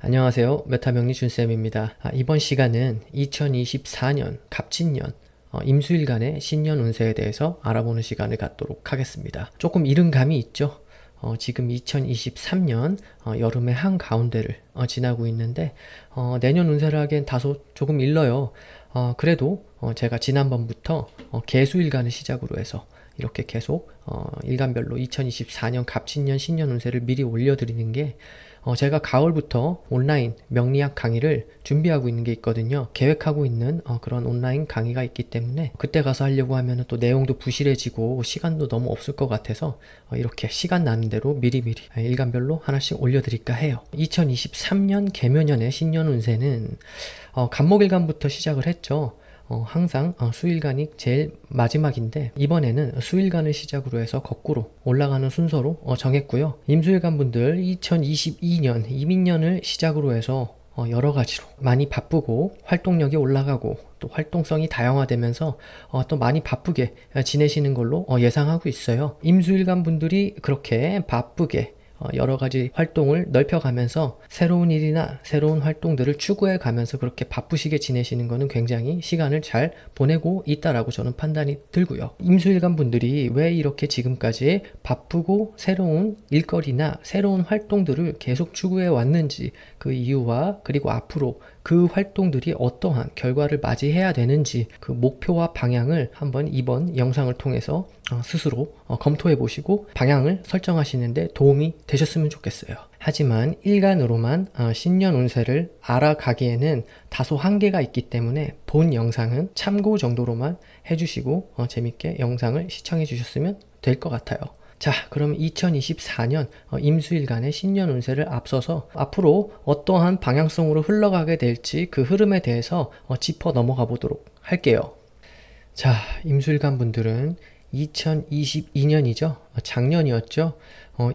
안녕하세요. 메타명리 준쌤입니다. 이번 시간은 2024년 갑진년 임수일간의 신년 운세에 대해서 알아보는 시간을 갖도록 하겠습니다. 조금 이른 감이 있죠. 지금 2023년 여름의 한가운데를 지나고 있는데 내년 운세를 하기엔 다소 조금 일러요. 그래도 제가 지난번부터 개수일간을 시작으로 해서 이렇게 계속 일간별로 2024년 갑진년 신년 운세를 미리 올려드리는 게 제가 가을부터 온라인 명리학 강의를 준비하고 있는 게 있거든요. 계획하고 있는 그런 온라인 강의가 있기 때문에 그때 가서 하려고 하면 또 내용도 부실해지고 시간도 너무 없을 것 같아서 이렇게 시간 나는 대로 미리미리 일간별로 하나씩 올려드릴까 해요. 2023년 개묘년의 신년 운세는 간목일간부터 시작을 했죠. 항상 수일간이 제일 마지막인데 이번에는 수일간을 시작으로 해서 거꾸로 올라가는 순서로 정했고요. 임수일간 분들 2022년 이민년을 시작으로 해서 여러 가지로 많이 바쁘고 활동력이 올라가고 또 활동성이 다양화되면서 또 많이 바쁘게 지내시는 걸로 예상하고 있어요. 임수일간 분들이 그렇게 바쁘게 여러 가지 활동을 넓혀가면서 새로운 일이나 새로운 활동들을 추구해 가면서 그렇게 바쁘시게 지내시는 것은 굉장히 시간을 잘 보내고 있다라고 저는 판단이 들고요. 임수일간 분들이 왜 이렇게 지금까지 바쁘고 새로운 일거리나 새로운 활동들을 계속 추구해 왔는지 그 이유와 그리고 앞으로 그 활동들이 어떠한 결과를 맞이해야 되는지 그 목표와 방향을 한번 이번 영상을 통해서 스스로 검토해 보시고 방향을 설정하시는데 도움이 되셨으면 좋겠어요. 하지만 일간으로만 신년 운세를 알아가기에는 다소 한계가 있기 때문에 본 영상은 참고 정도로만 해주시고 재밌게 영상을 시청해 주셨으면 될 것 같아요. 자, 그럼 2024년 임수일간의 신년 운세를 앞서서 앞으로 어떠한 방향성으로 흘러가게 될지 그 흐름에 대해서 짚어 넘어가 보도록 할게요. 자, 임수일간 분들은 2022년이죠. 작년이었죠.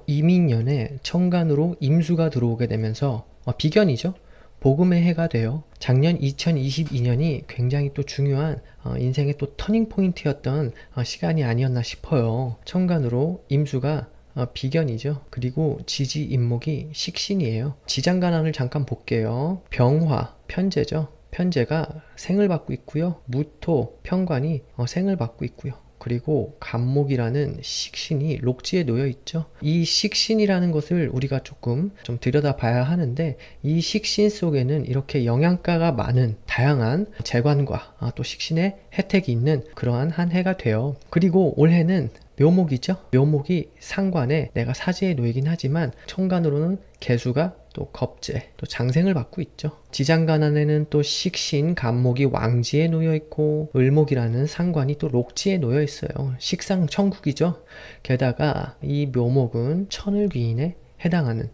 이민년에 천간으로 임수가 들어오게 되면서 비견이죠. 복음의 해가 돼요. 작년 2022년이 굉장히 또 중요한 인생의 또 터닝 포인트였던 시간이 아니었나 싶어요. 천간으로 임수가 비견이죠. 그리고 지지 임목이 식신이에요. 지장간환을 잠깐 볼게요. 병화, 편제죠. 편제가 생을 받고 있고요. 무토, 편관이 생을 받고 있고요. 그리고 간목이라는 식신이 록지에 놓여 있죠. 이 식신이라는 것을 우리가 조금 좀 들여다봐야 하는데 이 식신 속에는 이렇게 영양가가 많은 다양한 재관과 또 식신의 혜택이 있는 그러한 한 해가 돼요. 그리고 올해는 묘목이죠. 묘목이 상관에 내가 사지에 놓이긴 하지만 천간으로는 개수가 또 겁재, 또 장생을 받고 있죠. 지장간환에는 또 식신, 간목이 왕지에 놓여 있고 을목이라는 상관이 또 록지에 놓여 있어요. 식상 천국이죠. 게다가 이 묘목은 천을귀인에 해당하는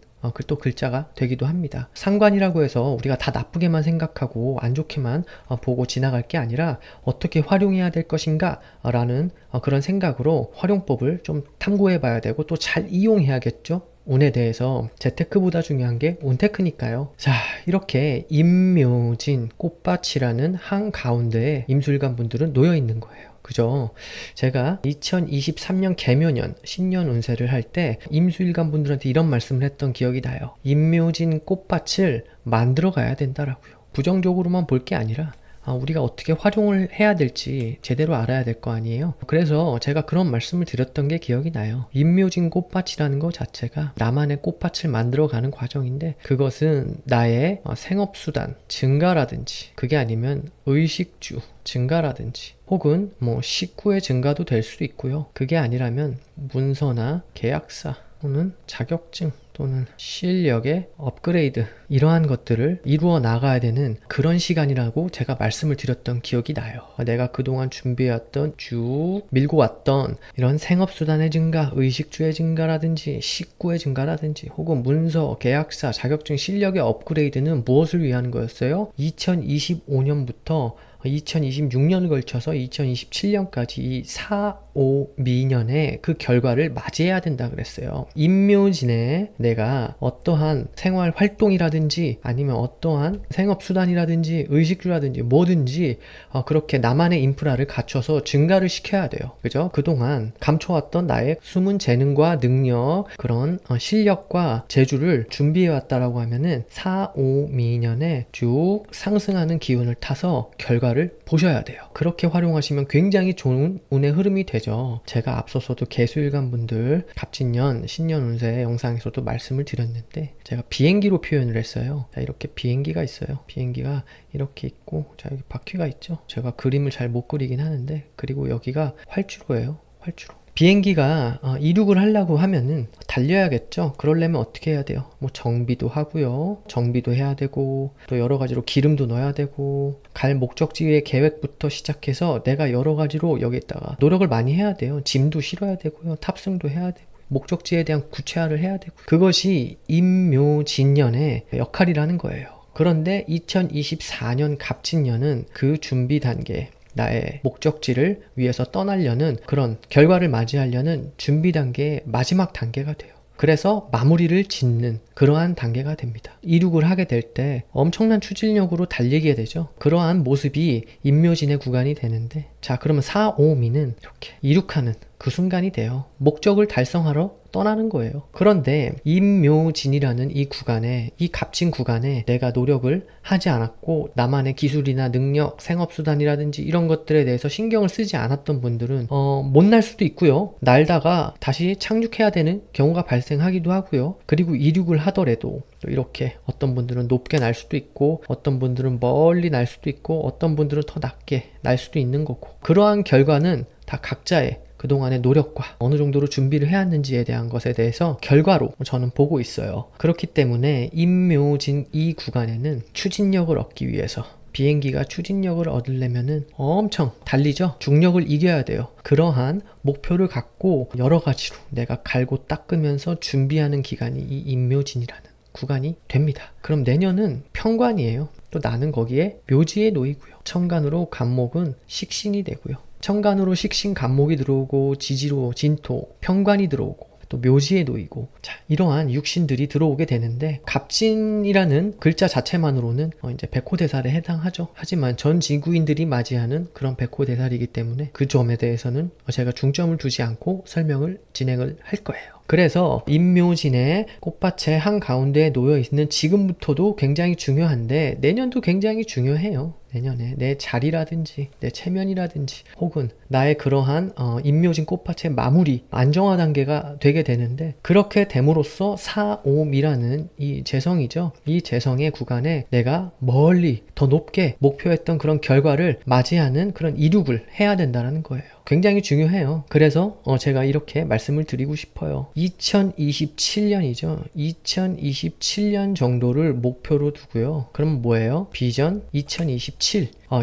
또 글자가 되기도 합니다. 상관이라고 해서 우리가 다 나쁘게만 생각하고 안 좋게만 보고 지나갈 게 아니라 어떻게 활용해야 될 것인가 라는 그런 생각으로 활용법을 좀 탐구해 봐야 되고 또 잘 이용해야겠죠. 운에 대해서 재테크보다 중요한 게 운테크니까요. 자, 이렇게 임묘진 꽃밭이라는 한가운데에 임수일간 분들은 놓여 있는 거예요. 그죠? 제가 2023년 개묘년 신년 운세를 할 때 임수일간 분들한테 이런 말씀을 했던 기억이 나요. 임묘진 꽃밭을 만들어 가야 된다라고요. 부정적으로만 볼 게 아니라 우리가 어떻게 활용을 해야 될지 제대로 알아야 될 거 아니에요. 그래서 제가 그런 말씀을 드렸던 게 기억이 나요. 임묘진 꽃밭이라는 것 자체가 나만의 꽃밭을 만들어가는 과정인데 그것은 나의 생업수단 증가라든지 그게 아니면 의식주 증가라든지 혹은 뭐 식구의 증가도 될 수도 있고요. 그게 아니라면 문서나 계약사 또는 자격증 또는 실력의 업그레이드 이러한 것들을 이루어 나가야 되는 그런 시간이라고 제가 말씀을 드렸던 기억이 나요. 내가 그동안 준비해왔던 쭉 밀고 왔던 이런 생업수단의 증가, 의식주의 증가라든지 식구의 증가라든지 혹은 문서, 계약사, 자격증, 실력의 업그레이드는 무엇을 위한 거였어요? 2025년부터 2026년을 걸쳐서 2027년까지 이 4, 5 미년의 그 결과를 맞이해야 된다 그랬어요. 임묘진에 내가 어떠한 생활 활동이라든지 아니면 어떠한 생업수단이라든지 의식주라든지 뭐든지 그렇게 나만의 인프라를 갖춰서 증가를 시켜야 돼요. 그죠? 그동안 감춰왔던 나의 숨은 재능과 능력, 그런 실력과 재주를 준비해왔다라고 하면은 4, 5 미년에 쭉 상승하는 기운을 타서 결과를 보셔야 돼요. 그렇게 활용하시면 굉장히 좋은 운의 흐름이 되죠. 제가 앞서서도 개수일간 분들 갑진년, 신년 운세 영상에서도 말씀을 드렸는데 제가 비행기로 표현을 했어요. 자, 이렇게 비행기가 있어요. 비행기가 이렇게 있고, 자, 여기 바퀴가 있죠. 제가 그림을 잘 못 그리긴 하는데, 그리고 여기가 활주로예요. 활주로. 비행기가 이륙을 하려고 하면은 달려야겠죠. 그러려면 어떻게 해야 돼요? 뭐 정비도 하고요. 정비도 해야 되고, 또 여러 가지로 기름도 넣어야 되고, 갈 목적지의 계획부터 시작해서 내가 여러 가지로 여기다가 노력을 많이 해야 돼요. 짐도 실어야 되고요. 탑승도 해야 되고, 목적지에 대한 구체화를 해야 되고, 그것이 임묘진년의 역할이라는 거예요. 그런데 2024년 갑진년은 그 준비 단계, 나의 목적지를 위해서 떠나려는 그런 결과를 맞이하려는 준비 단계의 마지막 단계가 돼요. 그래서 마무리를 짓는 그러한 단계가 됩니다. 이륙을 하게 될 때 엄청난 추진력으로 달리게 되죠. 그러한 모습이 임묘진의 구간이 되는데, 자, 그러면 4, 5미는 이렇게 이륙하는 그 순간이 돼요. 목적을 달성하러 떠나는 거예요. 그런데 임묘진이라는 이 구간에, 이 갑진 구간에 내가 노력을 하지 않았고 나만의 기술이나 능력, 생업수단이라든지 이런 것들에 대해서 신경을 쓰지 않았던 분들은 못 날 수도 있고요. 날다가 다시 착륙해야 되는 경우가 발생하기도 하고요. 그리고 이륙을 하더라도 또 이렇게 어떤 분들은 높게 날 수도 있고, 어떤 분들은 멀리 날 수도 있고, 어떤 분들은 더 낮게 날 수도 있는 거고, 그러한 결과는 다 각자의 그동안의 노력과 어느 정도로 준비를 해왔는지에 대한 것에 대해서 결과로 저는 보고 있어요. 그렇기 때문에 임묘진 이 구간에는 추진력을 얻기 위해서, 비행기가 추진력을 얻으려면은 엄청 달리죠. 중력을 이겨야 돼요. 그러한 목표를 갖고 여러 가지로 내가 갈고 닦으면서 준비하는 기간이 이 임묘진이라는 구간이 됩니다. 그럼 내년은 평관이에요. 또 나는 거기에 묘지에 놓이고요. 천간으로 간목은 식신이 되고요. 천간으로 식신 간목이 들어오고, 지지로 진토 평관이 들어오고, 또 묘지에 놓이고, 자, 이러한 육신들이 들어오게 되는데, 갑진이라는 글자 자체만으로는 이제 백호대살에 해당하죠. 하지만 전 지구인들이 맞이하는 그런 백호대살이기 때문에 그 점에 대해서는 제가 중점을 두지 않고 설명을 진행을 할 거예요. 그래서 임묘진의 꽃밭의 한가운데에 놓여 있는 지금부터도 굉장히 중요한데, 내년도 굉장히 중요해요. 내년에 내 자리라든지 내 체면이라든지 혹은 나의 그러한 임묘진 꽃밭의 마무리, 안정화 단계가 되게 되는데, 그렇게 됨으로써 4, 5미라는 이 재성이죠. 이 재성의 구간에 내가 멀리 더 높게 목표했던 그런 결과를 맞이하는 그런 이륙을 해야 된다는 거예요. 굉장히 중요해요. 그래서 제가 이렇게 말씀을 드리고 싶어요. 2027년이죠. 2027년 정도를 목표로 두고요. 그럼 뭐예요? 비전 2027.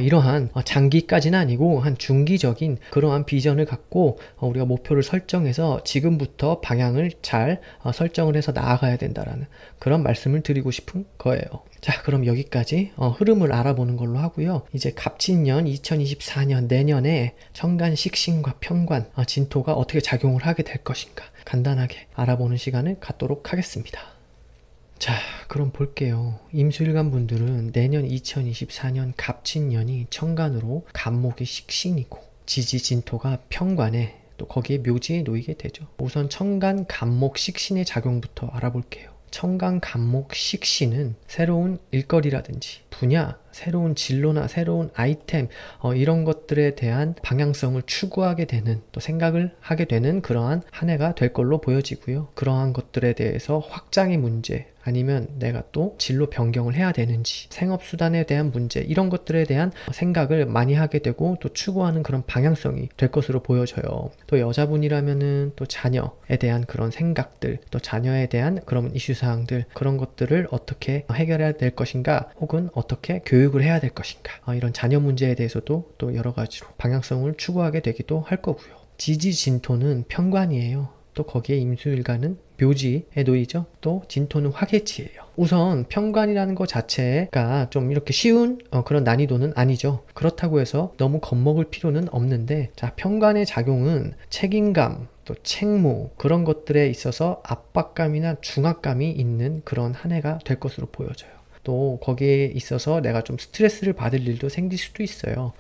이러한 장기까지는 아니고 한 중기적인 그러한 비전을 갖고 우리가 목표를 설정해서 지금부터 방향을 잘 설정을 해서 나아가야 된다라는 그런 말씀을 드리고 싶은 거예요. 자, 그럼 여기까지 흐름을 알아보는 걸로 하고요. 이제 갑진년 2024년 내년에 천간 식신과 편관, 진토가 어떻게 작용을 하게 될 것인가 간단하게 알아보는 시간을 갖도록 하겠습니다. 자, 그럼 볼게요. 임수일간 분들은 내년 2024년 갑진년이 천간으로 간목이 식신이고, 지지진토가 편관에, 또 거기에 묘지에 놓이게 되죠. 우선 천간 간목 식신의 작용부터 알아볼게요. 천간 간목 식신은 새로운 일거리라든지 분야, 새로운 진로나 새로운 아이템, 이런 것들에 대한 방향성을 추구하게 되는, 또 생각을 하게 되는 그러한 한 해가 될 걸로 보여지고요. 그러한 것들에 대해서 확장의 문제, 아니면 내가 또 진로 변경을 해야 되는지, 생업수단에 대한 문제, 이런 것들에 대한 생각을 많이 하게 되고 또 추구하는 그런 방향성이 될 것으로 보여져요. 또 여자분이라면은 또 자녀에 대한 그런 생각들, 또 자녀에 대한 그런 이슈사항들, 그런 것들을 어떻게 해결해야 될 것인가, 혹은 어떻게 교육을 해야 될 것인가, 이런 자녀 문제에 대해서도 또 여러 가지로 방향성을 추구하게 되기도 할 거고요. 지지진토는 편관이에요. 또 거기에 임수일간은 묘지에 놓이죠. 또 진토는 화개지예요. 우선 평관이라는 것 자체가 좀 이렇게 쉬운 그런 난이도는 아니죠. 그렇다고 해서 너무 겁먹을 필요는 없는데, 자, 평관의 작용은 책임감, 또 책무, 그런 것들에 있어서 압박감이나 중압감이 있는 그런 한 해가 될 것으로 보여져요. 또 거기에 있어서 내가 좀 스트레스를 받을 일도 생길 수도 있어요.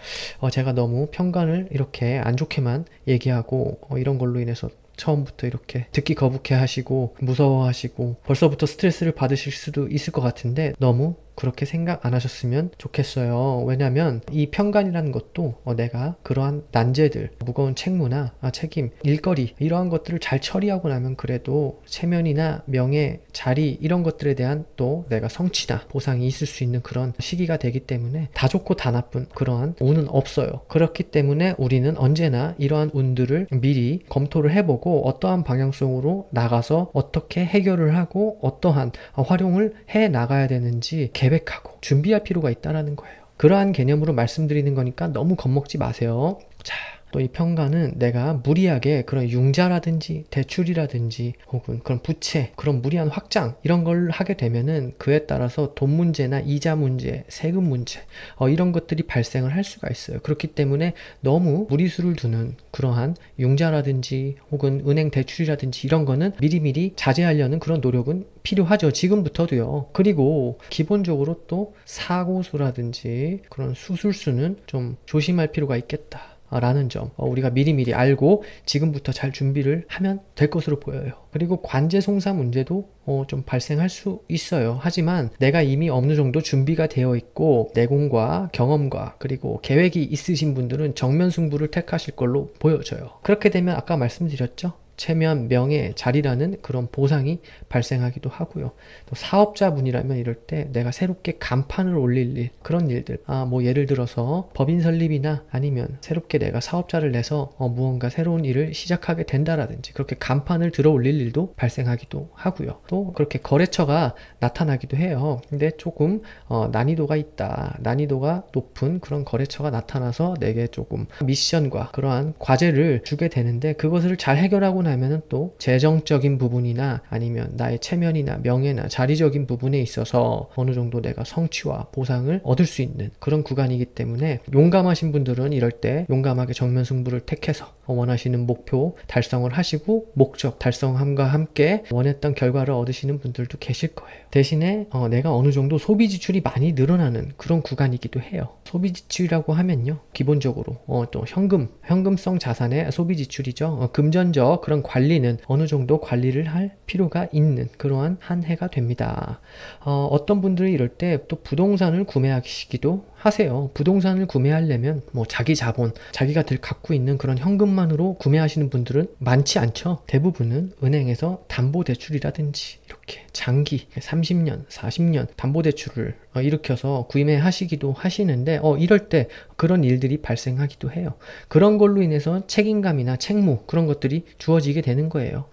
제가 너무 평관을 이렇게 안 좋게만 얘기하고 이런 걸로 인해서 처음부터 이렇게 듣기 거북해 하시고 무서워하시고 벌써부터 스트레스를 받으실 수도 있을 것 같은데, 너무 그렇게 생각 안 하셨으면 좋겠어요. 왜냐면 이 평관이라는 것도 내가 그러한 난제들, 무거운 책무나 책임, 일거리, 이러한 것들을 잘 처리하고 나면 그래도 체면이나 명예, 자리, 이런 것들에 대한 또 내가 성취나 보상이 있을 수 있는 그런 시기가 되기 때문에 다 좋고 다 나쁜 그러한 운은 없어요. 그렇기 때문에 우리는 언제나 이러한 운들을 미리 검토를 해보고 어떠한 방향성으로 나가서 어떻게 해결을 하고 어떠한 활용을 해 나가야 되는지 계획하고 준비할 필요가 있다는 거예요. 그러한 개념으로 말씀드리는 거니까 너무 겁먹지 마세요. 자, 또 이 평가는 내가 무리하게 그런 융자라든지 대출이라든지 혹은 그런 부채, 그런 무리한 확장, 이런 걸 하게 되면은 그에 따라서 돈 문제나 이자 문제, 세금 문제, 이런 것들이 발생을 할 수가 있어요. 그렇기 때문에 너무 무리수를 두는 그러한 융자라든지 혹은 은행 대출이라든지 이런 거는 미리미리 자제하려는 그런 노력은 필요하죠. 지금부터도요. 그리고 기본적으로 또 사고수라든지 그런 수술수는 좀 조심할 필요가 있겠다 라는 점 우리가 미리미리 알고 지금부터 잘 준비를 하면 될 것으로 보여요. 그리고 관제송사 문제도 좀 발생할 수 있어요. 하지만 내가 이미 어느 정도 준비가 되어 있고 내공과 경험과 그리고 계획이 있으신 분들은 정면 승부를 택하실 걸로 보여져요. 그렇게 되면 아까 말씀드렸죠. 체면, 명예, 자리라는 그런 보상이 발생하기도 하고요. 또 사업자분이라면 이럴 때 내가 새롭게 간판을 올릴 일, 그런 일들, 뭐 예를 들어서 법인 설립이나 아니면 새롭게 내가 사업자를 내서 무언가 새로운 일을 시작하게 된다라든지 그렇게 간판을 들어 올릴 일도 발생하기도 하고요. 또 그렇게 거래처가 나타나기도 해요. 근데 조금 난이도가 있다, 난이도가 높은 그런 거래처가 나타나서 내게 조금 미션과 그러한 과제를 주게 되는데, 그것을 잘 해결하고 나면은 또 재정적인 부분이나 아니면 나의 체면이나 명예나 자리적인 부분에 있어서 어느 정도 내가 성취와 보상을 얻을 수 있는 그런 구간이기 때문에, 용감하신 분들은 이럴 때 용감하게 정면 승부를 택해서 원하시는 목표 달성을 하시고 목적 달성함과 함께 원했던 결과를 얻으시는 분들도 계실 거예요. 대신에 내가 어느 정도 소비 지출이 많이 늘어나는 그런 구간이기도 해요. 소비 지출이라고 하면요, 기본적으로 또 현금성 자산의 소비 지출이죠. 금전적 그런 관리는 어느 정도 관리를 할 필요가 있는 그러한 한 해가 됩니다. 어떤 분들이 이럴 때 또 부동산을 구매하시기도 하세요. 부동산을 구매하려면 뭐 자기 자본, 자기가 갖고 있는 그런 현금만으로 구매하시는 분들은 많지 않죠. 대부분은 은행에서 담보대출이라든지 이렇게 장기 30년, 40년 담보대출을 일으켜서 구매하시기도 하시는데 이럴 때 그런 일들이 발생하기도 해요. 그런 걸로 인해서 책임감이나 책무, 그런 것들이 주어지게 되는 거예요.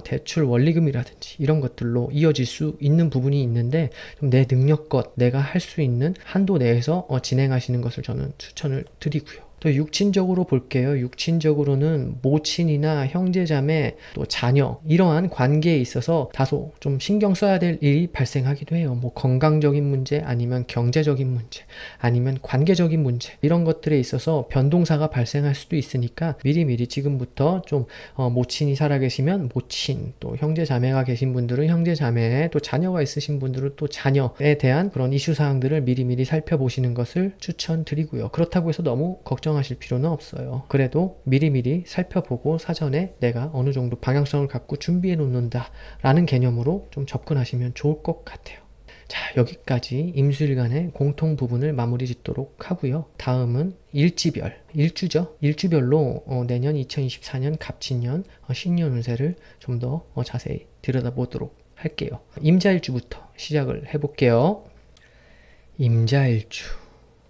대출 원리금이라든지 이런 것들로 이어질 수 있는 부분이 있는데, 좀 내 능력껏 내가 할 수 있는 한도 내에서 진행하시는 것을 저는 추천을 드리고요. 또 육친적으로 볼게요. 육친적으로는 모친이나 형제자매, 또 자녀, 이러한 관계에 있어서 다소 좀 신경 써야 될 일이 발생하기도 해요. 뭐 건강적인 문제, 아니면 경제적인 문제, 아니면 관계적인 문제, 이런 것들에 있어서 변동사가 발생할 수도 있으니까 미리미리 지금부터 좀 모친이 살아계시면 모친, 또 형제자매가 계신 분들은 형제자매, 또 자녀가 있으신 분들은 또 자녀에 대한 그런 이슈사항들을 미리미리 살펴보시는 것을 추천드리고요. 그렇다고 해서 너무 걱정하실 필요는 없어요. 그래도 미리미리 살펴보고 사전에 내가 어느 정도 방향성을 갖고 준비해 놓는다 라는 개념으로 좀 접근하시면 좋을 것 같아요. 자, 여기까지 임수일간의 공통 부분을 마무리 짓도록 하고요. 다음은 일주죠. 일주별로 내년 2024년 갑진년 신년 운세를 좀 더 자세히 들여다보도록 할게요. 임자일주부터 시작을 해볼게요.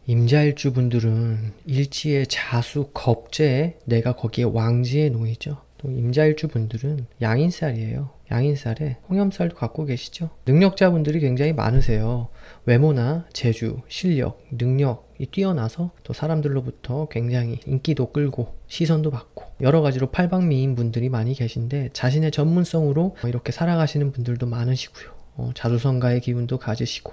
임자일주 분들은 일지의 자수, 겁재에 내가 거기에 왕지에 놓이죠. 또 임자일주 분들은 양인살이에요. 양인살에 홍염살도 갖고 계시죠. 능력자분들이 굉장히 많으세요. 외모나 재주, 실력, 능력이 뛰어나서 또 사람들로부터 굉장히 인기도 끌고 시선도 받고 여러 가지로 팔방미인 분들이 많이 계신데 자신의 전문성으로 이렇게 살아가시는 분들도 많으시고요. 자수성가의 기운도 가지시고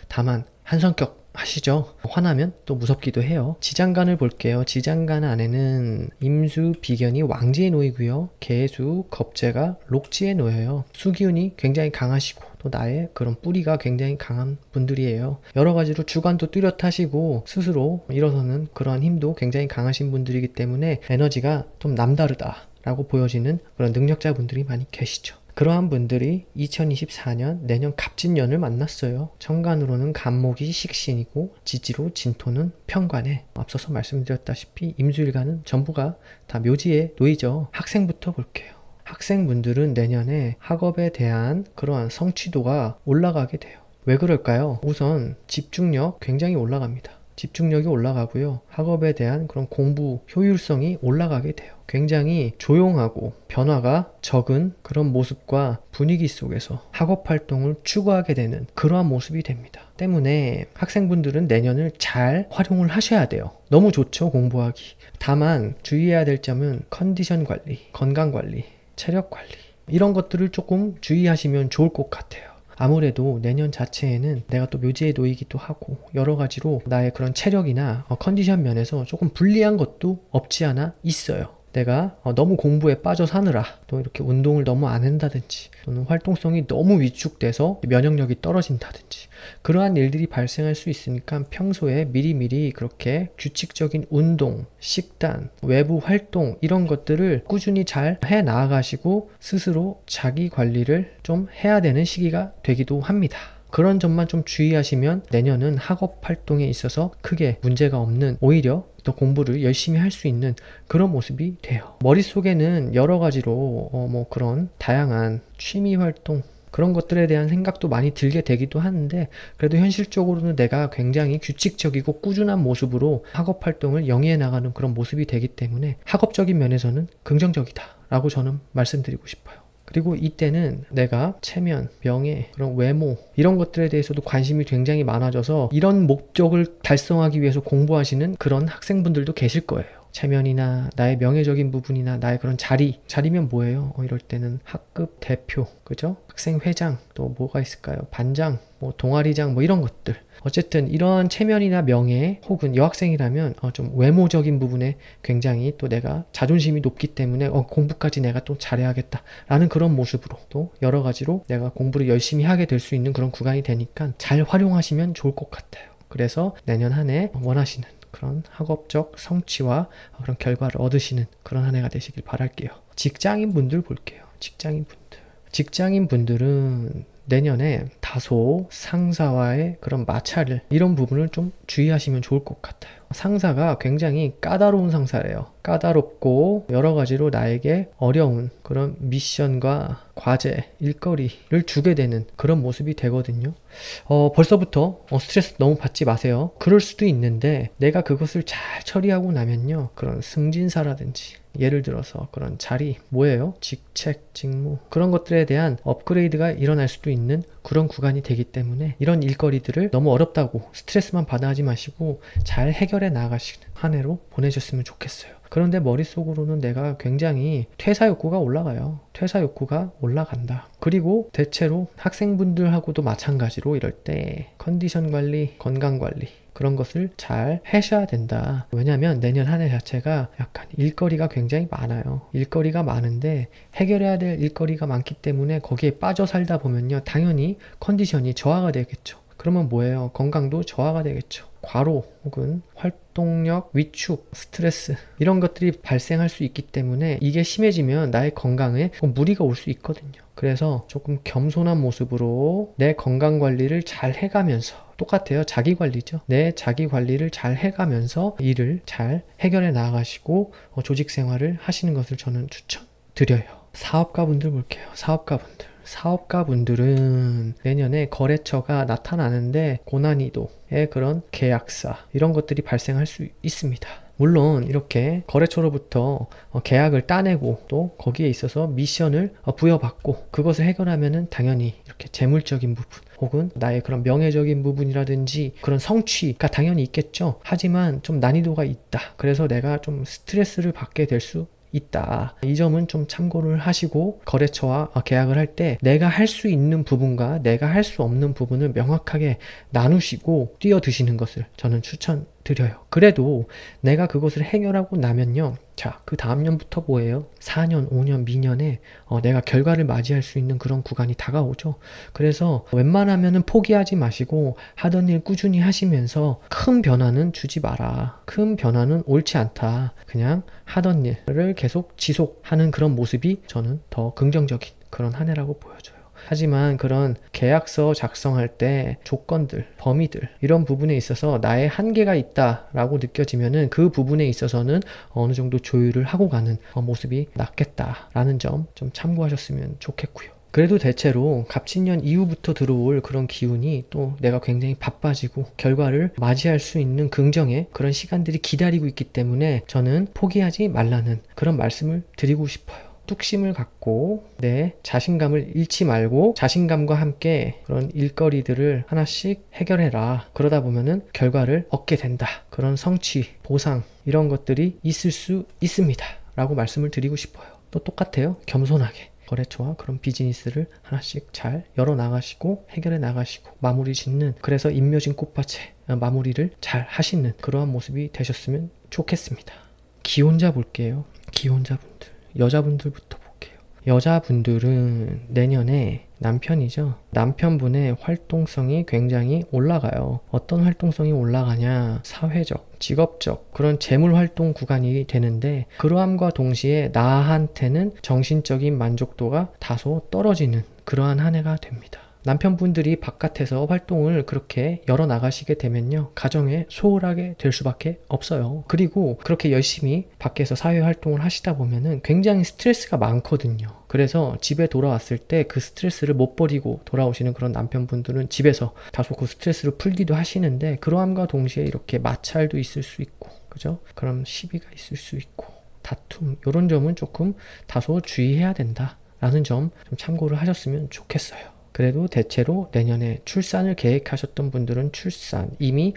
다만 한성격 하시죠. 화나면 또 무섭기도 해요. 지장간을 볼게요. 지장간 안에는 임수, 비견이 왕지에 놓이고요. 개수, 겁재가 록지에 놓여요. 수기운이 굉장히 강하시고 또 나의 그런 뿌리가 굉장히 강한 분들이에요. 여러 가지로 주관도 뚜렷하시고 스스로 일어서는 그러한 힘도 굉장히 강하신 분들이기 때문에 에너지가 좀 남다르다 라고 보여지는 그런 능력자분들이 많이 계시죠. 그러한 분들이 2024년 내년 갑진년을 만났어요. 천간으로는 간목이 식신이고 지지로 진토는 편관에, 앞서서 말씀드렸다시피 임수일간은 전부가 다 묘지에 놓이죠. 학생부터 볼게요. 학생분들은 내년에 학업에 대한 그러한 성취도가 올라가게 돼요. 왜 그럴까요? 우선 집중력 굉장히 올라갑니다. 집중력이 올라가고요. 학업에 대한 그런 공부 효율성이 올라가게 돼요. 굉장히 조용하고 변화가 적은 그런 모습과 분위기 속에서 학업 활동을 추구하게 되는 그러한 모습이 됩니다. 때문에 학생분들은 내년을 잘 활용을 하셔야 돼요. 너무 좋죠, 공부하기. 다만 주의해야 될 점은 컨디션 관리, 건강 관리, 체력 관리 이런 것들을 조금 주의하시면 좋을 것 같아요. 아무래도 내년 자체에는 내가 또 묘지에 놓이기도 하고 여러 가지로 나의 그런 체력이나 컨디션 면에서 조금 불리한 것도 없지 않아 있어요. 내가 너무 공부에 빠져 사느라 또 이렇게 운동을 너무 안 한다든지 또는 활동성이 너무 위축돼서 면역력이 떨어진다든지 그러한 일들이 발생할 수 있으니까 평소에 미리미리 그렇게 규칙적인 운동, 식단, 외부 활동 이런 것들을 꾸준히 잘 해 나아가시고 스스로 자기 관리를 좀 해야 되는 시기가 되기도 합니다. 그런 점만 좀 주의하시면 내년은 학업 활동에 있어서 크게 문제가 없는, 오히려 더 공부를 열심히 할 수 있는 그런 모습이 돼요. 머릿속에는 여러 가지로 그런 다양한 취미 활동 그런 것들에 대한 생각도 많이 들게 되기도 하는데 그래도 현실적으로는 내가 굉장히 규칙적이고 꾸준한 모습으로 학업 활동을 영위해 나가는 그런 모습이 되기 때문에 학업적인 면에서는 긍정적이다 라고 저는 말씀드리고 싶어요. 그리고 이때는 내가 체면, 명예, 그런 외모 이런 것들에 대해서도 관심이 굉장히 많아져서 이런 목적을 달성하기 위해서 공부하시는 그런 학생분들도 계실 거예요. 체면이나 나의 명예적인 부분이나 나의 그런 자리면 뭐예요? 이럴 때는 학급 대표, 그죠? 학생회장, 또 뭐가 있을까요? 반장, 동아리장 이런 것들. 어쨌든 이런 체면이나 명예 혹은 여학생이라면 좀 외모적인 부분에 굉장히 또 내가 자존심이 높기 때문에 공부까지 내가 또 잘해야겠다 라는 그런 모습으로 또 여러 가지로 내가 공부를 열심히 하게 될 수 있는 그런 구간이 되니까 잘 활용하시면 좋을 것 같아요. 그래서 내년 한 해 원하시는 그런 학업적 성취와 그런 결과를 얻으시는 그런 한 해가 되시길 바랄게요. 직장인분들 볼게요. 직장인분들은 내년에 다소 상사와의 그런 마찰을 이런 부분을 좀 주의하시면 좋을 것 같아요. 상사가 굉장히 까다로운 상사예요. 까다롭고 여러 가지로 나에게 어려운 그런 미션과 과제, 일거리를 주게 되는 그런 모습이 되거든요. 벌써부터 스트레스 너무 받지 마세요. 그럴 수도 있는데 내가 그것을 잘 처리하고 나면요. 그런 승진사라든지 예를 들어서 그런 자리, 뭐예요? 직책, 직무 그런 것들에 대한 업그레이드가 일어날 수도 있는 그런 구간이 되기 때문에 이런 일거리들을 너무 어렵다고 스트레스만 받아 하지 마시고 잘 해결해 나가시는 한 해로 보내셨으면 좋겠어요. 그런데 머릿속으로는 내가 굉장히 퇴사 욕구가 올라가요. 퇴사 욕구가 올라간다. 그리고 대체로 학생분들하고도 마찬가지로 이럴 때 컨디션 관리, 건강 관리 그런 것을 잘 하셔야 된다. 왜냐하면 내년 한 해 자체가 약간 일거리가 굉장히 많아요. 일거리가 많은데 해결해야 될 일거리가 많기 때문에 거기에 빠져 살다 보면요. 당연히 컨디션이 저하가 되겠죠. 그러면 뭐예요? 건강도 저하가 되겠죠. 과로 혹은 활동력 위축, 스트레스 이런 것들이 발생할 수 있기 때문에 이게 심해지면 나의 건강에 무리가 올 수 있거든요. 그래서 조금 겸손한 모습으로 내 건강 관리를 잘 해가면서 똑같아요. 자기 관리죠. 내 자기 관리를 잘 해가면서 일을 잘 해결해 나가시고 조직 생활을 하시는 것을 저는 추천드려요. 사업가분들 볼게요. 사업가분들은 내년에 거래처가 나타나는데 고난이도의 그런 계약사 이런 것들이 발생할 수 있습니다. 물론 이렇게 거래처로부터 계약을 따내고 또 거기에 있어서 미션을 부여받고 그것을 해결하면은 당연히 이렇게 재물적인 부분 혹은 나의 그런 명예적인 부분이라든지 그런 성취가 당연히 있겠죠. 하지만 좀 난이도가 있다. 그래서 내가 좀 스트레스를 받게 될 수 있다. 이 점은 좀 참고를 하시고 거래처와 계약을 할 때 내가 할 수 있는 부분과 내가 할 수 없는 부분을 명확하게 나누시고 뛰어드시는 것을 저는 추천드려요. 그래도 내가 그것을 해결하고 나면요. 자, 그 다음 년부터 뭐예요? 4년, 5년, 미년에 내가 결과를 맞이할 수 있는 그런 구간이 다가오죠. 그래서 웬만하면은 포기하지 마시고 하던 일 꾸준히 하시면서 큰 변화는 주지 마라. 큰 변화는 옳지 않다. 그냥 하던 일을 계속 지속하는 그런 모습이 저는 더 긍정적인 그런 한 해라고 보여져요. 하지만 그런 계약서 작성할 때 조건들, 범위들 이런 부분에 있어서 나의 한계가 있다라고 느껴지면은 그 부분에 있어서는 어느 정도 조율을 하고 가는 모습이 낫겠다라는 점 좀 참고하셨으면 좋겠고요. 그래도 대체로 갑진년 이후부터 들어올 그런 기운이 또 내가 굉장히 바빠지고 결과를 맞이할 수 있는 긍정의 그런 시간들이 기다리고 있기 때문에 저는 포기하지 말라는 그런 말씀을 드리고 싶어요. 뚝심을 갖고 내 자신감을 잃지 말고 자신감과 함께 그런 일거리들을 하나씩 해결해라. 그러다 보면은 결과를 얻게 된다. 그런 성취, 보상 이런 것들이 있을 수 있습니다. 라고 말씀을 드리고 싶어요. 또 똑같아요. 겸손하게 거래처와 그런 비즈니스를 하나씩 잘 열어나가시고 해결해 나가시고 마무리 짓는, 그래서 임묘진 꽃밭에 마무리를 잘 하시는 그러한 모습이 되셨으면 좋겠습니다. 기혼자 볼게요. 기혼자분들, 여자분들부터 볼게요. 여자분들은 내년에 남편이죠. 남편분의 활동성이 굉장히 올라가요. 어떤 활동성이 올라가냐? 사회적, 직업적 그런 재물 활동 구간이 되는데, 그러함과 동시에 나한테는 정신적인 만족도가 다소 떨어지는 그러한 한 해가 됩니다. 남편분들이 바깥에서 활동을 그렇게 열어나가시게 되면요, 가정에 소홀하게 될 수밖에 없어요. 그리고 그렇게 열심히 밖에서 사회활동을 하시다 보면은 굉장히 스트레스가 많거든요. 그래서 집에 돌아왔을 때 그 스트레스를 못 버리고 돌아오시는 그런 남편분들은 집에서 다소 그 스트레스를 풀기도 하시는데, 그러함과 동시에 이렇게 마찰도 있을 수 있고, 그죠? 그럼 시비가 있을 수 있고, 다툼, 이런 점은 조금 다소 주의해야 된다라는 점 좀 참고를 하셨으면 좋겠어요. 그래도 대체로 내년에 출산을 계획하셨던 분들은 출산, 이미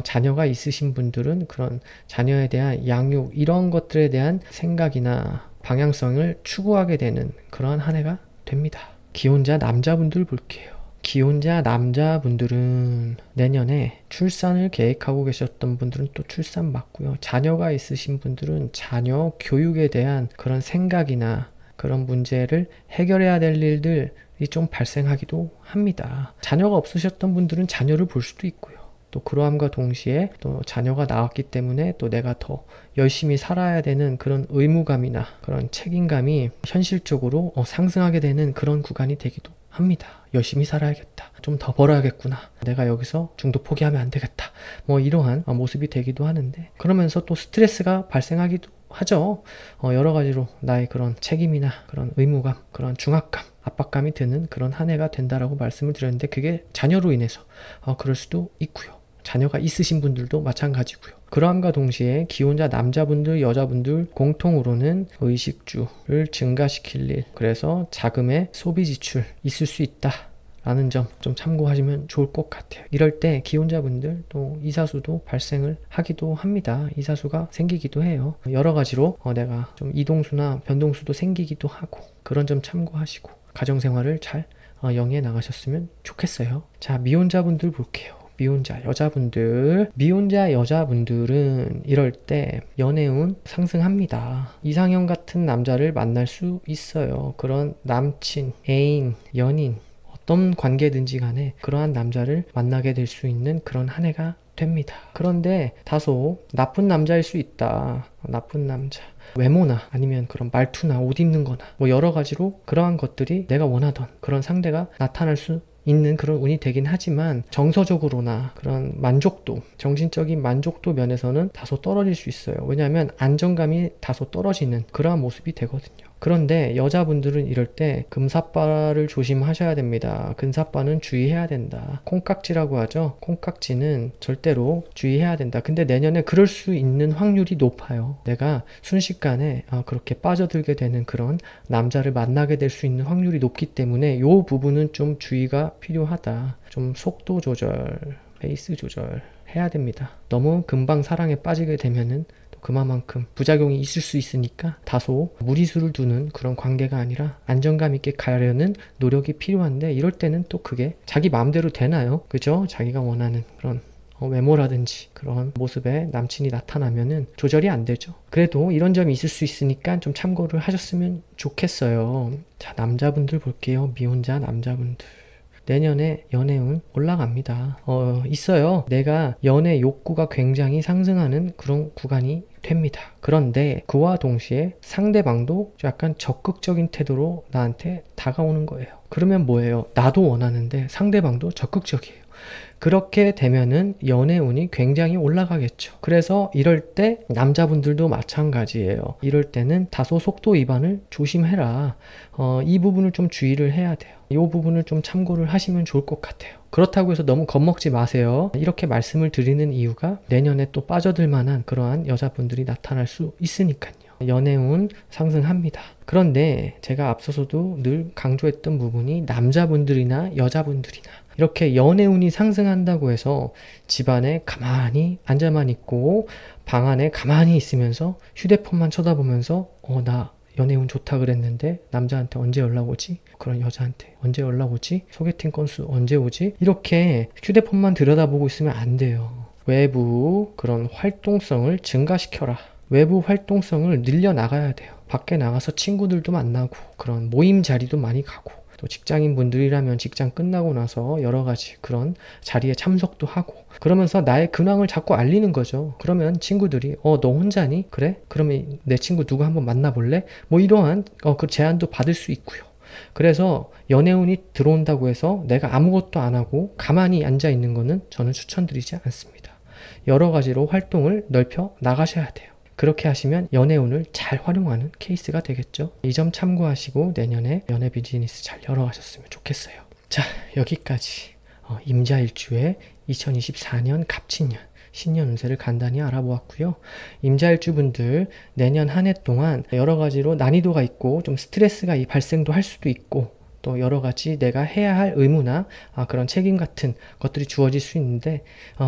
자녀가 있으신 분들은 그런 자녀에 대한 양육 이런 것들에 대한 생각이나 방향성을 추구하게 되는 그런 한 해가 됩니다. 기혼자 남자분들 볼게요. 기혼자 남자분들은 내년에 출산을 계획하고 계셨던 분들은 또 출산 맞고요. 자녀가 있으신 분들은 자녀 교육에 대한 그런 생각이나 그런 문제를 해결해야 될 일들이 좀 발생하기도 합니다. 자녀가 없으셨던 분들은 자녀를 볼 수도 있고요. 또 그러함과 동시에 또 자녀가 나왔기 때문에 또 내가 더 열심히 살아야 되는 그런 의무감이나 그런 책임감이 현실적으로 상승하게 되는 그런 구간이 되기도 합니다. 열심히 살아야겠다. 좀 더 벌어야겠구나. 내가 여기서 중도 포기하면 안 되겠다. 뭐 이러한 모습이 되기도 하는데, 그러면서 또 스트레스가 발생하기도 하죠. 여러 가지로 나의 그런 책임이나 그런 의무감, 그런 중압감, 압박감이 드는 그런 한 해가 된다라고 말씀을 드렸는데, 그게 자녀로 인해서 그럴 수도 있고요. 자녀가 있으신 분들도 마찬가지고요. 그러함과 동시에 기혼자 남자분들, 여자분들 공통으로는 의식주를 증가시킬 일, 그래서 자금의 소비 지출 있을 수 있다 라는 점 좀 참고하시면 좋을 것 같아요. 이럴 때 기혼자분들 또 이사수도 발생을 하기도 합니다. 이사수가 생기기도 해요. 여러 가지로 내가 좀 이동수나 변동수도 생기기도 하고, 그런 점 참고하시고 가정생활을 잘 영위해 나가셨으면 좋겠어요. 자, 미혼자분들 볼게요. 미혼자 여자분들은 이럴 때 연애운 상승합니다. 이상형 같은 남자를 만날 수 있어요. 그런 남친, 애인, 연인 어떤 관계든지 간에 그러한 남자를 만나게 될 수 있는 그런 한 해가 됩니다. 그런데 다소 나쁜 남자일 수 있다. 나쁜 남자, 외모나 아니면 그런 말투나 옷 입는 거나 뭐 여러 가지로 그러한 것들이 내가 원하던 그런 상대가 나타날 수 있는 그런 운이 되긴 하지만, 정서적으로나 그런 만족도, 정신적인 만족도 면에서는 다소 떨어질 수 있어요. 왜냐하면 안정감이 다소 떨어지는 그러한 모습이 되거든요. 그런데 여자분들은 이럴 때 금사빠를 조심하셔야 됩니다. 금사빠는 주의해야 된다. 콩깍지라고 하죠. 콩깍지는 절대로 주의해야 된다. 근데 내년에 그럴 수 있는 확률이 높아요. 내가 순식간에 그렇게 빠져들게 되는 그런 남자를 만나게 될 수 있는 확률이 높기 때문에 이 부분은 좀 주의가 필요하다. 좀 속도 조절, 페이스 조절 해야 됩니다. 너무 금방 사랑에 빠지게 되면은 그만큼 부작용이 있을 수 있으니까 다소 무리수를 두는 그런 관계가 아니라 안정감 있게 가려는 노력이 필요한데, 이럴 때는 또 그게 자기 마음대로 되나요? 그죠? 자기가 원하는 그런 외모라든지 그런 모습에 남친이 나타나면은 조절이 안 되죠. 그래도 이런 점이 있을 수 있으니까 좀 참고를 하셨으면 좋겠어요. 자, 남자분들 볼게요. 미혼자 남자분들. 내년에 연애운 올라갑니다. 있어요. 내가 연애 욕구가 굉장히 상승하는 그런 구간이 됩니다. 그런데 그와 동시에 상대방도 약간 적극적인 태도로 나한테 다가오는 거예요. 그러면 뭐예요? 나도 원하는데 상대방도 적극적이에요. 그렇게 되면은 연애운이 굉장히 올라가겠죠. 그래서 이럴 때 남자분들도 마찬가지예요. 이럴 때는 다소 속도 위반을 조심해라. 이 부분을 좀 주의를 해야 돼요. 이 부분을 좀 참고를 하시면 좋을 것 같아요. 그렇다고 해서 너무 겁먹지 마세요. 이렇게 말씀을 드리는 이유가 내년에 또 빠져들 만한 그러한 여자분들이 나타날 수 있으니까요. 연애운 상승합니다. 그런데 제가 앞서서도 늘 강조했던 부분이 남자분들이나 여자분들이나 이렇게 연애운이 상승한다고 해서 집안에 가만히 앉아만 있고 방 안에 가만히 있으면서 휴대폰만 쳐다보면서 나 연애운 좋다 그랬는데 남자한테 언제 연락 오지? 그런 여자한테 언제 연락 오지? 소개팅 건수 언제 오지? 이렇게 휴대폰만 들여다보고 있으면 안 돼요. 외부 그런 활동성을 증가시켜라. 외부 활동성을 늘려나가야 돼요. 밖에 나가서 친구들도 만나고 그런 모임 자리도 많이 가고, 또 직장인 분들이라면 직장 끝나고 나서 여러 가지 그런 자리에 참석도 하고, 그러면서 나의 근황을 자꾸 알리는 거죠. 그러면 친구들이 너 혼자니? 그래? 그러면 내 친구 누구 한번 만나볼래? 뭐 이러한 그 제안도 받을 수 있고요. 그래서 연애운이 들어온다고 해서 내가 아무것도 안 하고 가만히 앉아 있는 거는 저는 추천드리지 않습니다. 여러 가지로 활동을 넓혀 나가셔야 돼요. 그렇게 하시면 연애운을 잘 활용하는 케이스가 되겠죠. 이 점 참고하시고 내년에 연애 비즈니스 잘 열어가셨으면 좋겠어요. 자, 여기까지 임자일주의 2024년 갑진년 신년 운세를 간단히 알아보았고요. 임자일주분들 내년 한 해 동안 여러 가지로 난이도가 있고 좀 스트레스가 발생도 할 수도 있고, 또 여러 가지 내가 해야 할 의무나 그런 책임 같은 것들이 주어질 수 있는데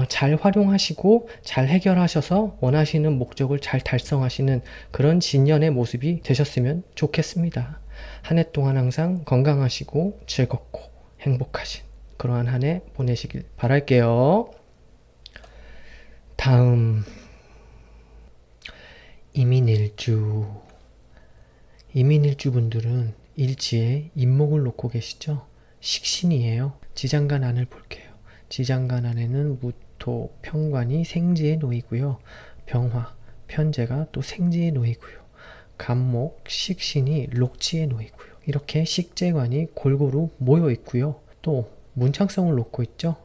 잘 활용하시고 잘 해결하셔서 원하시는 목적을 잘 달성하시는 그런 진년의 모습이 되셨으면 좋겠습니다. 한 해 동안 항상 건강하시고 즐겁고 행복하신 그러한 한 해 보내시길 바랄게요. 다음 이민일주 분들은 일지에 임목을 놓고 계시죠? 식신이에요. 지장간안을 볼게요. 지장간안에는 무토, 편관이 생지에 놓이고요. 병화, 편재가 또 생지에 놓이고요. 간목, 식신이 lok지에 놓이고요. 이렇게 식재관이 골고루 모여 있고요. 또 문창성을 놓고 있죠.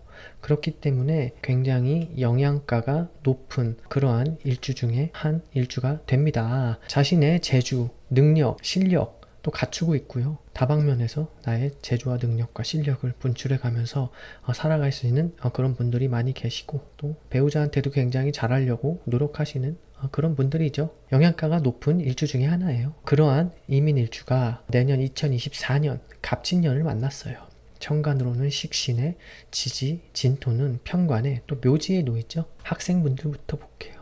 그렇기 때문에 굉장히 영양가가 높은 그러한 일주 중에 한 일주가 됩니다. 자신의 재주, 능력, 실력 또 갖추고 있고요. 다방면에서 나의 재주와 능력과 실력을 분출해 가면서 살아갈 수 있는 그런 분들이 많이 계시고, 또 배우자한테도 굉장히 잘하려고 노력하시는 그런 분들이죠. 영양가가 높은 일주 중에 하나예요. 그러한 이민일주가 내년 2024년 갑진년을 만났어요. 천간으로는 식신에, 지지, 진토는 편관에, 또 묘지에 놓이죠. 학생분들부터 볼게요.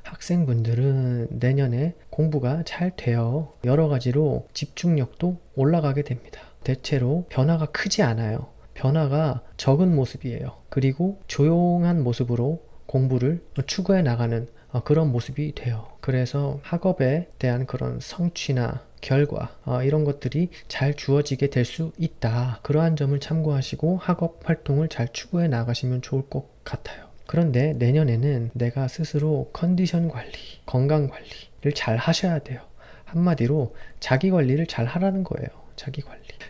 학생분들은 내년에 공부가 잘 돼요. 여러 가지로 집중력도 올라가게 됩니다. 대체로 변화가 크지 않아요. 변화가 적은 모습이에요. 그리고 조용한 모습으로 공부를 추구해 나가는 그런 모습이 돼요. 그래서 학업에 대한 그런 성취나 결과 이런 것들이 잘 주어지게 될 수 있다. 그러한 점을 참고하시고 학업 활동을 잘 추구해 나가시면 좋을 것 같아요. 그런데 내년에는 내가 스스로 컨디션 관리, 건강 관리를 잘 하셔야 돼요. 한마디로 자기 관리를 잘 하라는 거예요.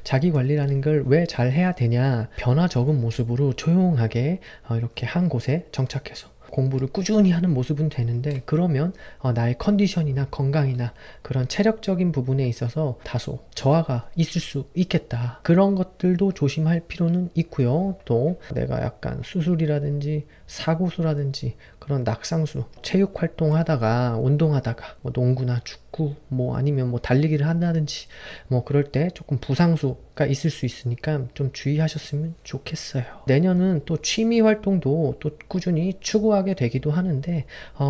자기 관리라는 걸 왜 잘 해야 되냐? 변화 적은 모습으로 조용하게 이렇게 한 곳에 정착해서 공부를 꾸준히 하는 모습은 되는데, 그러면 나의 컨디션이나 건강이나 그런 체력적인 부분에 있어서 다소 저하가 있을 수 있겠다. 그런 것들도 조심할 필요는 있고요. 또 내가 약간 수술이라든지 사고수라든지 그런 낙상수, 체육 활동하다가 운동하다가 뭐 농구나 축구 뭐 아니면 뭐 달리기를 한다든지 뭐 그럴 때 조금 부상수가 있을 수 있으니까 좀 주의하셨으면 좋겠어요. 내년은 또 취미 활동도 또 꾸준히 추구하게 되기도 하는데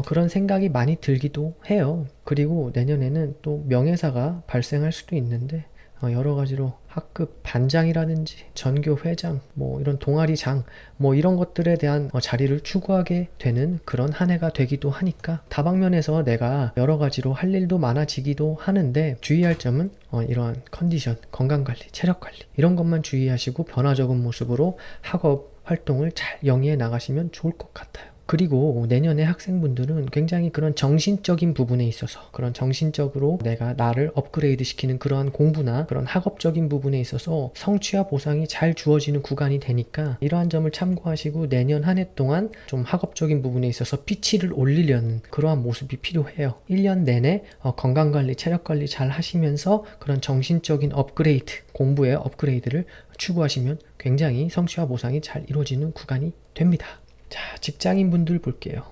그런 생각이 많이 들기도 해요. 그리고 내년에는 또 명예사가 발생할 수도 있는데 여러 가지로 학급 반장이라든지 전교 회장, 뭐 이런 동아리장, 뭐 이런 것들에 대한 자리를 추구하게 되는 그런 한 해가 되기도 하니까 다방면에서 내가 여러 가지로 할 일도 많아지기도 하는데 주의할 점은 이러한 컨디션, 건강관리, 체력관리 이런 것만 주의하시고 변화적인 모습으로 학업 활동을 잘 영위해 나가시면 좋을 것 같아요. 그리고 내년에 학생분들은 굉장히 그런 정신적인 부분에 있어서 그런 정신적으로 내가 나를 업그레이드 시키는 그러한 공부나 그런 학업적인 부분에 있어서 성취와 보상이 잘 주어지는 구간이 되니까 이러한 점을 참고하시고 내년 한 해 동안 좀 학업적인 부분에 있어서 피치를 올리려는 그러한 모습이 필요해요. 1년 내내 건강관리, 체력관리 잘 하시면서 그런 정신적인 업그레이드, 공부의 업그레이드를 추구하시면 굉장히 성취와 보상이 잘 이루어지는 구간이 됩니다. 자, 직장인분들 볼게요.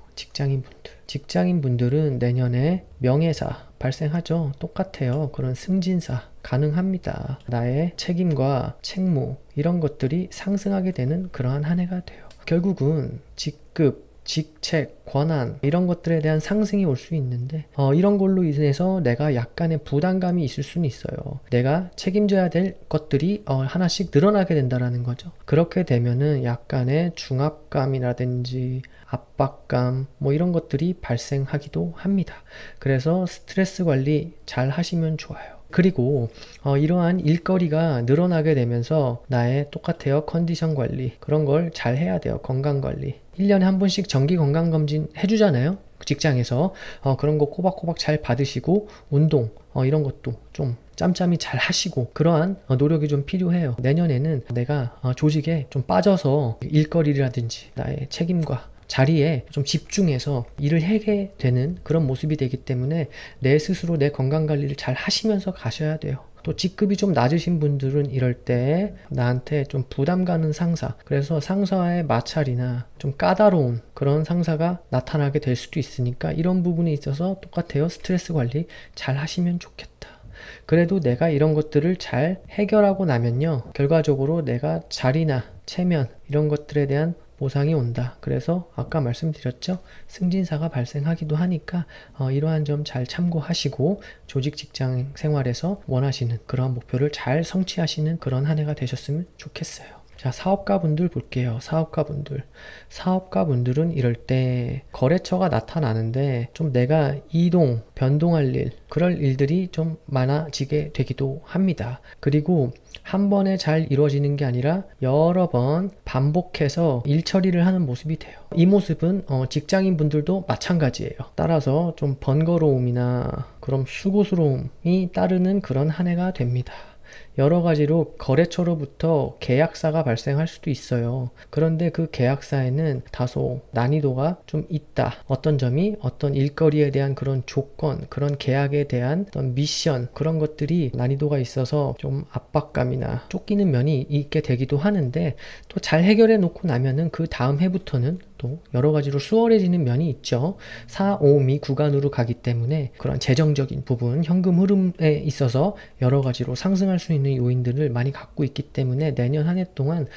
직장인분들은 내년에 명예사 발생하죠. 똑같아요. 그런 승진사 가능합니다. 나의 책임과 책무 이런 것들이 상승하게 되는 그러한 한 해가 돼요. 결국은 직급, 직책, 권한 이런 것들에 대한 상승이 올 수 있는데 이런 걸로 인해서 내가 약간의 부담감이 있을 수는 있어요. 내가 책임져야 될 것들이 하나씩 늘어나게 된다라는 거죠. 그렇게 되면은 약간의 중압감이라든지 압박감 뭐 이런 것들이 발생하기도 합니다. 그래서 스트레스 관리 잘 하시면 좋아요. 그리고 이러한 일거리가 늘어나게 되면서 나의 똑같아요. 컨디션 관리 그런 걸 잘 해야 돼요. 건강 관리 1년에 한 번씩 정기 건강검진 해주잖아요. 직장에서 그런 거 꼬박꼬박 잘 받으시고 운동 이런 것도 좀 짬짬이 잘 하시고 그러한 노력이 좀 필요해요. 내년에는 내가 조직에 좀 빠져서 일거리라든지 나의 책임과 자리에 좀 집중해서 일을 하게 되는 그런 모습이 되기 때문에 내 스스로 내 건강관리를 잘 하시면서 가셔야 돼요. 또 직급이 좀 낮으신 분들은 이럴 때 나한테 좀 부담 가는 상사, 그래서 상사와의 마찰이나 좀 까다로운 그런 상사가 나타나게 될 수도 있으니까 이런 부분에 있어서 똑같아요. 스트레스 관리 잘 하시면 좋겠다. 그래도 내가 이런 것들을 잘 해결하고 나면요, 결과적으로 내가 자리나 체면 이런 것들에 대한 보상이 온다. 그래서 아까 말씀드렸죠. 승진사가 발생하기도 하니까 이러한 점 잘 참고하시고 조직 직장 생활에서 원하시는 그런 목표를 잘 성취하시는 그런 한 해가 되셨으면 좋겠어요. 자, 사업가분들 볼게요. 사업가분들은 이럴 때 거래처가 나타나는데 좀 내가 이동, 변동할 일, 그럴 일들이 좀 많아지게 되기도 합니다. 그리고 한 번에 잘 이루어지는 게 아니라 여러 번 반복해서 일 처리를 하는 모습이 돼요. 이 모습은 직장인 분들도 마찬가지예요. 따라서 좀 번거로움이나 그런 수고스러움이 따르는 그런 한 해가 됩니다. 여러 가지로 거래처로부터 계약사가 발생할 수도 있어요. 그런데 그 계약사에는 다소 난이도가 좀 있다. 어떤 점이 어떤 일거리에 대한 그런 조건, 그런 계약에 대한 어떤 미션, 그런 것들이 난이도가 있어서 좀 압박감이나 쫓기는 면이 있게 되기도 하는데 또 잘 해결해 놓고 나면은 그 다음 해부터는 또 여러 가지로 수월해지는 면이 있죠. 4, 5, 미 구간으로 가기 때문에 그런 재정적인 부분, 현금 흐름에 있어서 여러 가지로 상승할 수 있는 요인들을 많이 갖고 있기 때문에 내년 한 해 동안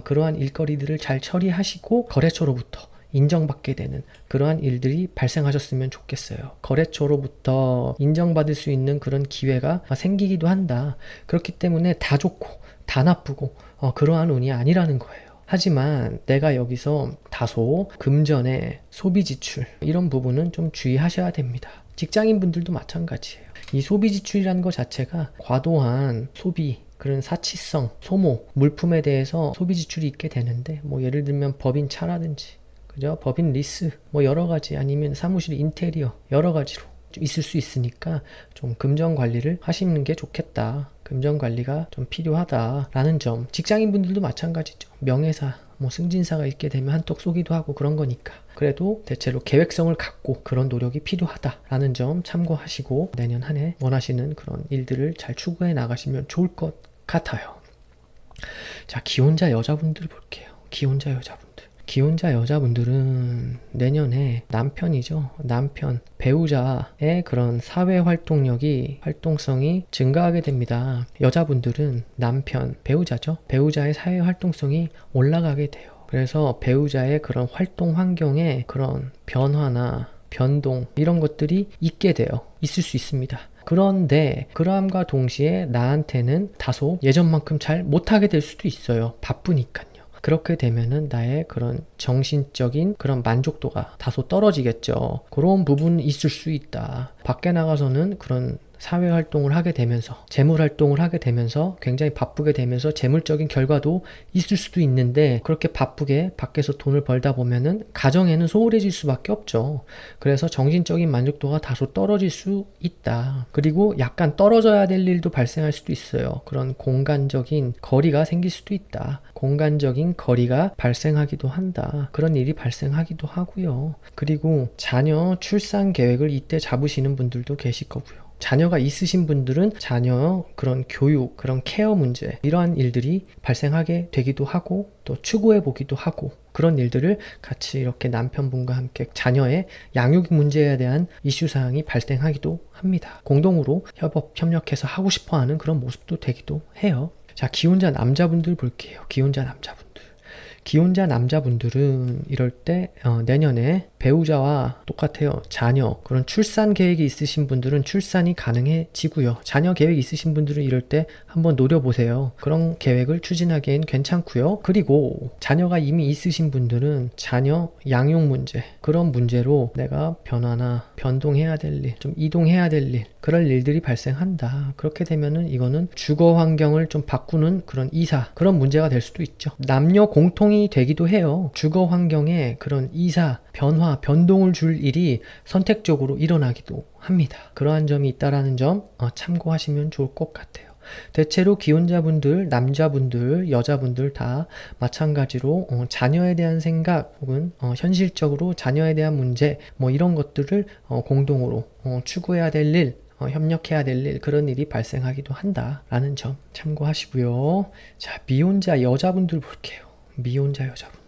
그러한 일거리들을 잘 처리하시고 거래처로부터 인정받게 되는 그러한 일들이 발생하셨으면 좋겠어요. 거래처로부터 인정받을 수 있는 그런 기회가 생기기도 한다. 그렇기 때문에 다 좋고 다 나쁘고 그러한 운이 아니라는 거예요. 하지만 내가 여기서 다소 금전의 소비 지출 이런 부분은 좀 주의하셔야 됩니다. 직장인분들도 마찬가지예요. 이 소비 지출이라는 것 자체가 과도한 소비, 그런 사치성, 소모, 물품에 대해서 소비 지출이 있게 되는데 뭐 예를 들면 법인 차라든지 그죠? 법인 리스 뭐 여러 가지 아니면 사무실 인테리어 여러 가지로 좀 있을 수 있으니까 좀 금전 관리를 하시는 게 좋겠다. 금전 관리가 좀 필요하다라는 점. 직장인분들도 마찬가지죠. 명예사, 뭐 승진사가 있게 되면 한턱 쏘기도 하고 그런 거니까. 그래도 대체로 계획성을 갖고 그런 노력이 필요하다라는 점 참고하시고 내년 한 해 원하시는 그런 일들을 잘 추구해 나가시면 좋을 것 같아요. 자, 기혼자 여자분들 볼게요. 기혼자 여자분들. 기혼자 여자분들은 내년에 남편이죠. 남편, 배우자의 그런 사회 활동성이 증가하게 됩니다. 여자분들은 남편, 배우자죠. 배우자의 사회 활동성이 올라가게 돼요. 그래서 배우자의 그런 활동 환경에 그런 변화나 변동 이런 것들이 있을 수 있습니다. 그런데 그러함과 동시에 나한테는 다소 예전만큼 잘 못하게 될 수도 있어요. 바쁘니까요. 그렇게 되면은 나의 그런 정신적인 그런 만족도가 다소 떨어지겠죠. 그런 부분이 있을 수 있다. 밖에 나가서는 그런 사회 활동을 하게 되면서 재물 활동을 하게 되면서 굉장히 바쁘게 되면서 재물적인 결과도 있을 수도 있는데 그렇게 바쁘게 밖에서 돈을 벌다 보면은 가정에는 소홀해질 수밖에 없죠. 그래서 정신적인 만족도가 다소 떨어질 수 있다. 그리고 약간 떨어져야 될 일도 발생할 수도 있어요. 그런 공간적인 거리가 생길 수도 있다. 공간적인 거리가 발생하기도 한다. 그런 일이 발생하기도 하고요. 그리고 자녀 출산 계획을 이때 잡으시는 분들도 계실 거고요. 자녀가 있으신 분들은 자녀 그런 교육, 그런 케어 문제 이러한 일들이 발생하게 되기도 하고 또 추구해 보기도 하고 그런 일들을 같이 이렇게 남편분과 함께 자녀의 양육 문제에 대한 이슈사항이 발생하기도 합니다. 공동으로 협력해서 하고 싶어하는 그런 모습도 되기도 해요. 자, 기혼자 남자분들 볼게요. 기혼자 남자분들은 이럴 때 내년에 배우자와 똑같아요. 자녀, 그런 출산 계획이 있으신 분들은 출산이 가능해지고요. 자녀 계획이 있으신 분들은 이럴 때 한번 노려보세요. 그런 계획을 추진하기엔 괜찮고요. 그리고 자녀가 이미 있으신 분들은 자녀 양육 문제, 그런 문제로 내가 변화나 변동해야 될 일, 좀 이동해야 될 일, 그럴 일들이 발생한다. 그렇게 되면은 이거는 주거 환경을 좀 바꾸는 그런 이사, 그런 문제가 될 수도 있죠. 남녀 공통이 되기도 해요. 주거 환경에 그런 이사, 변화, 변동을 줄 일이 선택적으로 일어나기도 합니다. 그러한 점이 있다라는 점 참고하시면 좋을 것 같아요. 대체로 기혼자분들, 남자분들, 여자분들 다 마찬가지로 자녀에 대한 생각 혹은 현실적으로 자녀에 대한 문제 뭐 이런 것들을 공동으로 추구해야 될 일, 협력해야 될 일, 그런 일이 발생하기도 한다라는 점 참고하시고요. 자, 미혼자 여자분들 볼게요. 미혼자 여자분들.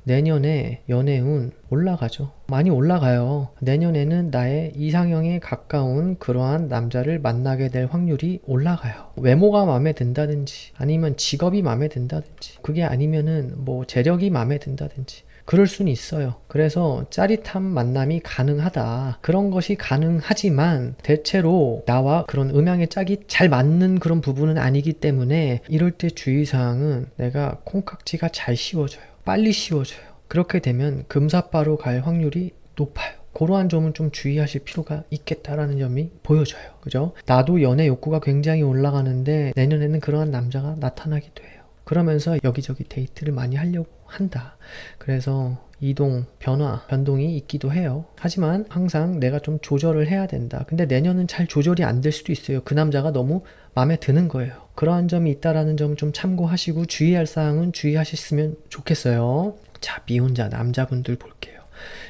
내년에 연애운 올라가죠. 많이 올라가요. 내년에는 나의 이상형에 가까운 그러한 남자를 만나게 될 확률이 올라가요. 외모가 마음에 든다든지 아니면 직업이 마음에 든다든지 그게 아니면은 뭐 재력이 마음에 든다든지 그럴 수는 있어요. 그래서 짜릿한 만남이 가능하다. 그런 것이 가능하지만 대체로 나와 그런 음양의 짝이 잘 맞는 그런 부분은 아니기 때문에 이럴 때 주의사항은 내가 콩깍지가 잘 씌워져요. 빨리 씌워져요. 그렇게 되면 금사빠로 갈 확률이 높아요. 그러한 점은 좀 주의하실 필요가 있겠다라는 점이 보여져요. 그죠? 나도 연애 욕구가 굉장히 올라가는데 내년에는 그러한 남자가 나타나기도 해요. 그러면서 여기저기 데이트를 많이 하려고 한다. 그래서 이동, 변화, 변동이 있기도 해요. 하지만 항상 내가 좀 조절을 해야 된다. 근데 내년은 잘 조절이 안 될 수도 있어요. 그 남자가 너무 마음에 드는 거예요. 그러한 점이 있다라는 점 좀 참고하시고 주의할 사항은 주의하셨으면 좋겠어요. 자, 미혼자 남자분들 볼게요.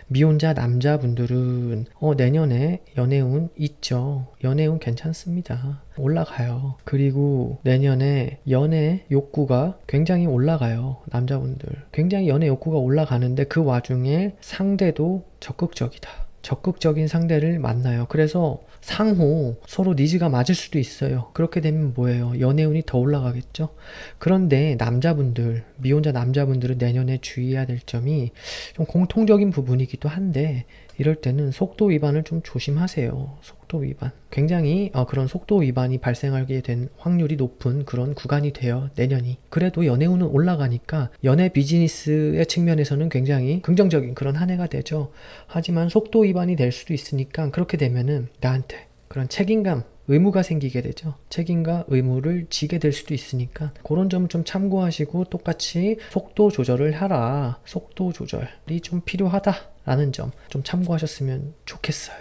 미혼자 남자분들은 내년에 연애운 있죠. 연애운 괜찮습니다. 올라가요. 그리고 내년에 연애 욕구가 굉장히 올라가요. 남자분들 굉장히 연애 욕구가 올라가는데 그 와중에 상대도 적극적인 상대를 만나요. 그래서 상호 서로 니즈가 맞을 수도 있어요. 그렇게 되면 뭐예요? 연애운이 더 올라가겠죠? 그런데 남자분들, 미혼자 남자분들은 내년에 주의해야 될 점이 좀 공통적인 부분이기도 한데 이럴 때는 속도 위반을 좀 조심하세요. 속도 위반. 굉장히 그런 속도 위반이 발생하게 된 확률이 높은 그런 구간이 돼요. 내년이. 그래도 연애운은 올라가니까 연애 비즈니스의 측면에서는 굉장히 긍정적인 그런 한 해가 되죠. 하지만 속도 위반이 될 수도 있으니까 그렇게 되면은 나한테 그런 책임감, 의무가 생기게 되죠. 책임과 의무를 지게 될 수도 있으니까 그런 점을 좀 참고하시고 똑같이 속도 조절을 하라. 속도 조절이 좀 필요하다라는 점 좀 참고하셨으면 좋겠어요.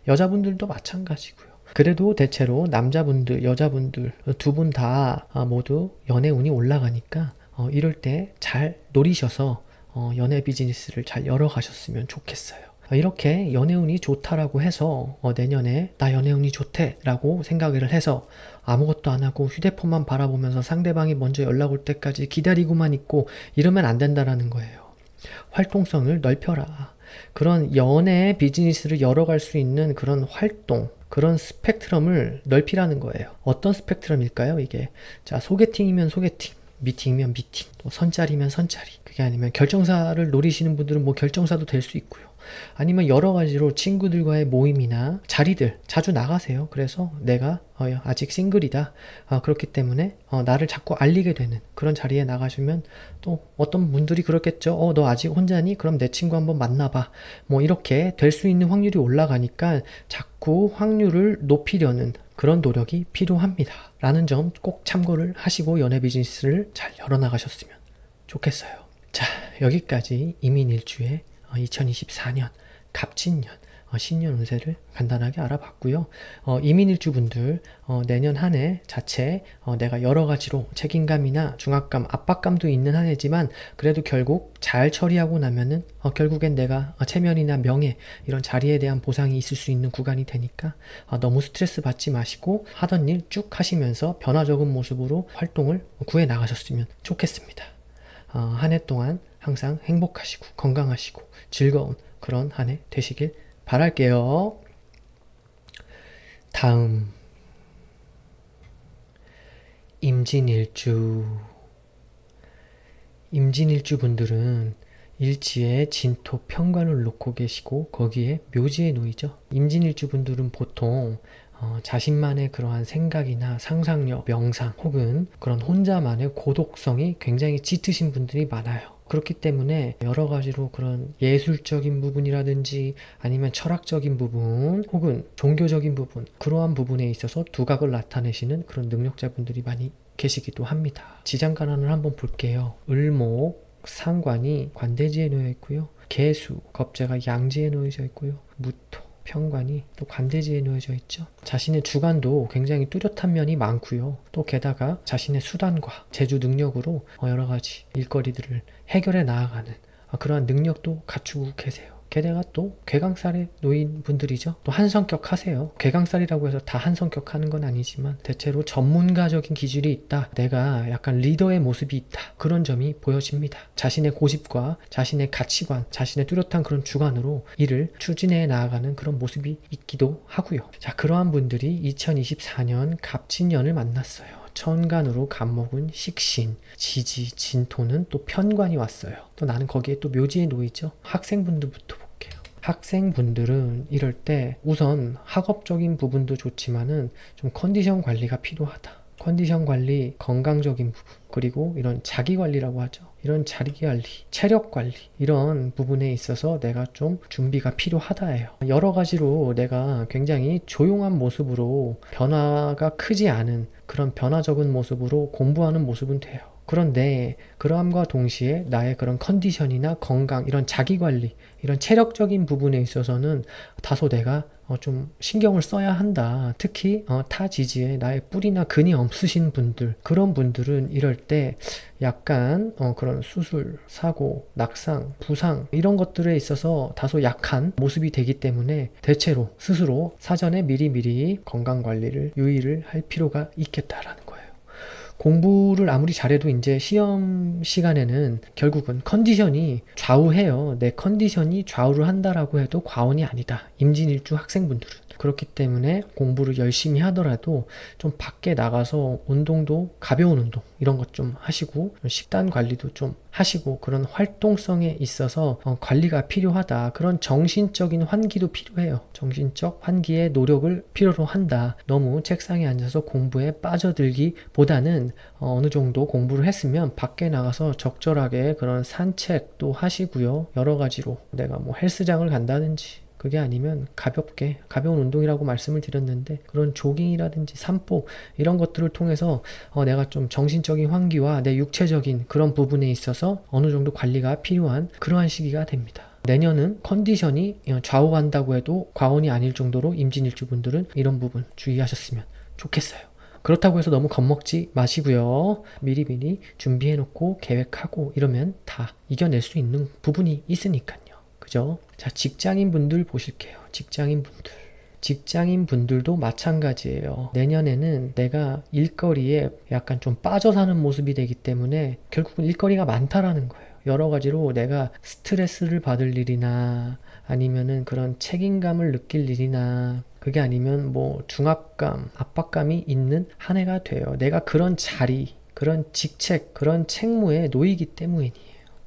여자분들도 마찬가지고요. 그래도 대체로 남자분들, 여자분들 두 분 다 모두 연애운이 올라가니까 이럴 때 잘 노리셔서 연애 비즈니스를 잘 열어가셨으면 좋겠어요. 이렇게 연애운이 좋다라고 해서 내년에 나 연애운이 좋대 라고 생각을 해서 아무것도 안 하고 휴대폰만 바라보면서 상대방이 먼저 연락 올 때까지 기다리고만 있고 이러면 안 된다라는 거예요. 활동성을 넓혀라. 그런 연애 비즈니스를 열어갈 수 있는 그런 활동, 그런 스펙트럼을 넓히라는 거예요. 어떤 스펙트럼일까요, 이게? 자, 소개팅이면 소개팅, 미팅이면 미팅, 또 선짜리면 선짜리. 그게 아니면 결정사를 노리시는 분들은 뭐 결정사도 될 수 있고요. 아니면 여러 가지로 친구들과의 모임이나 자리들 자주 나가세요. 그래서 내가 아직 싱글이다. 그렇기 때문에 나를 자꾸 알리게 되는 그런 자리에 나가시면 또 어떤 분들이 그렇겠죠. 너 아직 혼자니? 그럼 내 친구 한번 만나봐. 뭐 이렇게 될 수 있는 확률이 올라가니까 자꾸 확률을 높이려는 그런 노력이 필요합니다. 라는 점 꼭 참고를 하시고 연애 비즈니스를 잘 열어나가셨으면 좋겠어요. 자, 여기까지 이민일주의 2024년 갑진년 신년 운세를 간단하게 알아봤고요. 이민일주분들 내년 한 해 자체 내가 여러 가지로 책임감이나 중압감, 압박감도 있는 한 해지만 그래도 결국 잘 처리하고 나면은 결국엔 내가 체면이나 명예 이런 자리에 대한 보상이 있을 수 있는 구간이 되니까 너무 스트레스 받지 마시고 하던 일 쭉 하시면서 변화적인 모습으로 활동을 구해 나가셨으면 좋겠습니다. 한 해 동안 항상 행복하시고 건강하시고 즐거운 그런 한 해 되시길 바랄게요. 다음 임진일주. 임진일주 분들은 일지에 진토 편관을 놓고 계시고 거기에 묘지에 놓이죠. 임진일주 분들은 보통 자신만의 그러한 생각이나 상상력, 명상 혹은 그런 혼자만의 고독성이 굉장히 짙으신 분들이 많아요. 그렇기 때문에 여러 가지로 그런 예술적인 부분이라든지 아니면 철학적인 부분 혹은 종교적인 부분, 그러한 부분에 있어서 두각을 나타내시는 그런 능력자분들이 많이 계시기도 합니다. 지장간환을 한번 볼게요. 을목, 상관이 관대지에 놓여 있고요. 개수, 겁재가 양지에 놓여져 있고요. 무토, 편관이 또 관대지에 놓여져 있죠. 자신의 주관도 굉장히 뚜렷한 면이 많고요. 또 게다가 자신의 수단과 재주 능력으로 여러 가지 일거리들을 해결해 나아가는 그러한 능력도 갖추고 계세요. 게다가 또 괴강살에 놓인 분들이죠. 또 한 성격 하세요. 괴강살이라고 해서 다 한 성격 하는 건 아니지만 대체로 전문가적인 기질이 있다. 내가 약간 리더의 모습이 있다. 그런 점이 보여집니다. 자신의 고집과 자신의 가치관, 자신의 뚜렷한 그런 주관으로 일을 추진해 나아가는 그런 모습이 있기도 하고요. 자, 그러한 분들이 2024년 갑진년을 만났어요. 천간으로 갑목은 식신, 지지, 진토는 또 편관이 왔어요. 또 나는 거기에 또 묘지에 놓이죠. 학생분들부터 볼게요. 학생분들은 이럴 때 우선 학업적인 부분도 좋지만은 좀 컨디션 관리가 필요하다. 컨디션 관리, 건강적인 부분, 그리고 이런 자기 관리라고 하죠. 이런 자기 관리, 체력 관리 이런 부분에 있어서 내가 좀 준비가 필요하다예요. 여러 가지로 내가 굉장히 조용한 모습으로 변화가 크지 않은 그런 변화적인 모습으로 공부하는 모습은 돼요. 그런데 그러함과 동시에 나의 그런 컨디션이나 건강, 이런 자기관리, 이런 체력적인 부분에 있어서는 다소 내가 좀 신경을 써야 한다. 특히 타지지에 나의 뿔이나 근이 없으신 분들, 그런 분들은 이럴 때 약간 그런 수술, 사고, 낙상, 부상 이런 것들에 있어서 다소 약한 모습이 되기 때문에 대체로 스스로 사전에 미리미리 건강관리를 유의를 할 필요가 있겠다라는 거예요. 공부를 아무리 잘해도 이제 시험 시간에는 결국은 컨디션이 좌우해요. 내 컨디션이 좌우를 한다라고 해도 과언이 아니다. 임진일주 학생분들은. 그렇기 때문에 공부를 열심히 하더라도 좀 밖에 나가서 운동도 가벼운 운동 이런 것 좀 하시고 식단 관리도 좀 하시고 그런 활동성에 있어서 관리가 필요하다. 그런 정신적인 환기도 필요해요. 정신적 환기의 노력을 필요로 한다. 너무 책상에 앉아서 공부에 빠져들기보다는 어느 정도 공부를 했으면 밖에 나가서 적절하게 그런 산책도 하시고요. 여러 가지로 내가 뭐 헬스장을 간다든지 그게 아니면 가볍게 가벼운 운동이라고 말씀을 드렸는데 그런 조깅이라든지 산보 이런 것들을 통해서 내가 좀 정신적인 환기와 내 육체적인 그런 부분에 있어서 어느 정도 관리가 필요한 그러한 시기가 됩니다. 내년은 컨디션이 좌우한다고 해도 과언이 아닐 정도로 임진일주분들은 이런 부분 주의하셨으면 좋겠어요. 그렇다고 해서 너무 겁먹지 마시고요. 미리미리 준비해놓고 계획하고 이러면 다 이겨낼 수 있는 부분이 있으니까요. 그죠? 자, 직장인 분들 보실게요. 직장인 분들도 마찬가지예요. 내년에는 내가 일거리에 약간 좀 빠져 사는 모습이 되기 때문에 결국은 일거리가 많다라는 거예요. 여러 가지로 내가 스트레스를 받을 일이나 아니면은 그런 책임감을 느낄 일이나 그게 아니면 뭐 중압감, 압박감이 있는 한 해가 돼요. 내가 그런 자리, 그런 직책, 그런 책무에 놓이기 때문이에요.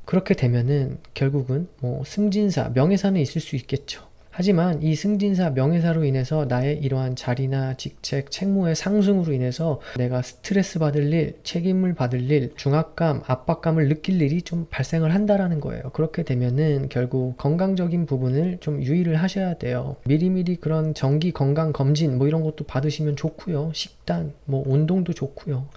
그렇게 되면은 결국은 뭐 승진사, 명예사는 있을 수 있겠죠. 하지만 이 승진사, 명예사로 인해서 나의 이러한 자리나 직책, 책무의 상승으로 인해서 내가 스트레스 받을 일, 책임을 받을 일, 중압감, 압박감을 느낄 일이 좀 발생을 한다라는 거예요. 그렇게 되면은 결국 건강적인 부분을 좀 유의를 하셔야 돼요. 미리미리 그런 정기 건강 검진 뭐 이런 것도 받으시면 좋고요. 식단, 뭐 운동도 좋고요.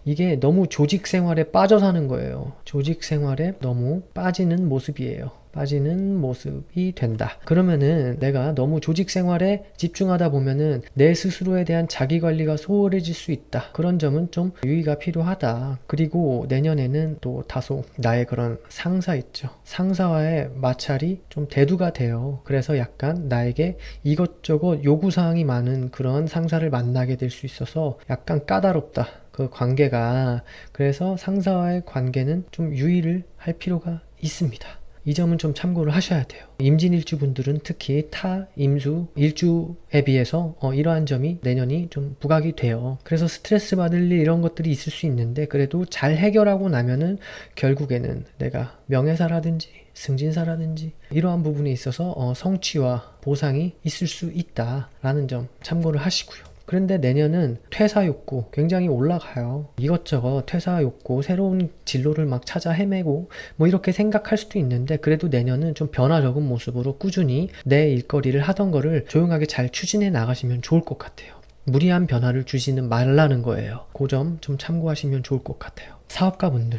이게 너무 조직 생활에 빠져 사는 거예요. 조직 생활에 너무 빠지는 모습이에요. 빠지는 모습이 된다. 그러면은 내가 너무 조직 생활에 집중하다 보면은 내 스스로에 대한 자기관리가 소홀해질 수 있다. 그런 점은 좀 유의가 필요하다. 그리고 내년에는 또 다소 나의 그런 상사 있죠. 상사와의 마찰이 좀 대두가 돼요. 그래서 약간 나에게 이것저것 요구사항이 많은 그런 상사를 만나게 될 수 있어서 약간 까다롭다. 그 관계가. 그래서 상사와의 관계는 좀 유의를 할 필요가 있습니다. 이 점은 좀 참고를 하셔야 돼요. 임진일주 분들은 특히 타, 임수, 일주에 비해서 이러한 점이 내년이 좀 부각이 돼요. 그래서 스트레스 받을 일 이런 것들이 있을 수 있는데 그래도 잘 해결하고 나면은 결국에는 내가 명예사라든지 승진사라든지 이러한 부분에 있어서 성취와 보상이 있을 수 있다라는 점 참고를 하시고요. 그런데 내년은 퇴사 욕구 굉장히 올라가요. 이것저것 퇴사 욕구, 새로운 진로를 막 찾아 헤매고 뭐 이렇게 생각할 수도 있는데 그래도 내년은 좀 변화적인 모습으로 꾸준히 내 일거리를 하던 거를 조용하게 잘 추진해 나가시면 좋을 것 같아요. 무리한 변화를 주지는 말라는 거예요. 그 점 좀 참고하시면 좋을 것 같아요.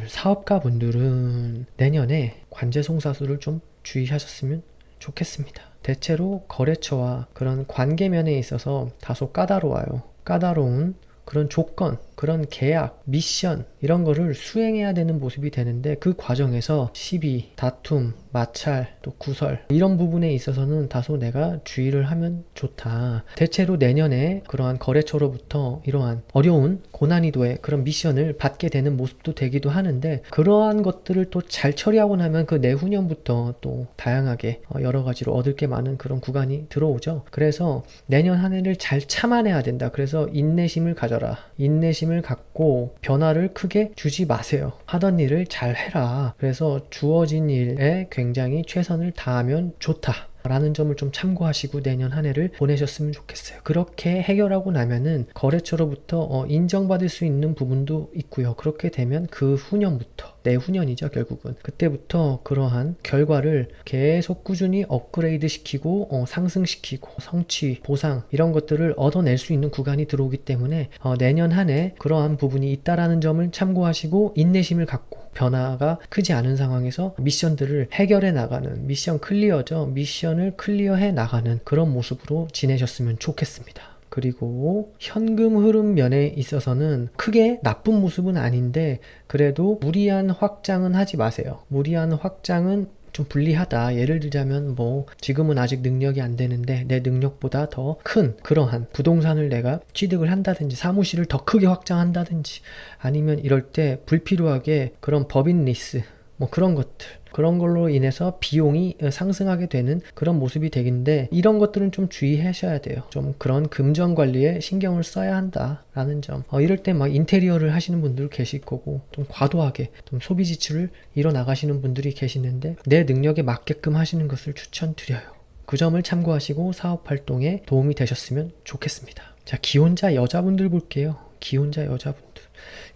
사업가분들은 내년에 관제송사수를 좀 주의하셨으면 좋겠습니다. 대체로 거래처와 그런 관계면에 있어서 다소 까다로워요. 까다로운 그런 조건, 그런 계약, 미션 이런 거를 수행해야 되는 모습이 되는데 그 과정에서 시비, 다툼, 마찰, 또 구설 이런 부분에 있어서는 다소 내가 주의를 하면 좋다. 대체로 내년에 그러한 거래처로부터 이러한 어려운 고난이도의 그런 미션을 받게 되는 모습도 되기도 하는데 그러한 것들을 또 잘 처리하고 나면 그 내후년부터 또 다양하게 여러 가지로 얻을 게 많은 그런 구간이 들어오죠. 그래서 내년 한 해를 잘 참아내야 된다. 그래서 인내심을 가져라. 인내심을 갖고 변화를 크게 주지 마세요. 하던 일을 잘 해라. 그래서 주어진 일에 굉장히 최선을 다하면 좋다. 라는 점을 좀 참고하시고 내년 한 해를 보내셨으면 좋겠어요. 그렇게 해결하고 나면은 거래처로부터 인정받을 수 있는 부분도 있고요. 그렇게 되면 그 후년부터 내후년이죠. 결국은 그때부터 그러한 결과를 계속 꾸준히 업그레이드 시키고 상승시키고 성취, 보상 이런 것들을 얻어낼 수 있는 구간이 들어오기 때문에 내년 한 해 그러한 부분이 있다라는 점을 참고하시고 인내심을 갖고 변화가 크지 않은 상황에서 미션들을 해결해 나가는 미션 클리어죠. 미션을 클리어해 나가는 그런 모습으로 지내셨으면 좋겠습니다. 그리고 현금 흐름 면에 있어서는 크게 나쁜 모습은 아닌데 그래도 무리한 확장은 하지 마세요. 무리한 확장은 좀 불리하다. 예를 들자면 뭐 지금은 아직 능력이 안 되는데 내 능력보다 더 큰 그러한 부동산을 내가 취득을 한다든지 사무실을 더 크게 확장한다든지 아니면 이럴 때 불필요하게 그런 법인 리스 뭐 그런 것들 그런 걸로 인해서 비용이 상승하게 되는 그런 모습이 되긴데 이런 것들은 좀 주의하셔야 돼요. 좀 그런 금전 관리에 신경을 써야 한다라는 점. 이럴 때 막 인테리어를 하시는 분들 계실 거고 좀 과도하게 좀 소비 지출을 이뤄 나가시는 분들이 계시는데 내 능력에 맞게끔 하시는 것을 추천드려요. 그 점을 참고하시고 사업 활동에 도움이 되셨으면 좋겠습니다. 자, 기혼자 여자분들 볼게요.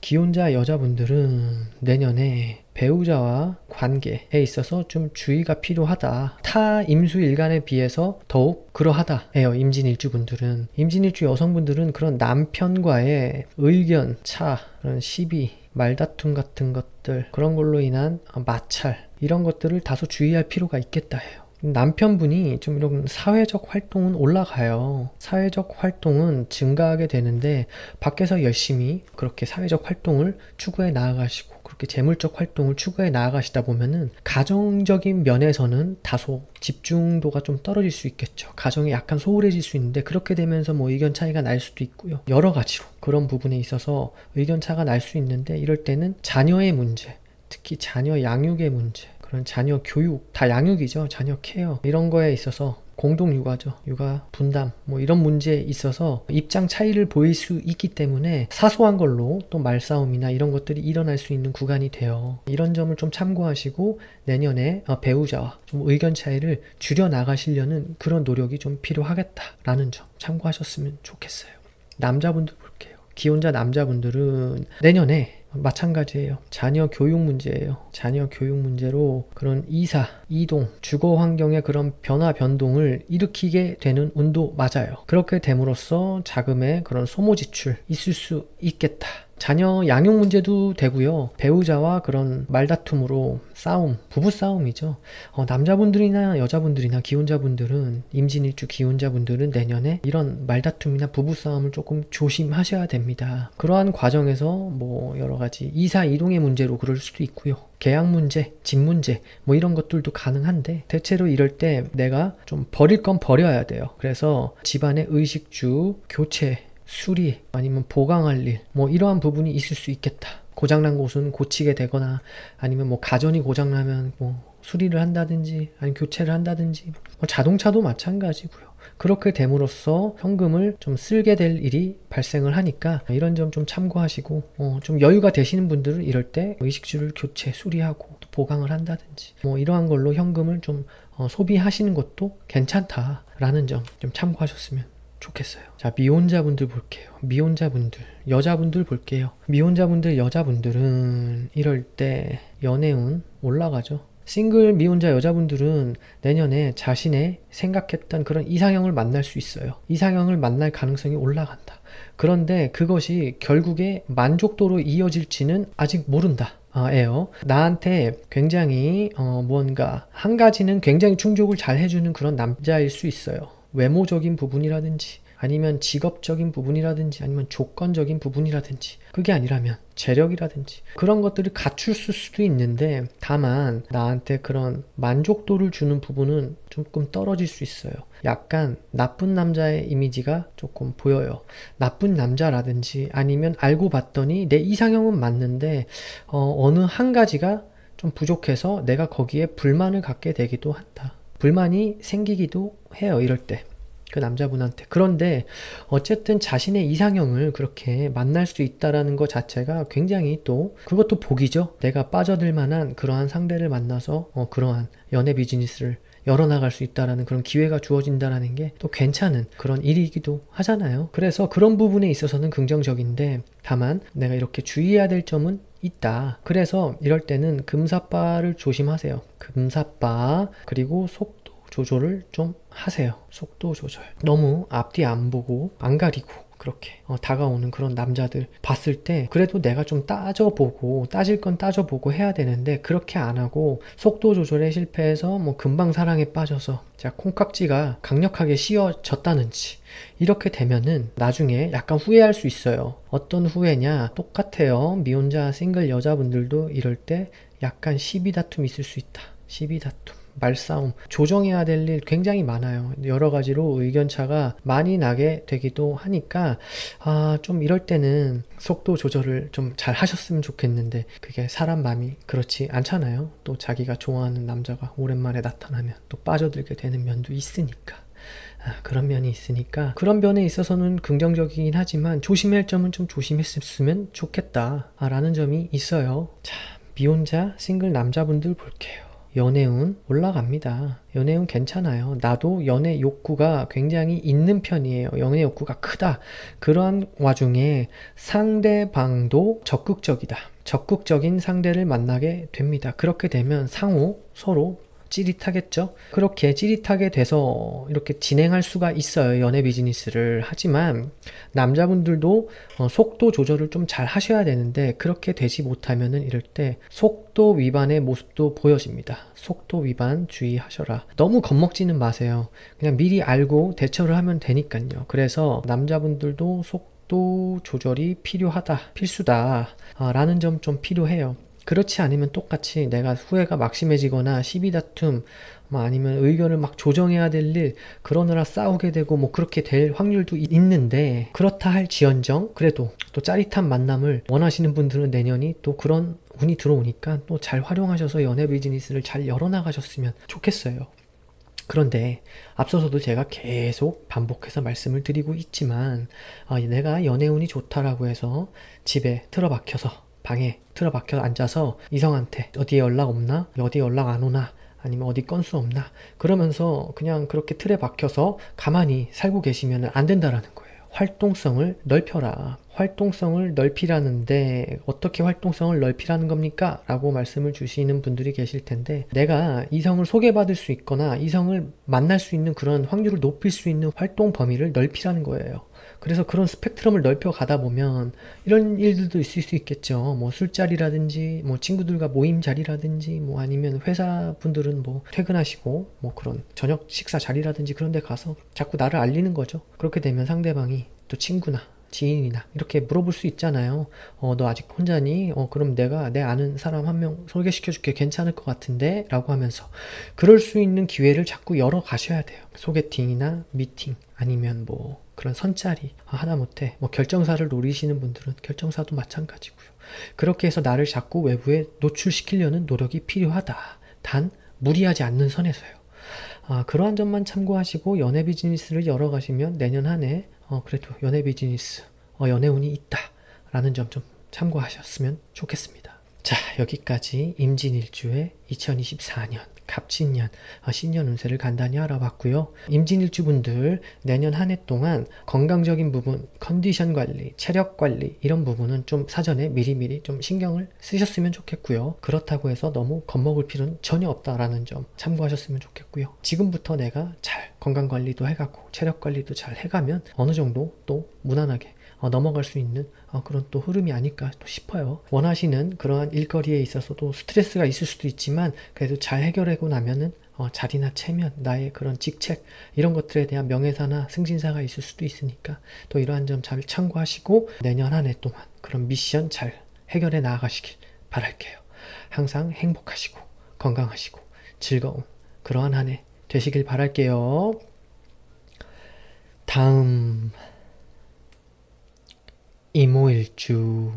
기혼자 여자분들은 내년에 배우자와 관계에 있어서 좀 주의가 필요하다. 타 임수일간에 비해서 더욱 그러하다예요. 임진일주분들은. 임진일주 여성분들은 그런 남편과의 의견, 차, 그런 시비, 말다툼 같은 것들 그런 걸로 인한 마찰 이런 것들을 다소 주의할 필요가 있겠다 해요. 남편분이 좀 이런 사회적 활동은 올라가요. 사회적 활동은 증가하게 되는데 밖에서 열심히 그렇게 사회적 활동을 추구해 나아가시고 그렇게 재물적 활동을 추구해 나아가시다 보면은 가정적인 면에서는 다소 집중도가 좀 떨어질 수 있겠죠. 가정이 약간 소홀해질 수 있는데 그렇게 되면서 뭐 의견 차이가 날 수도 있고요. 여러 가지로 그런 부분에 있어서 의견 차가 날 수 있는데 이럴 때는 자녀의 문제 특히 자녀 양육의 문제, 그런 자녀 교육, 다 양육이죠. 자녀 케어, 이런 거에 있어서 공동 육아죠. 육아 분담, 뭐 이런 문제에 있어서 입장 차이를 보일 수 있기 때문에 사소한 걸로 또 말싸움이나 이런 것들이 일어날 수 있는 구간이 돼요. 이런 점을 좀 참고하시고 내년에 배우자와 좀 의견 차이를 줄여 나가시려는 그런 노력이 좀 필요하겠다라는 점 참고하셨으면 좋겠어요. 남자분들 볼게요. 기혼자 남자분들은 내년에 마찬가지예요. 자녀 교육 문제예요. 자녀 교육 문제로 그런 이사, 이동, 주거 환경의 그런 변화, 변동을 일으키게 되는 운도 맞아요. 그렇게 됨으로써 자금의 그런 소모 지출 있을 수 있겠다. 자녀 양육 문제도 되고요. 배우자와 그런 말다툼으로 싸움, 부부싸움이죠. 남자분들이나 여자분들이나 기혼자분들은, 임진일주 기혼자분들은 내년에 이런 말다툼이나 부부싸움을 조금 조심하셔야 됩니다. 그러한 과정에서 뭐 여러 가지 이사 이동의 문제로 그럴 수도 있고요. 계약 문제, 집 문제, 뭐 이런 것들도 가능한데 대체로 이럴 때 내가 좀 버릴 건 버려야 돼요. 그래서 집안의 의식주, 교체, 수리, 아니면 보강할 일, 뭐 이러한 부분이 있을 수 있겠다. 고장난 곳은 고치게 되거나, 아니면 뭐 가전이 고장나면 뭐 수리를 한다든지, 아니면 교체를 한다든지, 뭐 자동차도 마찬가지고요. 그렇게 됨으로써 현금을 좀 쓰게 될 일이 발생을 하니까 이런 점 좀 참고하시고, 좀 여유가 되시는 분들은 이럴 때 의식주를 교체, 수리하고 또 보강을 한다든지, 뭐 이러한 걸로 현금을 좀 소비하시는 것도 괜찮다라는 점 좀 참고하셨으면 좋겠어요. 자, 미혼자분들 볼게요. 미혼자분들, 여자분들 볼게요. 미혼자분들, 여자분들은 이럴 때 연애운 올라가죠. 싱글 미혼자 여자분들은 내년에 자신의 생각했던 그런 이상형을 만날 수 있어요. 이상형을 만날 가능성이 올라간다. 그런데 그것이 결국에 만족도로 이어질지는 아직 모른다. 예요. 나한테 굉장히 무언가 한 가지는 굉장히 충족을 잘 해주는 그런 남자일 수 있어요. 외모적인 부분이라든지, 아니면 직업적인 부분이라든지, 아니면 조건적인 부분이라든지, 그게 아니라면 재력이라든지 그런 것들을 갖출 수도 있는데, 다만 나한테 그런 만족도를 주는 부분은 조금 떨어질 수 있어요. 약간 나쁜 남자의 이미지가 조금 보여요. 나쁜 남자라든지, 아니면 알고 봤더니 내 이상형은 맞는데 어느 한 가지가 좀 부족해서 내가 거기에 불만을 갖게 되기도 한다. 불만이 생기기도 해요. 이럴 때 그 남자분한테. 그런데 어쨌든 자신의 이상형을 그렇게 만날 수 있다라는 것 자체가 굉장히, 또 그것도 복이죠. 내가 빠져들 만한 그러한 상대를 만나서 그러한 연애 비즈니스를 열어나갈 수 있다라는 그런 기회가 주어진다라는 게 또 괜찮은 그런 일이기도 하잖아요. 그래서 그런 부분에 있어서는 긍정적인데, 다만 내가 이렇게 주의해야 될 점은 있다. 그래서 이럴 때는 금사빠를 조심하세요. 금사빠, 그리고 속도 조절을 좀 하세요. 속도 조절. 너무 앞뒤 안 보고 안 가리고 그렇게 다가오는 그런 남자들 봤을 때 그래도 내가 좀 따져보고, 따질 건 따져보고 해야 되는데, 그렇게 안 하고 속도 조절에 실패해서 뭐 금방 사랑에 빠져서 자 콩깍지가 강력하게 씌워졌다는지, 이렇게 되면은 나중에 약간 후회할 수 있어요. 어떤 후회냐? 똑같아요. 미혼자 싱글 여자분들도 이럴 때 약간 시비 다툼이 있을 수 있다. 시비 다툼, 말싸움, 조정해야 될 일 굉장히 많아요. 여러 가지로 의견차가 많이 나게 되기도 하니까 좀 이럴 때는 속도 조절을 좀 잘 하셨으면 좋겠는데, 그게 사람 마음이 그렇지 않잖아요. 또 자기가 좋아하는 남자가 오랜만에 나타나면 또 빠져들게 되는 면도 있으니까. 그런 면이 있으니까 그런 면에 있어서는 긍정적이긴 하지만 조심해야 할 점은 좀 조심했으면 좋겠다 라는 점이 있어요. 자, 미혼자 싱글 남자분들 볼게요. 연애운 올라갑니다. 연애운 괜찮아요. 나도 연애 욕구가 굉장히 있는 편이에요. 연애 욕구가 크다. 그러한 와중에 상대방도 적극적이다. 적극적인 상대를 만나게 됩니다. 그렇게 되면 상호 서로 찌릿하겠죠. 그렇게 찌릿하게 돼서 이렇게 진행할 수가 있어요. 연애 비즈니스를. 하지만 남자분들도 속도 조절을 좀 잘 하셔야 되는데, 그렇게 되지 못하면은 이럴 때 속도 위반의 모습도 보여집니다. 속도 위반 주의하셔라. 너무 겁먹지는 마세요. 그냥 미리 알고 대처를 하면 되니까요. 그래서 남자분들도 속도 조절이 필요하다, 필수다 라는 점 좀 필요해요. 그렇지 않으면 똑같이 내가 후회가 막심해지거나 시비 다툼, 아니면 의견을 막 조정해야 될 일 그러느라 싸우게 되고 뭐 그렇게 될 확률도 있는데, 그렇다 할 지언정 그래도 또 짜릿한 만남을 원하시는 분들은 내년이 또 그런 운이 들어오니까 또 잘 활용하셔서 연애 비즈니스를 잘 열어나가셨으면 좋겠어요. 그런데 앞서서도 제가 계속 반복해서 말씀을 드리고 있지만 내가 연애운이 좋다라고 해서 집에 틀어박혀서 방에 틀어박혀 앉아서 이성한테 어디에 연락 없나? 어디에 연락 안 오나? 아니면 어디 건수 없나? 그러면서 그냥 그렇게 틀에 박혀서 가만히 살고 계시면 안 된다라는 거예요. 활동성을 넓혀라. 활동성을 넓히라는데 어떻게 활동성을 넓히라는 겁니까? 라고 말씀을 주시는 분들이 계실 텐데, 내가 이성을 소개받을 수 있거나 이성을 만날 수 있는 그런 확률을 높일 수 있는 활동 범위를 넓히라는 거예요. 그래서 그런 스펙트럼을 넓혀 가다 보면 이런 일들도 있을 수 있겠죠. 뭐 술자리라든지 뭐 친구들과 모임 자리라든지 뭐 아니면 회사 분들은 뭐 퇴근하시고 뭐 그런 저녁 식사 자리라든지 그런 데 가서 자꾸 나를 알리는 거죠. 그렇게 되면 상대방이 또 친구나 지인이나 이렇게 물어볼 수 있잖아요. 너 아직 혼자니? 그럼 내가 내 아는 사람 한 명 소개시켜줄게. 괜찮을 것 같은데? 라고 하면서 그럴 수 있는 기회를 자꾸 열어 가셔야 돼요. 소개팅이나 미팅 아니면 뭐 그런 선짜리, 하다못해 뭐 결정사를 노리시는 분들은 결정사도 마찬가지고요. 그렇게 해서 나를 자꾸 외부에 노출시키려는 노력이 필요하다. 단 무리하지 않는 선에서요. 그러한 점만 참고하시고 연애 비즈니스를 열어가시면 내년 한 해 그래도 연애 비즈니스, 연애운이 있다 라는 점 좀 참고하셨으면 좋겠습니다. 자, 여기까지 임진일주의 2024년 갑진년 신년 운세를 간단히 알아봤고요. 임진일주 분들 내년 한 해 동안 건강적인 부분, 컨디션 관리, 체력 관리 이런 부분은 좀 사전에 미리미리 좀 신경을 쓰셨으면 좋겠고요. 그렇다고 해서 너무 겁먹을 필요는 전혀 없다라는 점 참고하셨으면 좋겠고요. 지금부터 내가 잘 건강 관리도 해가고 체력 관리도 잘 해가면 어느 정도 또 무난하게 넘어갈 수 있는 그런 또 흐름이 아닐까 또 싶어요. 원하시는 그러한 일거리에 있어서도 스트레스가 있을 수도 있지만 그래도 잘 해결하고 나면은 자리나 체면, 나의 그런 직책 이런 것들에 대한 명예사나 승진사가 있을 수도 있으니까 또 이러한 점 잘 참고하시고 내년 한 해 동안 그런 미션 잘 해결해 나아가시길 바랄게요. 항상 행복하시고 건강하시고 즐거운 그러한 한 해 되시길 바랄게요. 다음 이모일주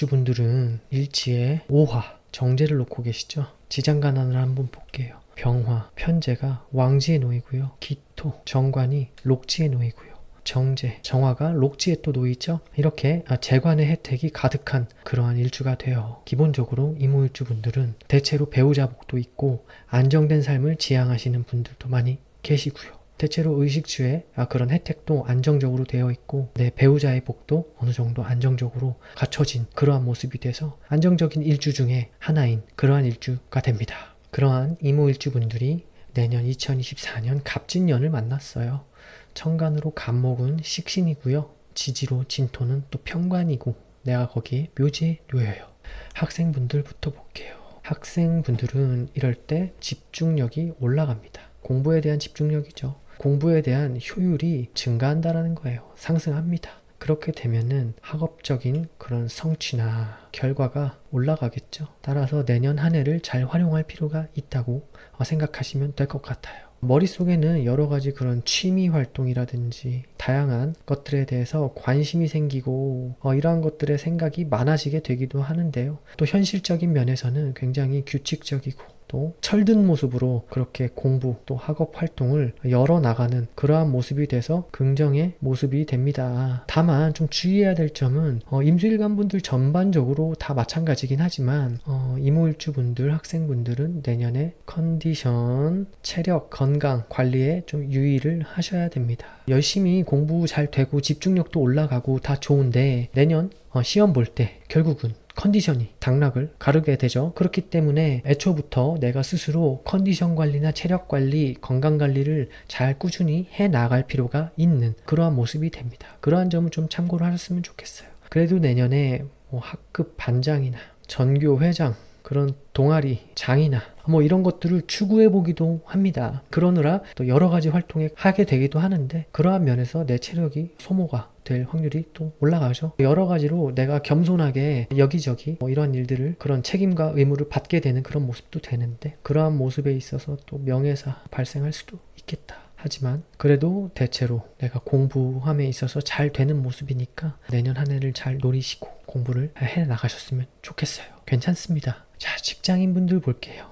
분들은 일지에 오화 정제를 놓고 계시죠. 지장간환을 한번 볼게요. 병화 편제가 왕지에 놓이고요. 기토 정관이 lok지에 놓이고요. 정제 정화가 lok지에 또 놓이죠. 이렇게 재관의 혜택이 가득한 그러한 일주가 돼요. 기본적으로 이모일주 분들은 대체로 배우자 복도 있고 안정된 삶을 지향하시는 분들도 많이 계시고요. 대체로 의식주에 그런 혜택도 안정적으로 되어 있고 내 배우자의 복도 어느 정도 안정적으로 갖춰진 그러한 모습이 돼서 안정적인 일주 중에 하나인 그러한 일주가 됩니다. 그러한 이모일주 분들이 내년 2024년 갑진년을 만났어요. 천간으로 갑목은 식신이고요. 지지로 진토는 또 편관이고 내가 거기에 묘지에 놓여요. 학생분들부터 볼게요. 학생분들은 이럴 때 집중력이 올라갑니다. 공부에 대한 집중력이죠. 공부에 대한 효율이 증가한다는 거예요. 상승합니다. 그렇게 되면은 학업적인 그런 성취나 결과가 올라가겠죠. 따라서 내년 한 해를 잘 활용할 필요가 있다고 생각하시면 될 것 같아요. 머릿속에는 여러 가지 그런 취미 활동이라든지 다양한 것들에 대해서 관심이 생기고 이러한 것들의 생각이 많아지게 되기도 하는데요. 또 현실적인 면에서는 굉장히 규칙적이고 또 철든 모습으로 그렇게 공부 또 학업 활동을 열어나가는 그러한 모습이 돼서 긍정의 모습이 됩니다. 다만 좀 주의해야 될 점은 임수일간 분들 전반적으로 다 마찬가지긴 하지만 이모일주 분들, 학생분들은 내년에 컨디션, 체력, 건강 관리에 좀 유의를 하셔야 됩니다. 열심히 공부 잘 되고 집중력도 올라가고 다 좋은데 내년 시험 볼 때 결국은 컨디션이 당락을 가르게 되죠. 그렇기 때문에 애초부터 내가 스스로 컨디션 관리나 체력 관리, 건강 관리를 잘 꾸준히 해 나갈 필요가 있는 그러한 모습이 됩니다. 그러한 점을 좀 참고를 하셨으면 좋겠어요. 그래도 내년에 학급 반장이나 전교 회장, 그런 동아리 장이나 뭐 이런 것들을 추구해 보기도 합니다. 그러느라 또 여러 가지 활동에 하게 되기도 하는데 그러한 면에서 내 체력이 소모가 될 확률이 또 올라가죠. 여러 가지로 내가 겸손하게 여기저기 이런 일들을 그런 책임과 의무를 받게 되는 그런 모습도 되는데 그러한 모습에 있어서 또 명예사 발생할 수도 있겠다. 하지만 그래도 대체로 내가 공부함에 있어서 잘 되는 모습이니까 내년 한 해를 잘 노리시고 공부를 해 나가셨으면 좋겠어요. 괜찮습니다. 자, 직장인분들 볼게요.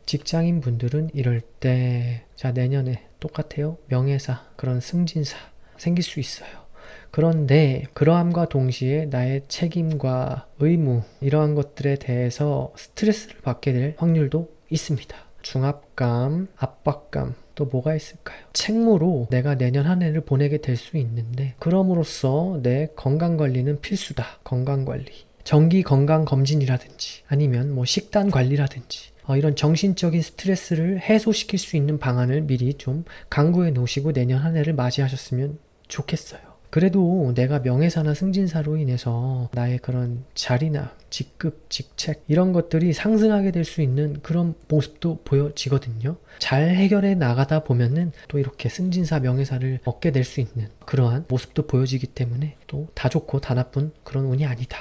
직장인분들은 이럴 때, 자, 내년에 똑같아요. 명예사, 그런 승진사 생길 수 있어요. 그런데 그러함과 동시에 나의 책임과 의무, 이러한 것들에 대해서 스트레스를 받게 될 확률도 있습니다. 중압감, 압박감, 또 뭐가 있을까요? 책무로 내가 내년 한 해를 보내게 될 수 있는데, 그럼으로써 내 건강관리는 필수다. 건강관리, 정기 건강검진이라든지 아니면 뭐 식단 관리라든지 이런 정신적인 스트레스를 해소시킬 수 있는 방안을 미리 좀 강구해 놓으시고 내년 한 해를 맞이하셨으면 좋겠어요. 그래도 내가 명예사나 승진사로 인해서 나의 그런 자리나 직급, 직책 이런 것들이 상승하게 될 수 있는 그런 모습도 보여지거든요. 잘 해결해 나가다 보면은 또 이렇게 승진사, 명예사를 얻게 될 수 있는 그러한 모습도 보여지기 때문에 또 다 좋고 다 나쁜 그런 운이 아니다.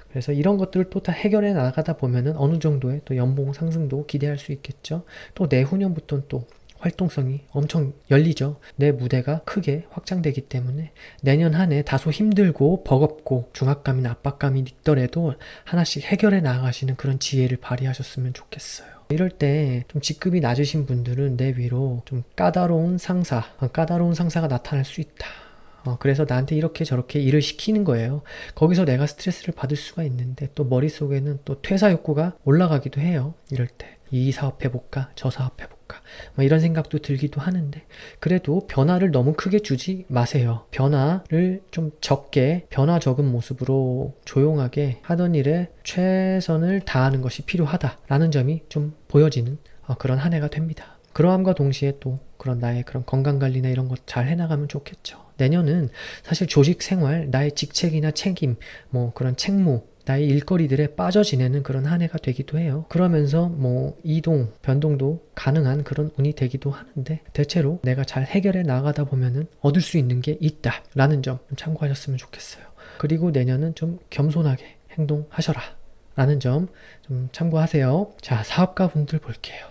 그래서 이런 것들을 또 다 해결해 나가다 보면은 어느 정도의 또 연봉 상승도 기대할 수 있겠죠. 또 내후년부터는 또 활동성이 엄청 열리죠. 내 무대가 크게 확장되기 때문에 내년 한 해 다소 힘들고 버겁고 중압감이나 압박감이 있더라도 하나씩 해결해 나가시는 그런 지혜를 발휘하셨으면 좋겠어요. 이럴 때 좀 직급이 낮으신 분들은 내 위로 좀 까다로운 상사가 나타날 수 있다. 그래서 나한테 이렇게 저렇게 일을 시키는 거예요. 거기서 내가 스트레스를 받을 수가 있는데 또 머릿속에는 또 퇴사 욕구가 올라가기도 해요. 이럴 때 이 사업 해볼까 저 사업 해볼까 이런 생각도 들기도 하는데, 그래도 변화를 너무 크게 주지 마세요. 변화를 좀 적게, 변화 적은 모습으로 조용하게 하던 일에 최선을 다하는 것이 필요하다라는 점이 좀 보여지는 그런 한 해가 됩니다. 그러함과 동시에 또 그런 나의 그런 건강관리나 이런 것 잘 해나가면 좋겠죠. 내년은 사실 조직 생활, 나의 직책이나 책임, 그런 책무, 나의 일거리들에 빠져 지내는 그런 한 해가 되기도 해요. 그러면서 이동, 변동도 가능한 그런 운이 되기도 하는데, 대체로 내가 잘 해결해 나가다 보면은 얻을 수 있는 게 있다 라는 점 참고하셨으면 좋겠어요. 그리고 내년은 좀 겸손하게 행동하셔라 라는 점 좀 참고하세요. 자, 사업가분들 볼게요.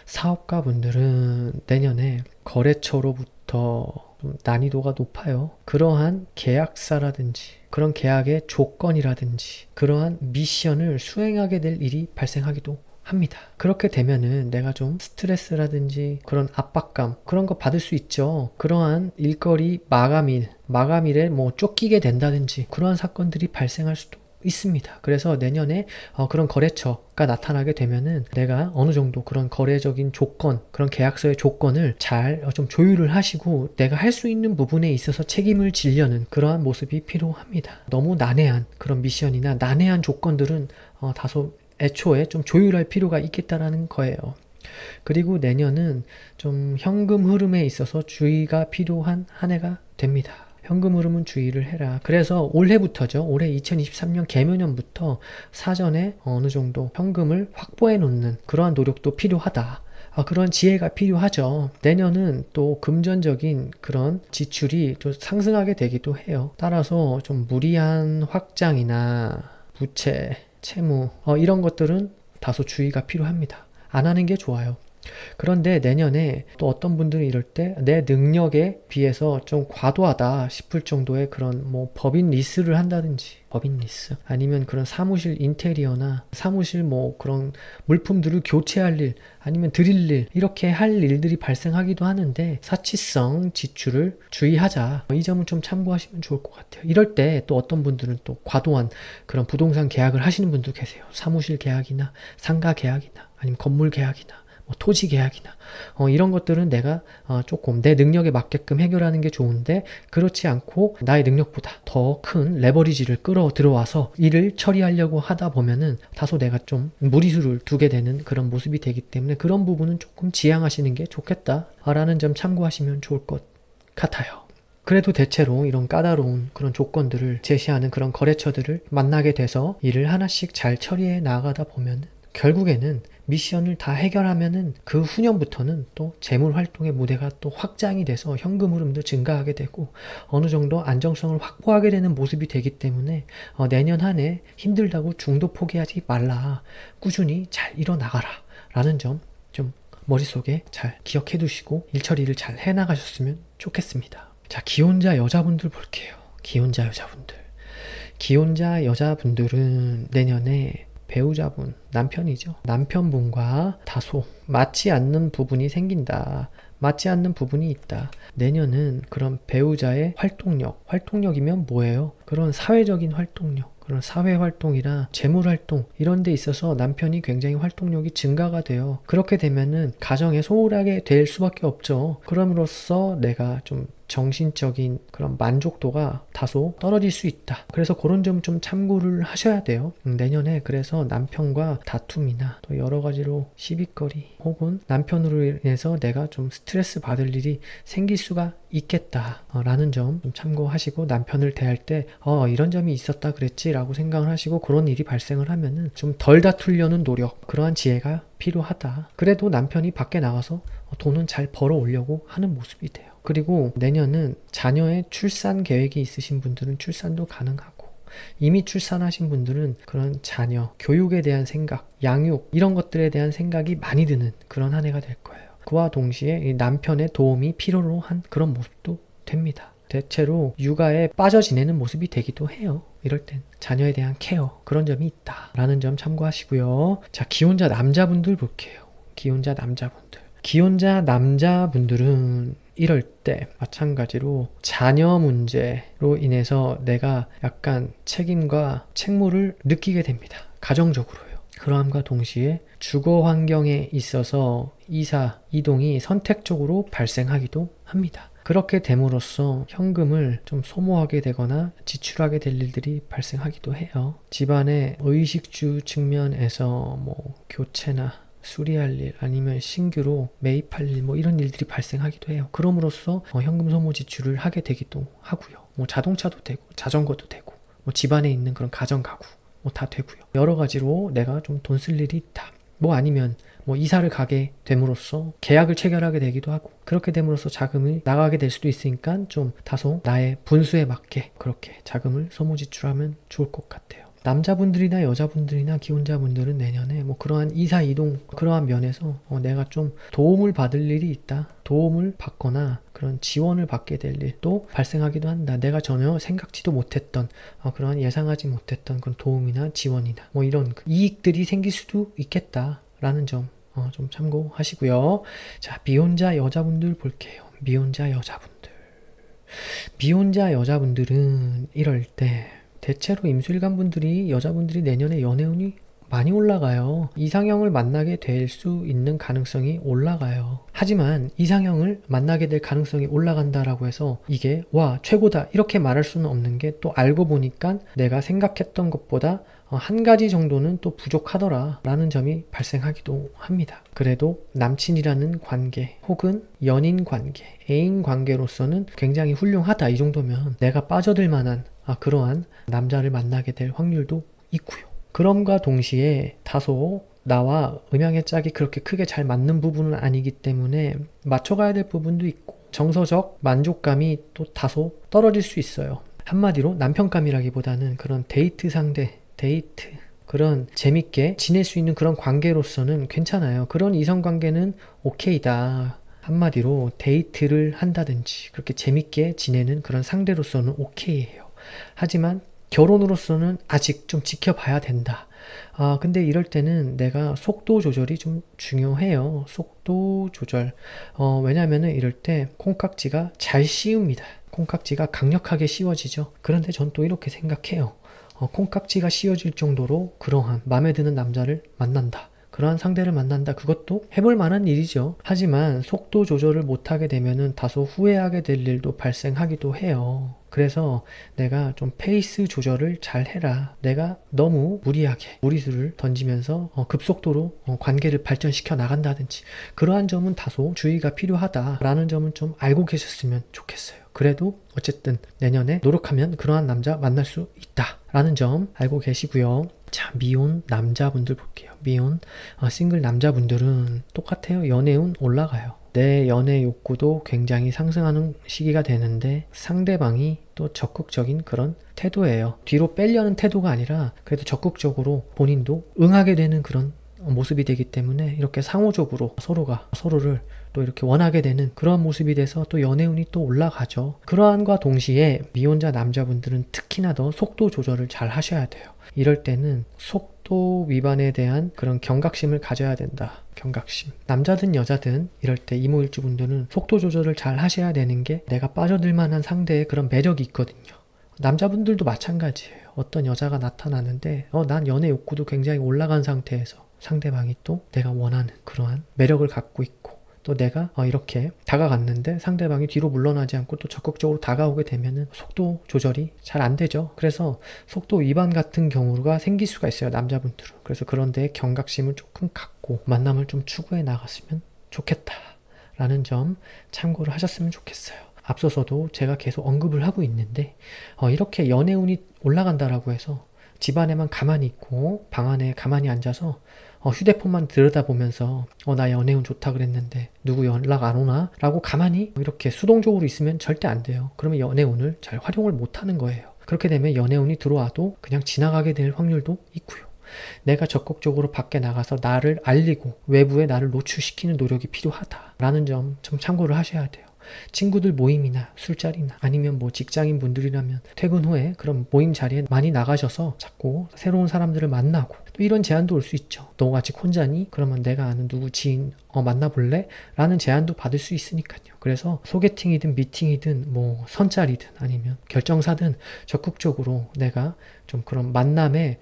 사업가분들은 내년에 거래처로부터 좀 난이도가 높아요. 그러한 계약사라든지 그런 계약의 조건이라든지 그러한 미션을 수행하게 될 일이 발생하기도 합니다. 그렇게 되면은 내가 좀 스트레스라든지 그런 압박감 그런 거 받을 수 있죠. 그러한 일거리 마감일에 쫓기게 된다든지 그러한 사건들이 발생할 수도 있습니다. 그래서 내년에 그런 거래처가 나타나게 되면은 내가 어느 정도 그런 거래적인 조건, 그런 계약서의 조건을 잘 좀 조율을 하시고 내가 할 수 있는 부분에 있어서 책임을 지려는 그러한 모습이 필요합니다. 너무 난해한 그런 미션이나 난해한 조건들은 다소 애초에 좀 조율할 필요가 있겠다라는 거예요. 그리고 내년은 좀 현금 흐름에 있어서 주의가 필요한 한 해가 됩니다. 현금 흐름은 주의를 해라. 그래서 올해부터죠. 올해 2023년 개묘년부터 사전에 어느 정도 현금을 확보해 놓는 그러한 노력도 필요하다. 그런 지혜가 필요하죠. 내년은 또 금전적인 그런 지출이 좀 상승하게 되기도 해요. 따라서 좀 무리한 확장이나 부채, 채무 이런 것들은 다소 주의가 필요합니다. 안 하는 게 좋아요. 그런데 내년에 또 어떤 분들은 이럴 때 내 능력에 비해서 좀 과도하다 싶을 정도의 그런 법인 리스를 한다든지, 법인 리스 아니면 그런 사무실 인테리어나 사무실 그런 물품들을 교체할 일 아니면 드릴 일 이렇게 할 일들이 발생하기도 하는데 사치성 지출을 주의하자. 이 점을 좀 참고하시면 좋을 것 같아요. 이럴 때 또 어떤 분들은 또 과도한 그런 부동산 계약을 하시는 분도 계세요. 사무실 계약이나 상가 계약이나 아니면 건물 계약이나 토지 계약이나 이런 것들은 내가 조금 내 능력에 맞게끔 해결하는 게 좋은데, 그렇지 않고 나의 능력보다 더 큰 레버리지를 끌어 들어와서 일을 처리하려고 하다 보면은 다소 내가 좀 무리수를 두게 되는 그런 모습이 되기 때문에 그런 부분은 조금 지양하시는 게 좋겠다라는 점 참고하시면 좋을 것 같아요. 그래도 대체로 이런 까다로운 그런 조건들을 제시하는 그런 거래처들을 만나게 돼서 일을 하나씩 잘 처리해 나가다 보면 결국에는 미션을 다 해결하면은 그 후년부터는 또 재물 활동의 무대가 또 확장이 돼서 현금 흐름도 증가하게 되고 어느 정도 안정성을 확보하게 되는 모습이 되기 때문에 내년 한 해 힘들다고 중도 포기하지 말라. 꾸준히 잘 이뤄나가라 라는 점 좀 머릿속에 잘 기억해 두시고 일 처리를 잘 해나가셨으면 좋겠습니다. 자, 기혼자 여자분들 볼게요. 기혼자 여자분들. 기혼자 여자분들은 내년에 배우자분, 남편이죠. 남편분과 다소 맞지 않는 부분이 생긴다. 맞지 않는 부분이 있다. 내년은 그런 배우자의 활동력이면 뭐예요? 그런 사회적인 활동력, 그런 사회활동이나 재물활동 이런 데 있어서 남편이 굉장히 활동력이 증가가 돼요. 그렇게 되면은 가정에 소홀하게 될 수밖에 없죠. 그럼으로써 내가 좀 정신적인 그런 만족도가 다소 떨어질 수 있다. 그래서 그런 점 좀 참고를 하셔야 돼요. 내년에 그래서 남편과 다툼이나 또 여러 가지로 시비거리 혹은 남편으로 인해서 내가 좀 스트레스 받을 일이 생길 수가 있겠다라는 점 좀 참고하시고, 남편을 대할 때 이런 점이 있었다 그랬지 라고 생각을 하시고, 그런 일이 발생을 하면은 좀 덜 다투려는 노력, 그러한 지혜가 필요하다. 그래도 남편이 밖에 나가서 돈은 잘 벌어 오려고 하는 모습이 돼요. 그리고 내년은 자녀의 출산 계획이 있으신 분들은 출산도 가능하고, 이미 출산하신 분들은 그런 자녀, 교육에 대한 생각, 양육 이런 것들에 대한 생각이 많이 드는 그런 한 해가 될 거예요. 그와 동시에 남편의 도움이 필요로 한 그런 모습도 됩니다. 대체로 육아에 빠져 지내는 모습이 되기도 해요. 이럴 땐 자녀에 대한 케어, 그런 점이 있다 라는 점 참고하시고요. 자, 기혼자 남자분들 볼게요. 기혼자 남자분들은 이럴 때 마찬가지로 자녀 문제로 인해서 내가 약간 책임과 책무를 느끼게 됩니다. 가정적으로요. 그러함과 동시에 주거 환경에 있어서 이동이 선택적으로 발생하기도 합니다. 그렇게 됨으로써 현금을 좀 소모하게 되거나 지출하게 될 일들이 발생하기도 해요. 집안의 의식주 측면에서 교체나 수리할 일, 아니면 신규로 매입할 일, 이런 일들이 발생하기도 해요. 그럼으로써 현금 소모 지출을 하게 되기도 하고요. 자동차도 되고 자전거도 되고 집안에 있는 그런 가전 가구 다 되고요. 여러 가지로 내가 좀 돈 쓸 일이 있다. 아니면 이사를 가게 됨으로써 계약을 체결하게 되기도 하고, 그렇게 됨으로써 자금이 나가게 될 수도 있으니까 좀 다소 나의 분수에 맞게 그렇게 자금을 소모 지출하면 좋을 것 같아요. 남자분들이나 여자분들이나 기혼자분들은 내년에 그러한 이사 이동, 그러한 면에서 내가 좀 도움을 받을 일이 있다. 도움을 받거나 그런 지원을 받게 될 일도 발생하기도 한다. 내가 전혀 생각지도 못했던 그러한 예상하지 못했던 그런 도움이나 지원이나 이런 이익들이 생길 수도 있겠다라는 점 좀 참고하시고요. 자, 미혼자 여자분들 볼게요. 미혼자 여자분들은 이럴 때 대체로 임술관 분들이, 여자분들이 내년에 연애운이 많이 올라가요. 이상형을 만나게 될 수 있는 가능성이 올라가요. 하지만 이상형을 만나게 될 가능성이 올라간다라고 해서 이게 와 최고다 이렇게 말할 수는 없는 게, 또 알고 보니까 내가 생각했던 것보다 한 가지 정도는 또 부족하더라 라는 점이 발생하기도 합니다. 그래도 남친이라는 관계 혹은 연인 관계, 애인 관계로서는 굉장히 훌륭하다. 이 정도면 내가 빠져들 만한 그러한 남자를 만나게 될 확률도 있고요. 그럼과 동시에 다소 나와 음양의 짝이 그렇게 크게 잘 맞는 부분은 아니기 때문에 맞춰가야 될 부분도 있고, 정서적 만족감이 또 다소 떨어질 수 있어요. 한마디로 남편감이라기보다는 그런 데이트 상대, 그런 재밌게 지낼 수 있는 그런 관계로서는 괜찮아요. 그런 이성관계는 오케이다. 한마디로 데이트를 한다든지 그렇게 재밌게 지내는 그런 상대로서는 오케이해요. 하지만 결혼으로서는 아직 좀 지켜봐야 된다. 근데 이럴 때는 내가 속도 조절이 좀 중요해요. 속도 조절. 왜냐면은 이럴 때 콩깍지가 잘 씌웁니다. 콩깍지가 강력하게 씌워지죠. 그런데 전 또 이렇게 생각해요. 콩깍지가 씌워질 정도로 그러한 마음에 드는 남자를 만난다. 그러한 상대를 만난다. 그것도 해볼 만한 일이죠. 하지만 속도 조절을 못하게 되면은 다소 후회하게 될 일도 발생하기도 해요. 그래서 내가 좀 페이스 조절을 잘 해라. 내가 너무 무리하게 무리수를 던지면서 급속도로 관계를 발전시켜 나간다든지 그러한 점은 다소 주의가 필요하다라는 점은 좀 알고 계셨으면 좋겠어요. 그래도 어쨌든 내년에 노력하면 그러한 남자 만날 수 있다라는 점 알고 계시고요. 자, 미혼 남자분들 볼게요. 미혼 싱글 남자분들은 똑같아요. 연애운 올라가요. 내 연애 욕구도 굉장히 상승하는 시기가 되는데 상대방이 또 적극적인 그런 태도예요. 뒤로 빼려는 태도가 아니라 그래도 적극적으로 본인도 응하게 되는 그런 모습이 되기 때문에 이렇게 상호적으로 서로가 서로를 또 이렇게 원하게 되는 그런 모습이 돼서 또 연애운이 또 올라가죠. 그러한과 동시에 미혼자 남자분들은 특히나 더 속도 조절을 잘 하셔야 돼요. 이럴 때는 속도 위반에 대한 그런 경각심을 가져야 된다. 경각심. 남자든 여자든 이럴 때 이모일주분들은 속도 조절을 잘 하셔야 되는 게 내가 빠져들 만한 상대의 그런 매력이 있거든요. 남자분들도 마찬가지예요. 어떤 여자가 나타나는데 난 연애 욕구도 굉장히 올라간 상태에서 상대방이 또 내가 원하는 그러한 매력을 갖고 있고 또 내가 이렇게 다가갔는데 상대방이 뒤로 물러나지 않고 또 적극적으로 다가오게 되면은 속도 조절이 잘 안 되죠. 그래서 속도 위반 같은 경우가 생길 수가 있어요. 남자분들은. 그래서 그런 데에 경각심을 조금 갖고 만남을 좀 추구해 나갔으면 좋겠다라는 점 참고를 하셨으면 좋겠어요. 앞서서도 제가 계속 언급을 하고 있는데 이렇게 연애운이 올라간다라고 해서 집안에만 가만히 있고 방 안에 가만히 앉아서 휴대폰만 들여다보면서 나 연애운 좋다 그랬는데 누구 연락 안 오나? 라고 가만히 이렇게 수동적으로 있으면 절대 안 돼요. 그러면 연애운을 잘 활용을 못하는 거예요. 그렇게 되면 연애운이 들어와도 그냥 지나가게 될 확률도 있고요. 내가 적극적으로 밖에 나가서 나를 알리고 외부에 나를 노출시키는 노력이 필요하다라는 점 좀 참고를 하셔야 돼요. 친구들 모임이나 술자리나 아니면 뭐 직장인 분들이라면 퇴근 후에 그런 모임 자리에 많이 나가셔서 자꾸 새로운 사람들을 만나고 또 이런 제안도 올 수 있죠. 너 아직 혼자니? 그러면 내가 아는 누구 지인 만나볼래? 라는 제안도 받을 수 있으니까요. 그래서 소개팅이든 미팅이든 뭐 선짜리든 아니면 결정사든 적극적으로 내가 좀 그런 만남의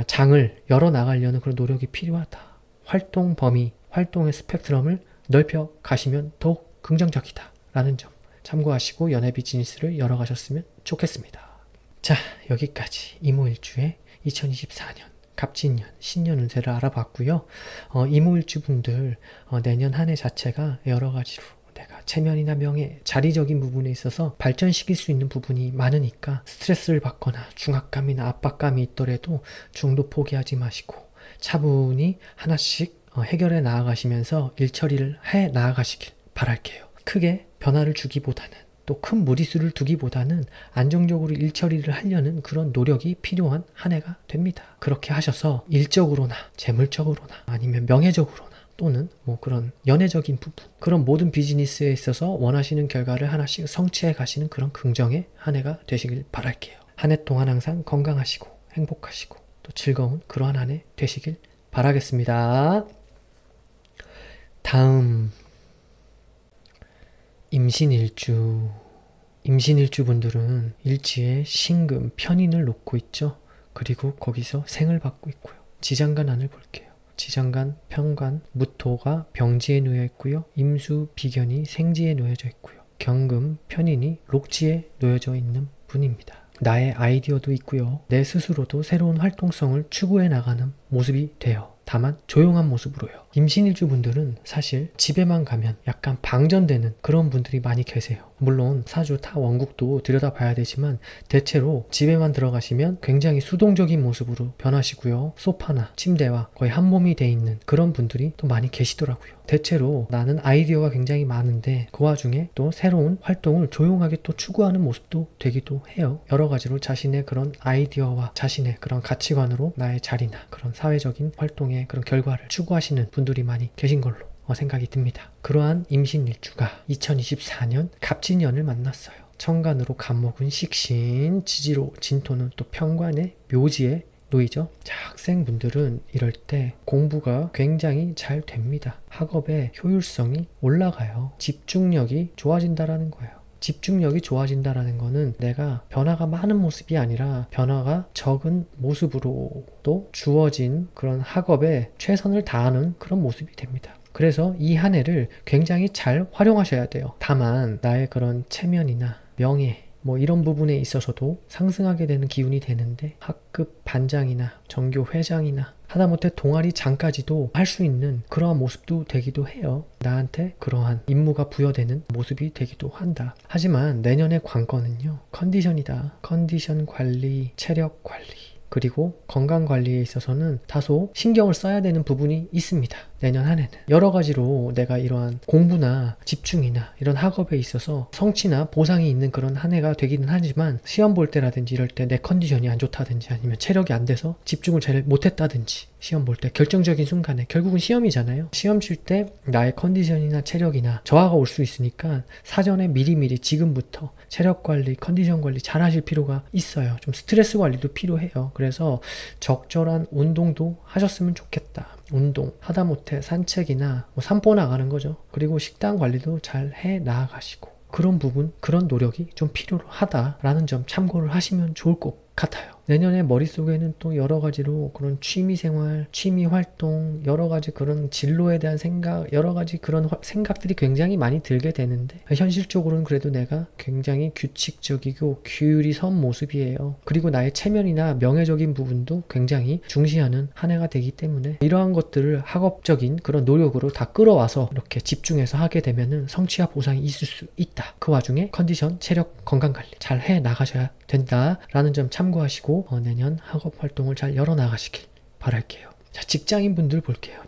장을 열어나가려는 그런 노력이 필요하다. 활동 범위, 활동의 스펙트럼을 넓혀 가시면 더욱 긍정적이다. 라는 점 참고하시고 연애 비즈니스를 열어가셨으면 좋겠습니다. 자, 여기까지 이모일주의 2024년 갑진년 신년 운세를 알아봤고요. 이모일주 분들 내년 한 해 자체가 여러 가지로 내가 체면이나 명예, 자리적인 부분에 있어서 발전시킬 수 있는 부분이 많으니까 스트레스를 받거나 중압감이나 압박감이 있더라도 중도 포기하지 마시고 차분히 하나씩 해결해 나아가시면서 일 처리를 해 나아가시길 바랄게요. 크게 변화를 주기보다는 또 큰 무리수를 두기보다는 안정적으로 일 처리를 하려는 그런 노력이 필요한 한 해가 됩니다. 그렇게 하셔서 일적으로나 재물적으로나 아니면 명예적으로나 또는 뭐 그런 연애적인 부분 그런 모든 비즈니스에 있어서 원하시는 결과를 하나씩 성취해 가시는 그런 긍정의 한 해가 되시길 바랄게요. 한 해 동안 항상 건강하시고 행복하시고 또 즐거운 그러한 한 해 되시길 바라겠습니다. 다음 임신일주 분들은 일지에 신금, 편인을 놓고 있죠. 그리고 거기서 생을 받고 있고요. 지장간 안을 볼게요. 지장간, 편관, 무토가 병지에 놓여 있고요. 임수, 비견이 생지에 놓여져 있고요. 경금, 편인이 록지에 놓여져 있는 분입니다. 나의 아이디어도 있고요. 내 스스로도 새로운 활동성을 추구해 나가는 모습이 돼요. 다만 조용한 모습으로요. 임신일주 분들은 사실 집에만 가면 약간 방전되는 그런 분들이 많이 계세요. 물론 사주 타 원국도 들여다봐야 되지만 대체로 집에만 들어가시면 굉장히 수동적인 모습으로 변하시고요. 소파나 침대와 거의 한 몸이 돼 있는 그런 분들이 또 많이 계시더라고요. 대체로 나는 아이디어가 굉장히 많은데 그 와중에 또 새로운 활동을 조용하게 또 추구하는 모습도 되기도 해요. 여러 가지로 자신의 그런 아이디어와 자신의 그런 가치관으로 나의 자리나 그런 사회적인 활동의 그런 결과를 추구하시는 분들이 많이 계신 걸로 생각이 듭니다. 그러한 임신일주가 2024년 갑진년을 만났어요. 천간으로 갑목은 식신, 지지로 진토는 또 편관의 묘지에 놓이죠. 자, 학생분들은 이럴 때 공부가 굉장히 잘 됩니다. 학업의 효율성이 올라가요. 집중력이 좋아진다라는 거예요. 집중력이 좋아진다라는 거는 내가 변화가 많은 모습이 아니라 변화가 적은 모습으로도 주어진 그런 학업에 최선을 다하는 그런 모습이 됩니다. 그래서 이 한 해를 굉장히 잘 활용하셔야 돼요. 다만 나의 그런 체면이나 명예 뭐 이런 부분에 있어서도 상승하게 되는 기운이 되는데 학급 반장이나 전교 회장이나 하다못해 동아리 장까지도 할 수 있는 그러한 모습도 되기도 해요. 나한테 그러한 임무가 부여되는 모습이 되기도 한다. 하지만 내년의 관건은요. 컨디션이다. 컨디션 관리, 체력 관리 그리고 건강 관리에 있어서는 다소 신경을 써야 되는 부분이 있습니다. 내년 한 해는. 여러 가지로 내가 이러한 공부나 집중이나 이런 학업에 있어서 성취나 보상이 있는 그런 한 해가 되기는 하지만 시험 볼 때라든지 이럴 때 내 컨디션이 안 좋다든지 아니면 체력이 안 돼서 집중을 잘 못했다든지 시험 볼 때 결정적인 순간에 결국은 시험이잖아요. 시험 칠 때 나의 컨디션이나 체력이나 저하가 올 수 있으니까 사전에 미리미리 지금부터 체력 관리, 컨디션 관리 잘 하실 필요가 있어요. 좀 스트레스 관리도 필요해요. 그래서 적절한 운동도 하셨으면 좋겠다. 운동, 하다못해 산책이나 뭐 산보 나가는 거죠. 그리고 식단 관리도 잘 해 나가시고 그런 부분, 그런 노력이 좀 필요하다라는 점 참고를 하시면 좋을 것 같아요. 내년에 머릿속에는 또 여러 가지로 그런 취미생활, 취미활동, 여러 가지 그런 진로에 대한 생각, 여러 가지 그런 생각들이 굉장히 많이 들게 되는데 현실적으로는 그래도 내가 굉장히 규칙적이고 규율이 선 모습이에요. 그리고 나의 체면이나 명예적인 부분도 굉장히 중시하는 한 해가 되기 때문에 이러한 것들을 학업적인 그런 노력으로 다 끌어와서 이렇게 집중해서 하게 되면은 성취와 보상이 있을 수 있다. 그 와중에 컨디션, 체력, 건강관리 잘 해 나가셔야 된다라는 점 참고하시고 내년 학업 활동을 잘 열어나가시길 바랄게요. 자, 직장인분들 볼게요.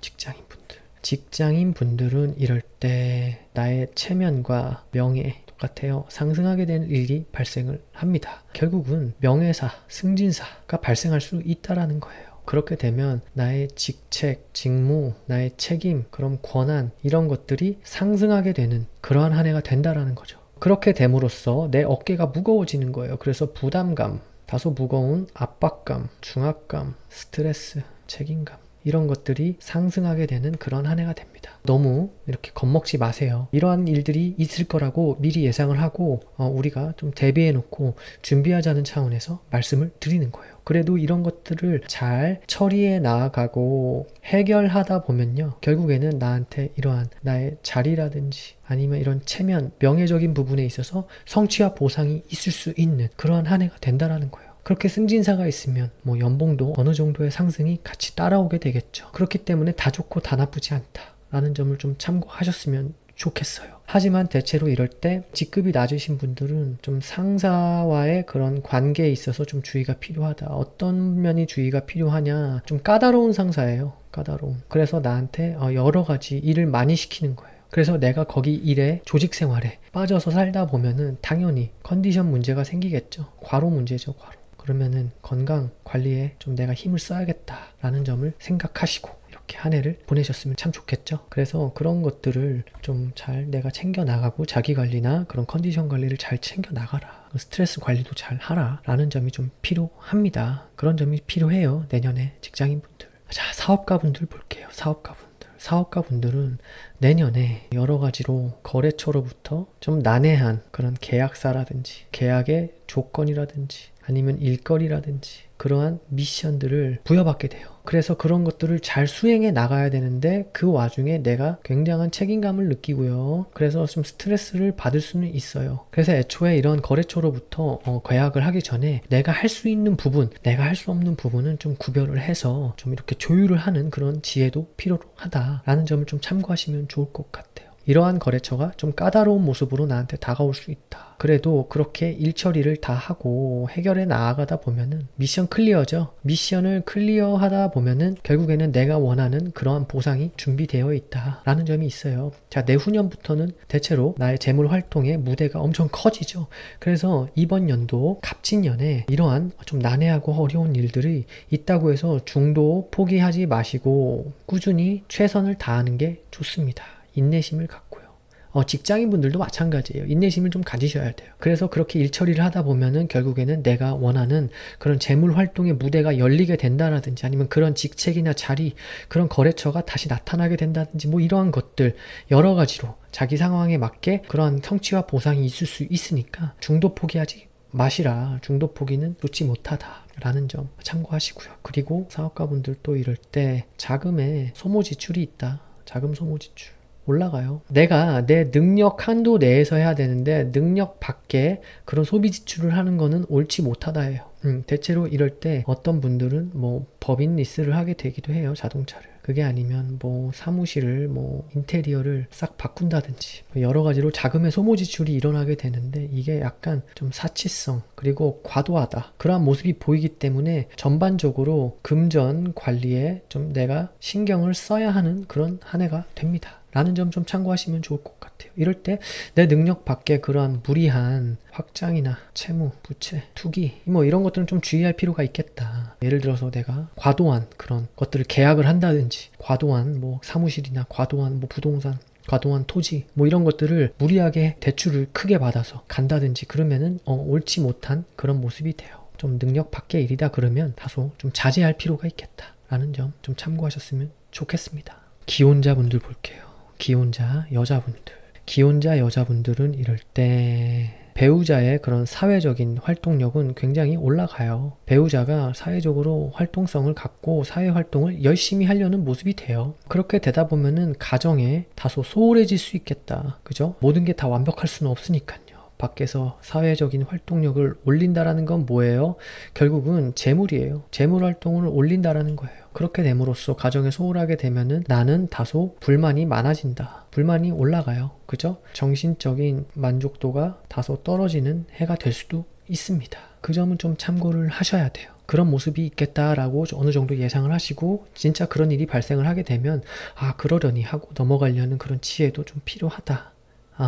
직장인분들은 이럴 때 나의 체면과 명예 똑같아요. 상승하게 되는 일이 발생을 합니다. 결국은 명예사, 승진사가 발생할 수 있다라는 거예요. 그렇게 되면 나의 직책, 직무, 나의 책임, 그런 권한 이런 것들이 상승하게 되는 그러한 한 해가 된다라는 거죠. 그렇게 됨으로써 내 어깨가 무거워지는 거예요. 그래서 부담감, 다소 무거운 압박감, 중압감, 스트레스, 책임감 이런 것들이 상승하게 되는 그런 한 해가 됩니다. 너무 이렇게 겁먹지 마세요. 이러한 일들이 있을 거라고 미리 예상을 하고 우리가 좀 대비해 놓고 준비하자는 차원에서 말씀을 드리는 거예요. 그래도 이런 것들을 잘 처리해 나아가고 해결하다 보면요. 결국에는 나한테 이러한 나의 자리라든지 아니면 이런 체면, 명예적인 부분에 있어서 성취와 보상이 있을 수 있는 그러한 한 해가 된다라는 거예요. 그렇게 승진사가 있으면 뭐 연봉도 어느 정도의 상승이 같이 따라오게 되겠죠. 그렇기 때문에 다 좋고 다 나쁘지 않다라는 점을 좀 참고하셨으면 좋겠어요. 하지만 대체로 이럴 때 직급이 낮으신 분들은 좀 상사와의 그런 관계에 있어서 좀 주의가 필요하다. 어떤 면이 주의가 필요하냐. 좀 까다로운 상사예요. 까다로운. 그래서 나한테 여러 가지 일을 많이 시키는 거예요. 그래서 내가 거기 일에 조직 생활에 빠져서 살다 보면은 당연히 컨디션 문제가 생기겠죠. 과로 문제죠, 과로. 그러면은 건강 관리에 좀 내가 힘을 써야겠다라는 점을 생각하시고 이렇게 한 해를 보내셨으면 참 좋겠죠. 그래서 그런 것들을 좀 잘 내가 챙겨 나가고 자기 관리나 그런 컨디션 관리를 잘 챙겨 나가라. 스트레스 관리도 잘 하라 라는 점이 좀 필요합니다. 그런 점이 필요해요. 내년에 직장인분들. 자, 사업가분들 볼게요. 사업가분들은 내년에 여러 가지로 거래처로부터 좀 난해한 그런 계약사라든지 계약의 조건이라든지 아니면 일거리라든지 그러한 미션들을 부여받게 돼요. 그래서 그런 것들을 잘 수행해 나가야 되는데 그 와중에 내가 굉장한 책임감을 느끼고요. 그래서 좀 스트레스를 받을 수는 있어요. 그래서 애초에 이런 거래처로부터 계약을 하기 전에 내가 할 수 있는 부분, 내가 할 수 없는 부분은 좀 구별을 해서 좀 이렇게 조율을 하는 그런 지혜도 필요하다라는 점을 좀 참고하시면 좋을 것 같아요. 이러한 거래처가 좀 까다로운 모습으로 나한테 다가올 수 있다. 그래도 그렇게 일 처리를 다 하고 해결해 나아가다 보면은 미션 클리어죠. 미션을 클리어하다 보면은 결국에는 내가 원하는 그러한 보상이 준비되어 있다라는 점이 있어요. 자, 내후년부터는 대체로 나의 재물 활동의 무대가 엄청 커지죠. 그래서 이번 연도 갑진년에 이러한 좀 난해하고 어려운 일들이 있다고 해서 중도 포기하지 마시고 꾸준히 최선을 다하는 게 좋습니다. 인내심을 갖고요. 직장인분들도 마찬가지예요. 인내심을 좀 가지셔야 돼요. 그래서 그렇게 일 처리를 하다 보면은 결국에는 내가 원하는 그런 재물 활동의 무대가 열리게 된다라든지 아니면 그런 직책이나 자리, 그런 거래처가 다시 나타나게 된다든지 뭐 이러한 것들 여러 가지로 자기 상황에 맞게 그러한 성취와 보상이 있을 수 있으니까 중도 포기하지 마시라. 중도 포기는 좋지 못하다라는 점 참고하시고요. 그리고 사업가분들도 이럴 때 자금에 소모 지출이 있다. 자금 소모 지출. 올라가요. 내가 내 능력 한도 내에서 해야 되는데 능력 밖에 그런 소비 지출을 하는 거는 옳지 못하다예요. 대체로 이럴 때 어떤 분들은 뭐 법인 리스를 하게 되기도 해요. 자동차를. 그게 아니면 뭐 사무실을 뭐 인테리어를 싹 바꾼다든지 여러 가지로 자금의 소모 지출이 일어나게 되는데 이게 약간 좀 사치성 그리고 과도하다 그러한 모습이 보이기 때문에 전반적으로 금전 관리에 좀 내가 신경을 써야 하는 그런 한 해가 됩니다. 라는 점 좀 참고하시면 좋을 것 같아요. 이럴 때 내 능력 밖에 그러한 무리한 확장이나 채무, 부채, 투기 뭐 이런 것들은 좀 주의할 필요가 있겠다. 예를 들어서 내가 과도한 그런 것들을 계약을 한다든지 과도한 뭐 사무실이나 과도한 뭐 부동산 과도한 토지 뭐 이런 것들을 무리하게 대출을 크게 받아서 간다든지 그러면은 옳지 못한 그런 모습이 돼요. 좀 능력 밖의 일이다 그러면 다소 좀 자제할 필요가 있겠다. 라는 점 좀 참고하셨으면 좋겠습니다. 기혼자분들 볼게요. 기혼자 여자분들은 이럴 때 배우자의 그런 사회적인 활동력은 굉장히 올라가요. 배우자가 사회적으로 활동성을 갖고 사회활동을 열심히 하려는 모습이 돼요. 그렇게 되다 보면은 가정에 다소 소홀해질 수 있겠다. 그죠? 모든 게 다 완벽할 수는 없으니까요. 밖에서 사회적인 활동력을 올린다라는 건 뭐예요? 결국은 재물이에요. 재물 활동을 올린다라는 거예요. 그렇게 됨으로써 가정에 소홀하게 되면은 나는 다소 불만이 많아진다. 불만이 올라가요. 그죠? 정신적인 만족도가 다소 떨어지는 해가 될 수도 있습니다. 그 점은 좀 참고를 하셔야 돼요. 그런 모습이 있겠다라고 어느 정도 예상을 하시고 진짜 그런 일이 발생을 하게 되면 그러려니 하고 넘어가려는 그런 지혜도 좀 필요하다.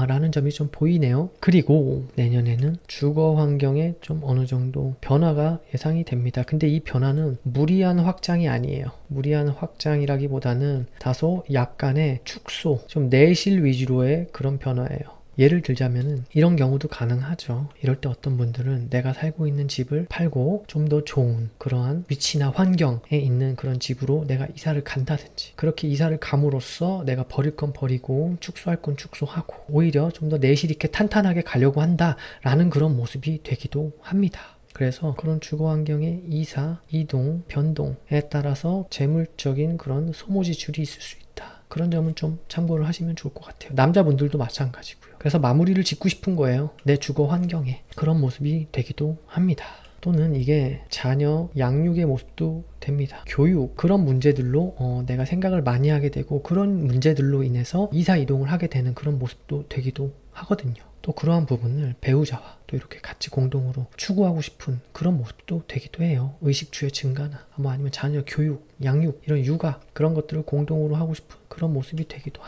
라는 점이 좀 보이네요. 그리고 내년에는 주거 환경에 좀 어느 정도 변화가 예상이 됩니다. 근데 이 변화는 무리한 확장이 아니에요. 무리한 확장이라기보다는 다소 약간의 축소, 좀 내실 위주로의 그런 변화예요. 예를 들자면은 이런 경우도 가능하죠. 이럴 때 어떤 분들은 내가 살고 있는 집을 팔고 좀 더 좋은 그러한 위치나 환경에 있는 그런 집으로 내가 이사를 간다든지 그렇게 이사를 감으로써 내가 버릴 건 버리고 축소할 건 축소하고 오히려 좀 더 내실 있게 탄탄하게 가려고 한다라는 그런 모습이 되기도 합니다. 그래서 그런 주거 환경의 이사, 이동, 변동에 따라서 재물적인 그런 소모 지출이 있을 수 있다. 그런 점은 좀 참고를 하시면 좋을 것 같아요. 남자분들도 마찬가지고요. 그래서 마무리를 짓고 싶은 거예요. 내 주거 환경에. 그런 모습이 되기도 합니다. 또는 이게 자녀 양육의 모습도 됩니다. 교육 그런 문제들로 내가 생각을 많이 하게 되고 그런 문제들로 인해서 이사 이동을 하게 되는 그런 모습도 되기도 하거든요. 또 그러한 부분을 배우자와 또 이렇게 같이 공동으로 추구하고 싶은 그런 모습도 되기도 해요. 의식주의 증가나 뭐 아니면 자녀 교육, 양육 이런 육아 그런 것들을 공동으로 하고 싶은 그런 모습이 되기도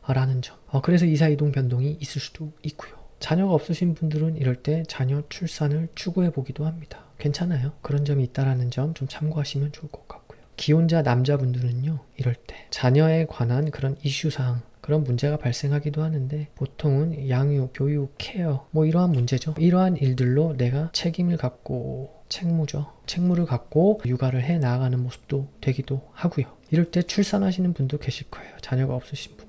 하다라는 점. 그래서 이사 이동 변동이 있을 수도 있고요. 자녀가 없으신 분들은 이럴 때 자녀 출산을 추구해 보기도 합니다. 괜찮아요. 그런 점이 있다라는 점 좀 참고하시면 좋을 것 같고요. 기혼자 남자분들은요. 이럴 때 자녀에 관한 그런 이슈사항 그런 문제가 발생하기도 하는데 보통은 양육, 교육, 케어 뭐 이러한 문제죠. 이러한 일들로 내가 책임을 갖고 책무를 갖고 육아를 해 나가는 모습도 되기도 하고요. 이럴 때 출산하시는 분도 계실 거예요. 자녀가 없으신 분.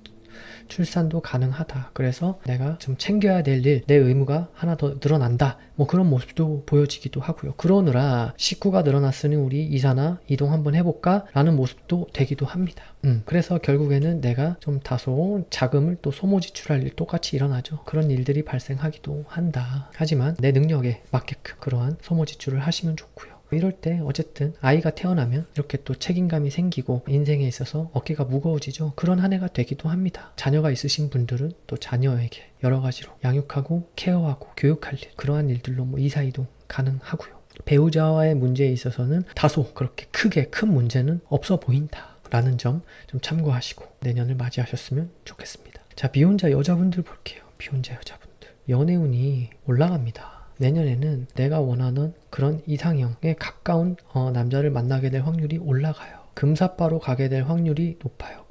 출산도 가능하다. 그래서 내가 좀 챙겨야 될 일, 내 의무가 하나 더 늘어난다. 뭐 그런 모습도 보여지기도 하고요. 그러느라 식구가 늘어났으니 우리 이사나 이동 한번 해볼까? 라는 모습도 되기도 합니다. 그래서 결국에는 내가 좀 다소 자금을 또 소모 지출할 일 똑같이 일어나죠. 그런 일들이 발생하기도 한다. 하지만 내 능력에 맞게끔 그러한 소모 지출을 하시면 좋고요. 이럴 때 어쨌든 아이가 태어나면 이렇게 또 책임감이 생기고 인생에 있어서 어깨가 무거워지죠. 그런 한 해가 되기도 합니다. 자녀가 있으신 분들은 또 자녀에게 여러 가지로 양육하고 케어하고 교육할 일 그러한 일들로 뭐 이사 이동 가능하고요. 배우자와의 문제에 있어서는 다소 그렇게 크게 큰 문제는 없어 보인다 라는 점 좀 참고하시고 내년을 맞이하셨으면 좋겠습니다. 자, 비혼자 여자분들 볼게요. 비혼자 여자분들 연애운이 올라갑니다. 내년에는 내가 원하는 그런 이상형에 가까운 남자를 만나게 될 확률이 올라가요. 금사빠로 가게 될 확률이 높아요.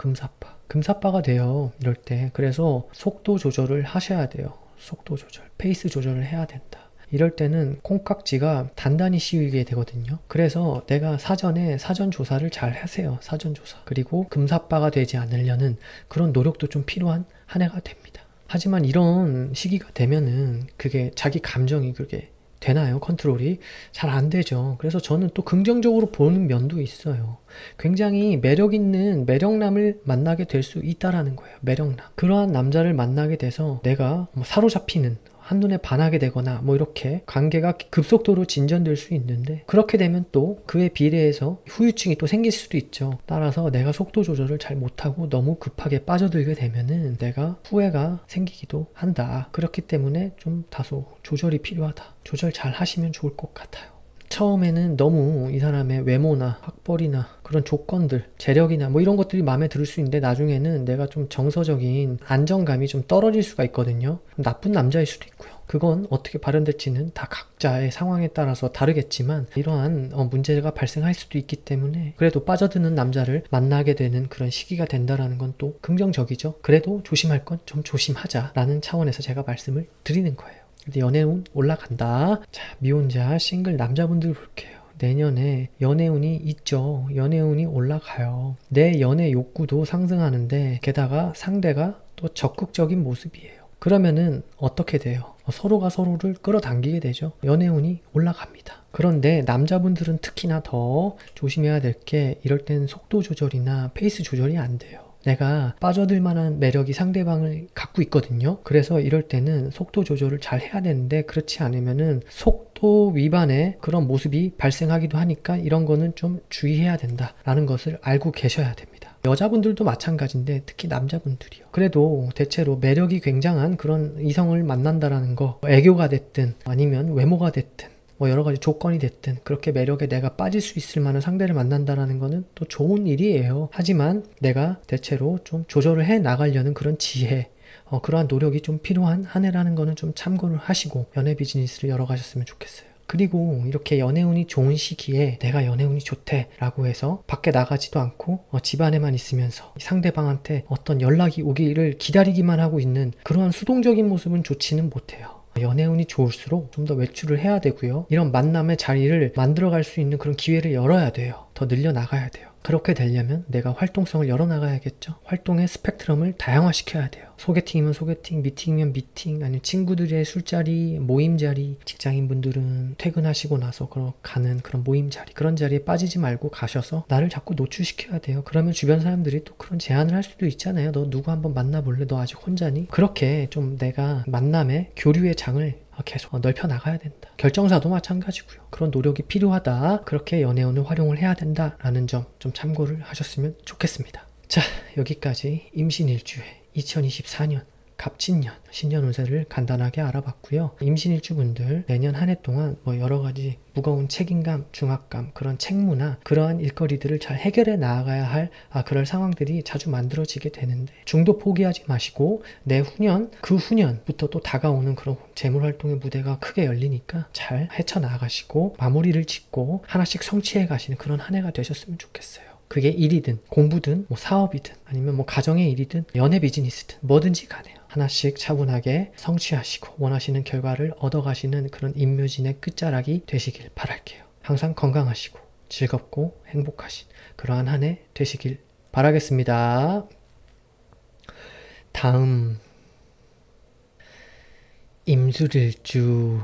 금사빠가 돼요. 이럴 때. 그래서 속도 조절을 하셔야 돼요. 속도 조절, 페이스 조절을 해야 된다. 이럴 때는 콩깍지가 단단히 씌우게 되거든요. 그래서 내가 사전에 사전 조사를 잘 하세요. 사전 조사. 그리고 금사빠가 되지 않으려는 그런 노력도 좀 필요한 한 해가 됩니다. 하지만 이런 시기가 되면은 그게 자기 감정이 그게 되나요? 컨트롤이 잘 안 되죠. 그래서 저는 또 긍정적으로 보는 면도 있어요. 굉장히 매력 있는 매력남을 만나게 될 수 있다라는 거예요. 매력남. 그러한 남자를 만나게 돼서 내가 사로잡히는 한눈에 반하게 되거나 뭐 이렇게 관계가 급속도로 진전될 수 있는데, 그렇게 되면 또 그에 비례해서 후유증이 또 생길 수도 있죠. 따라서 내가 속도 조절을 잘 못하고 너무 급하게 빠져들게 되면은 내가 후회가 생기기도 한다. 그렇기 때문에 좀 다소 조절이 필요하다. 조절 잘 하시면 좋을 것 같아요. 처음에는 너무 이 사람의 외모나 학벌이나 그런 조건들, 재력이나 뭐 이런 것들이 마음에 들 수 있는데, 나중에는 내가 좀 정서적인 안정감이 좀 떨어질 수가 있거든요. 나쁜 남자일 수도 있고요. 그건 어떻게 발현될지는 다 각자의 상황에 따라서 다르겠지만, 이러한 문제가 발생할 수도 있기 때문에 그래도 빠져드는 남자를 만나게 되는 그런 시기가 된다라는 건 또 긍정적이죠. 그래도 조심할 건 좀 조심하자라는 차원에서 제가 말씀을 드리는 거예요. 근데 연애운 올라간다. 자, 미혼자 싱글 남자분들 볼게요. 내년에 연애운이 있죠. 연애운이 올라가요. 내 연애 욕구도 상승하는데, 게다가 상대가 또 적극적인 모습이에요. 그러면은 어떻게 돼요? 서로가 서로를 끌어당기게 되죠. 연애운이 올라갑니다. 그런데 남자분들은 특히나 더 조심해야 될 게, 이럴 땐 속도 조절이나 페이스 조절이 안 돼요. 내가 빠져들 만한 매력이 상대방을 갖고 있거든요. 그래서 이럴 때는 속도 조절을 잘 해야 되는데, 그렇지 않으면은 속도 위반의 그런 모습이 발생하기도 하니까 이런 거는 좀 주의해야 된다라는 것을 알고 계셔야 됩니다. 여자분들도 마찬가지인데 특히 남자분들이요. 그래도 대체로 매력이 굉장한 그런 이성을 만난다라는 거, 애교가 됐든 아니면 외모가 됐든 뭐 여러 가지 조건이 됐든, 그렇게 매력에 내가 빠질 수 있을 만한 상대를 만난다라는 거는 또 좋은 일이에요. 하지만 내가 대체로 좀 조절을 해 나가려는 그런 지혜, 그러한 노력이 좀 필요한 한 해라는 거는 좀 참고를 하시고 연애 비즈니스를 열어가셨으면 좋겠어요. 그리고 이렇게 연애운이 좋은 시기에 내가 연애운이 좋대 라고 해서 밖에 나가지도 않고 집안에만 있으면서 상대방한테 어떤 연락이 오기를 기다리기만 하고 있는 그러한 수동적인 모습은 좋지는 못해요. 연애운이 좋을수록 좀 더 외출을 해야 되고요. 이런 만남의 자리를 만들어갈 수 있는 그런 기회를 열어야 돼요. 더 늘려나가야 돼요. 그렇게 되려면 내가 활동성을 열어나가야겠죠. 활동의 스펙트럼을 다양화시켜야 돼요. 소개팅이면 소개팅, 미팅이면 미팅, 아니면 친구들의 술자리, 모임자리, 직장인분들은 퇴근하시고 나서 가는 그런 모임자리, 그런 자리에 빠지지 말고 가셔서 나를 자꾸 노출시켜야 돼요. 그러면 주변 사람들이 또 그런 제안을 할 수도 있잖아요. 너 누구 한번 만나볼래? 너 아직 혼자니? 그렇게 좀 내가 만남의 교류의 장을 계속 넓혀 나가야 된다. 결정사도 마찬가지고요. 그런 노력이 필요하다. 그렇게 연애운을 활용을 해야 된다라는 점 좀 참고를 하셨으면 좋겠습니다. 자, 여기까지 임신일주의 2024년 갑진년 신년 운세를 간단하게 알아봤고요. 임신일주분들 내년 한 해 동안 뭐 여러 가지 무거운 책임감, 중압감, 그런 책무나 그러한 일거리들을 잘 해결해 나아가야 할 그럴 상황들이 자주 만들어지게 되는데, 중도 포기하지 마시고 내후년, 그 후년부터 또 다가오는 그런 재물활동의 무대가 크게 열리니까 잘 헤쳐나가시고 마무리를 짓고 하나씩 성취해 가시는 그런 한 해가 되셨으면 좋겠어요. 그게 일이든 공부든 뭐 사업이든 아니면 뭐 가정의 일이든 연애 비즈니스든 뭐든지 가네요. 하나씩 차분하게 성취하시고 원하시는 결과를 얻어가시는 그런 임묘진의 끝자락이 되시길 바랄게요. 항상 건강하시고 즐겁고 행복하신 그러한 한 해 되시길 바라겠습니다. 다음 임술일주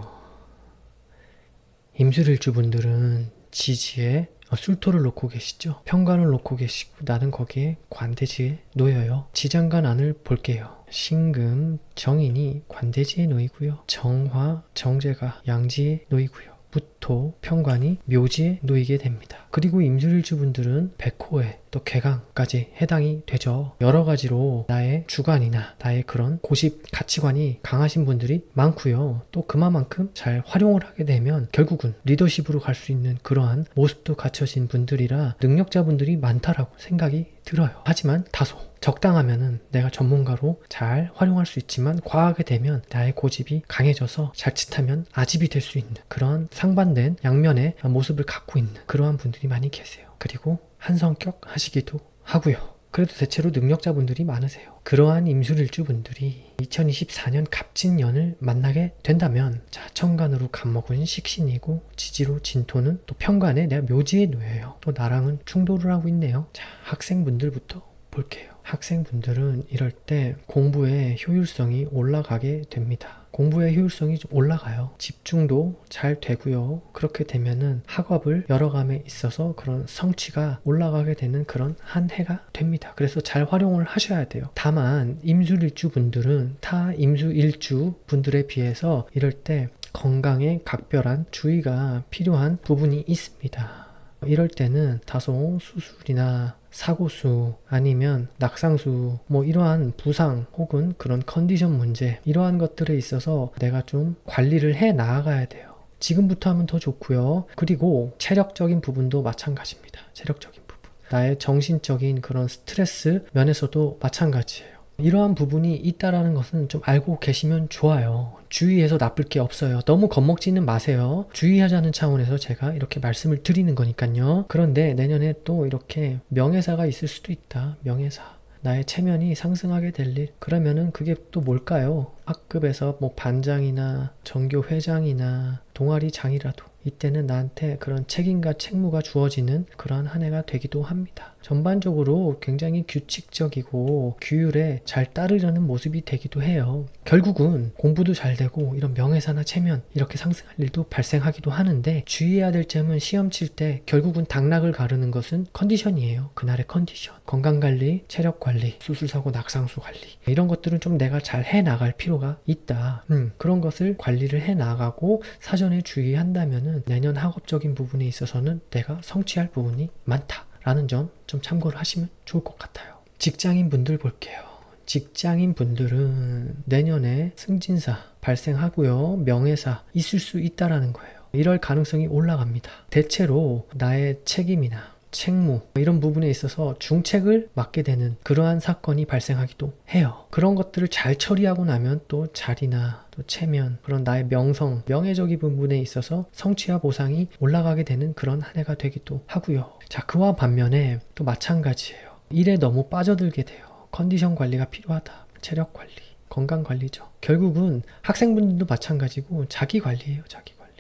분들은 지지에 술토를 놓고 계시죠. 편관을 놓고 계시고 나는 거기에 관대지에 놓여요. 지장간 안을 볼게요. 신금, 정인이 관대지에 놓이고요. 정화, 정제가 양지에 놓이고요. 무토, 편관이 묘지에 놓이게 됩니다. 그리고 임술일주분들은 백호에 또 개강까지 해당이 되죠. 여러 가지로 나의 주관이나 나의 그런 고집, 가치관이 강하신 분들이 많고요. 또 그만큼 잘 활용을 하게 되면 결국은 리더십으로 갈 수 있는 그러한 모습도 갖춰진 분들이라 능력자분들이 많다라고 생각이 들어요. 하지만 다소 적당하면은 내가 전문가로 잘 활용할 수 있지만, 과하게 되면 나의 고집이 강해져서 자칫하면 아집이 될 수 있는 그런 상반된 양면의 모습을 갖고 있는 그러한 분들이 많이 계세요. 그리고 한 성격 하시기도 하고요. 그래도 대체로 능력자분들이 많으세요. 그러한 임술일주분들이 2024년 갑진년을 만나게 된다면, 자, 천간으로 갑목은 식신이고 지지로 진토는 또 편관에 내가 묘지에 놓여요. 또 나랑은 충돌을 하고 있네요. 자, 학생분들부터 볼게요. 학생분들은 이럴 때 공부의 효율성이 올라가게 됩니다. 공부의 효율성이 좀 올라가요. 집중도 잘 되고요. 그렇게 되면은 학업을 열어감에 있어서 그런 성취가 올라가게 되는 그런 한 해가 됩니다. 그래서 잘 활용을 하셔야 돼요. 다만 임술일주 분들은 타 임수일주 분들에 비해서 이럴 때 건강에 각별한 주의가 필요한 부분이 있습니다. 이럴 때는 다소 수술이나 사고수 아니면 낙상수 이러한 부상 혹은 그런 컨디션 문제 이러한 것들에 있어서 내가 좀 관리를 해 나가야 돼요. 지금부터 하면 더 좋고요. 그리고 체력적인 부분도 마찬가지입니다. 체력적인 부분. 나의 정신적인 그런 스트레스 면에서도 마찬가지예요. 이러한 부분이 있다라는 것은 좀 알고 계시면 좋아요. 주의해서 나쁠 게 없어요. 너무 겁먹지는 마세요. 주의하자는 차원에서 제가 이렇게 말씀을 드리는 거니까요. 그런데 내년에 또 이렇게 명예사가 있을 수도 있다. 명예사. 나의 체면이 상승하게 될 일. 그러면은 그게 또 뭘까요? 학급에서 반장이나 전교 회장이나 동아리장이라도 이때는 나한테 그런 책임과 책무가 주어지는 그러한 한 해가 되기도 합니다. 전반적으로 굉장히 규칙적이고 규율에 잘 따르려는 모습이 되기도 해요. 결국은 공부도 잘 되고 이런 명예사나 체면 이렇게 상승할 일도 발생하기도 하는데 주의해야 될 점은 시험 칠 때 결국은 당락을 가르는 것은 컨디션이에요. 그날의 컨디션. 건강관리, 체력관리, 수술사고 낙상수 관리 이런 것들은 좀 내가 잘 해나갈 필요가 있다. 그런 것을 관리를 해나가고 사전에 주의한다면은 내년 학업적인 부분에 있어서는 내가 성취할 부분이 많다라는 점 좀 참고를 하시면 좋을 것 같아요. 직장인 분들 볼게요. 직장인 분들은 내년에 승진사 발생하고요. 명예사 있을 수 있다라는 거예요. 이럴 가능성이 올라갑니다. 대체로 나의 책임이나 책무 이런 부분에 있어서 중책을 맡게 되는 그러한 사건이 발생하기도 해요. 그런 것들을 잘 처리하고 나면 또 자리나 또 체면 그런 나의 명성, 명예적인 부분에 있어서 성취와 보상이 올라가게 되는 그런 한 해가 되기도 하고요. 자, 그와 반면에 또 마찬가지예요. 일에 너무 빠져들게 돼요. 컨디션 관리가 필요하다. 체력 관리, 건강 관리죠. 결국은 학생분들도 마찬가지고 자기 관리예요. 자기 관리.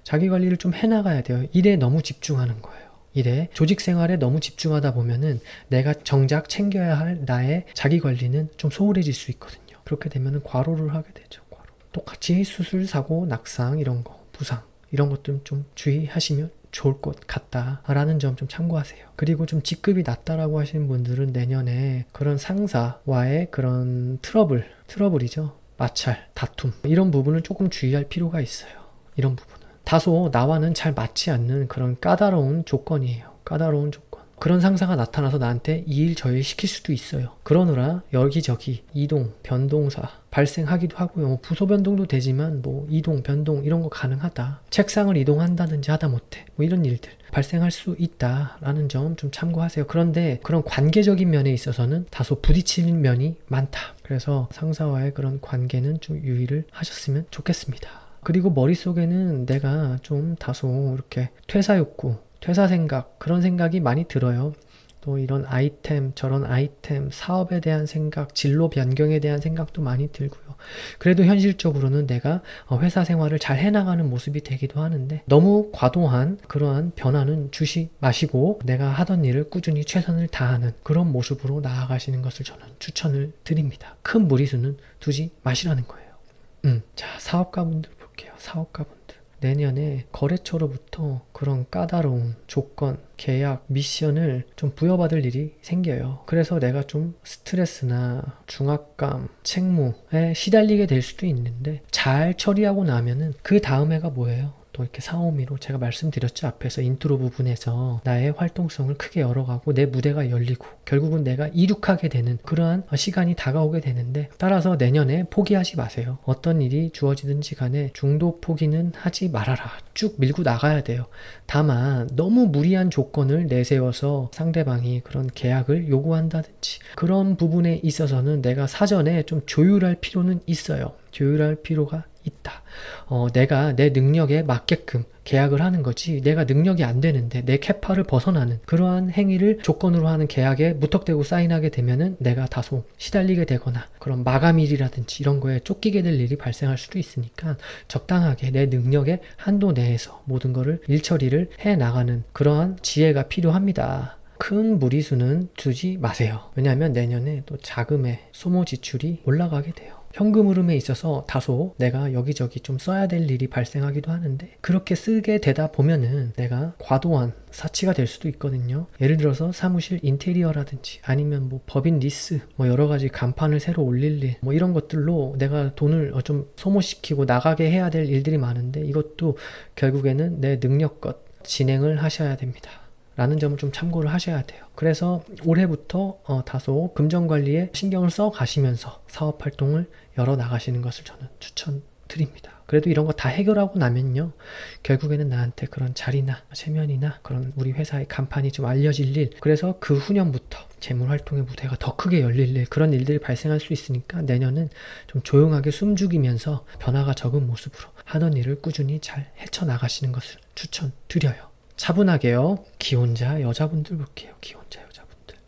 자기 관리를 좀 해나가야 돼요. 일에 너무 집중하는 거예요. 일에 조직 생활에 너무 집중하다 보면은 내가 정작 챙겨야 할 나의 자기 관리는 좀 소홀해질 수 있거든요. 그렇게 되면은 과로를 하게 되죠. 과로. 똑같이 수술, 사고, 낙상 이런 거, 부상 이런 것들 좀 주의하시면 좋을 것 같다라는 점 좀 참고하세요. 그리고 좀 직급이 낮다라고 하시는 분들은 내년에 그런 상사와의 그런 트러블이죠. 마찰, 다툼 이런 부분을 조금 주의할 필요가 있어요. 이런 부분은 다소 나와는 잘 맞지 않는 그런 까다로운 조건이에요. 까다로운 조건. 그런 상사가 나타나서 나한테 이 일 저 일 시킬 수도 있어요. 그러느라 여기저기 이동, 변동사 발생하기도 하고요. 부서 변동도 되지만 이동, 변동 이런 거 가능하다. 책상을 이동한다든지 하다못해 이런 일들 발생할 수 있다라는 점 좀 참고하세요. 그런데 그런 관계적인 면에 있어서는 다소 부딪히는 면이 많다. 그래서 상사와의 그런 관계는 좀 유의를 하셨으면 좋겠습니다. 그리고 머릿속에는 내가 좀 다소 이렇게 퇴사 욕구, 퇴사 생각, 그런 생각이 많이 들어요. 또 이런 아이템, 저런 아이템, 사업에 대한 생각, 진로 변경에 대한 생각도 많이 들고요. 그래도 현실적으로는 내가 회사 생활을 잘 해나가는 모습이 되기도 하는데 너무 과도한 그러한 변화는 주시 마시고 내가 하던 일을 꾸준히 최선을 다하는 그런 모습으로 나아가시는 것을 저는 추천을 드립니다. 큰 무리수는 두지 마시라는 거예요. 자, 사업가분들 볼게요. 사업가분들. 내년에 거래처로부터 그런 까다로운 조건, 계약, 미션을 좀 부여받을 일이 생겨요. 그래서 내가 좀 스트레스나 중압감, 책무에 시달리게 될 수도 있는데 잘 처리하고 나면은 그 다음 해가 뭐예요? 또 이렇게 사오미로 제가 말씀드렸죠. 앞에서 인트로 부분에서 나의 활동성을 크게 열어가고 내 무대가 열리고 결국은 내가 이룩하게 되는 그러한 시간이 다가오게 되는데 따라서 내년에 포기하지 마세요. 어떤 일이 주어지든지 간에 중도 포기는 하지 말아라. 쭉 밀고 나가야 돼요. 다만 너무 무리한 조건을 내세워서 상대방이 그런 계약을 요구한다든지 그런 부분에 있어서는 내가 사전에 좀 조율할 필요는 있어요. 조율할 필요가 있다. 내가 내 능력에 맞게끔 계약을 하는 거지 내가 능력이 안 되는데 내 캐파를 벗어나는 그러한 행위를 조건으로 하는 계약에 무턱대고 사인하게 되면은 내가 다소 시달리게 되거나 그런 마감일이라든지 이런 거에 쫓기게 될 일이 발생할 수도 있으니까 적당하게 내 능력의 한도 내에서 모든 거를 일 처리를 해 나가는 그러한 지혜가 필요합니다. 큰 무리수는 두지 마세요. 왜냐하면 내년에 또 자금의 소모 지출이 올라가게 돼요. 현금 흐름에 있어서 다소 내가 여기저기 좀 써야 될 일이 발생하기도 하는데 그렇게 쓰게 되다 보면은 내가 과도한 사치가 될 수도 있거든요. 예를 들어서 사무실 인테리어라든지 아니면 뭐 법인 리스, 뭐 여러 가지 간판을 새로 올릴 일, 뭐 이런 것들로 내가 돈을 좀 소모시키고 나가게 해야 될 일들이 많은데 이것도 결국에는 내 능력껏 진행을 하셔야 됩니다. 라는 점을 좀 참고를 하셔야 돼요. 그래서 올해부터 다소 금전관리에 신경을 써 가시면서 사업활동을 열어 나가시는 것을 저는 추천드립니다. 그래도 이런 거 다 해결하고 나면요, 결국에는 나한테 그런 자리나 체면이나 그런 우리 회사의 간판이 좀 알려질 일, 그래서 그 후년부터 재물활동의 무대가 더 크게 열릴 일, 그런 일들이 발생할 수 있으니까 내년은 좀 조용하게 숨죽이면서 변화가 적은 모습으로 하던 일을 꾸준히 잘 헤쳐나가시는 것을 추천드려요. 차분하게요. 기혼자 여자분들 볼게요.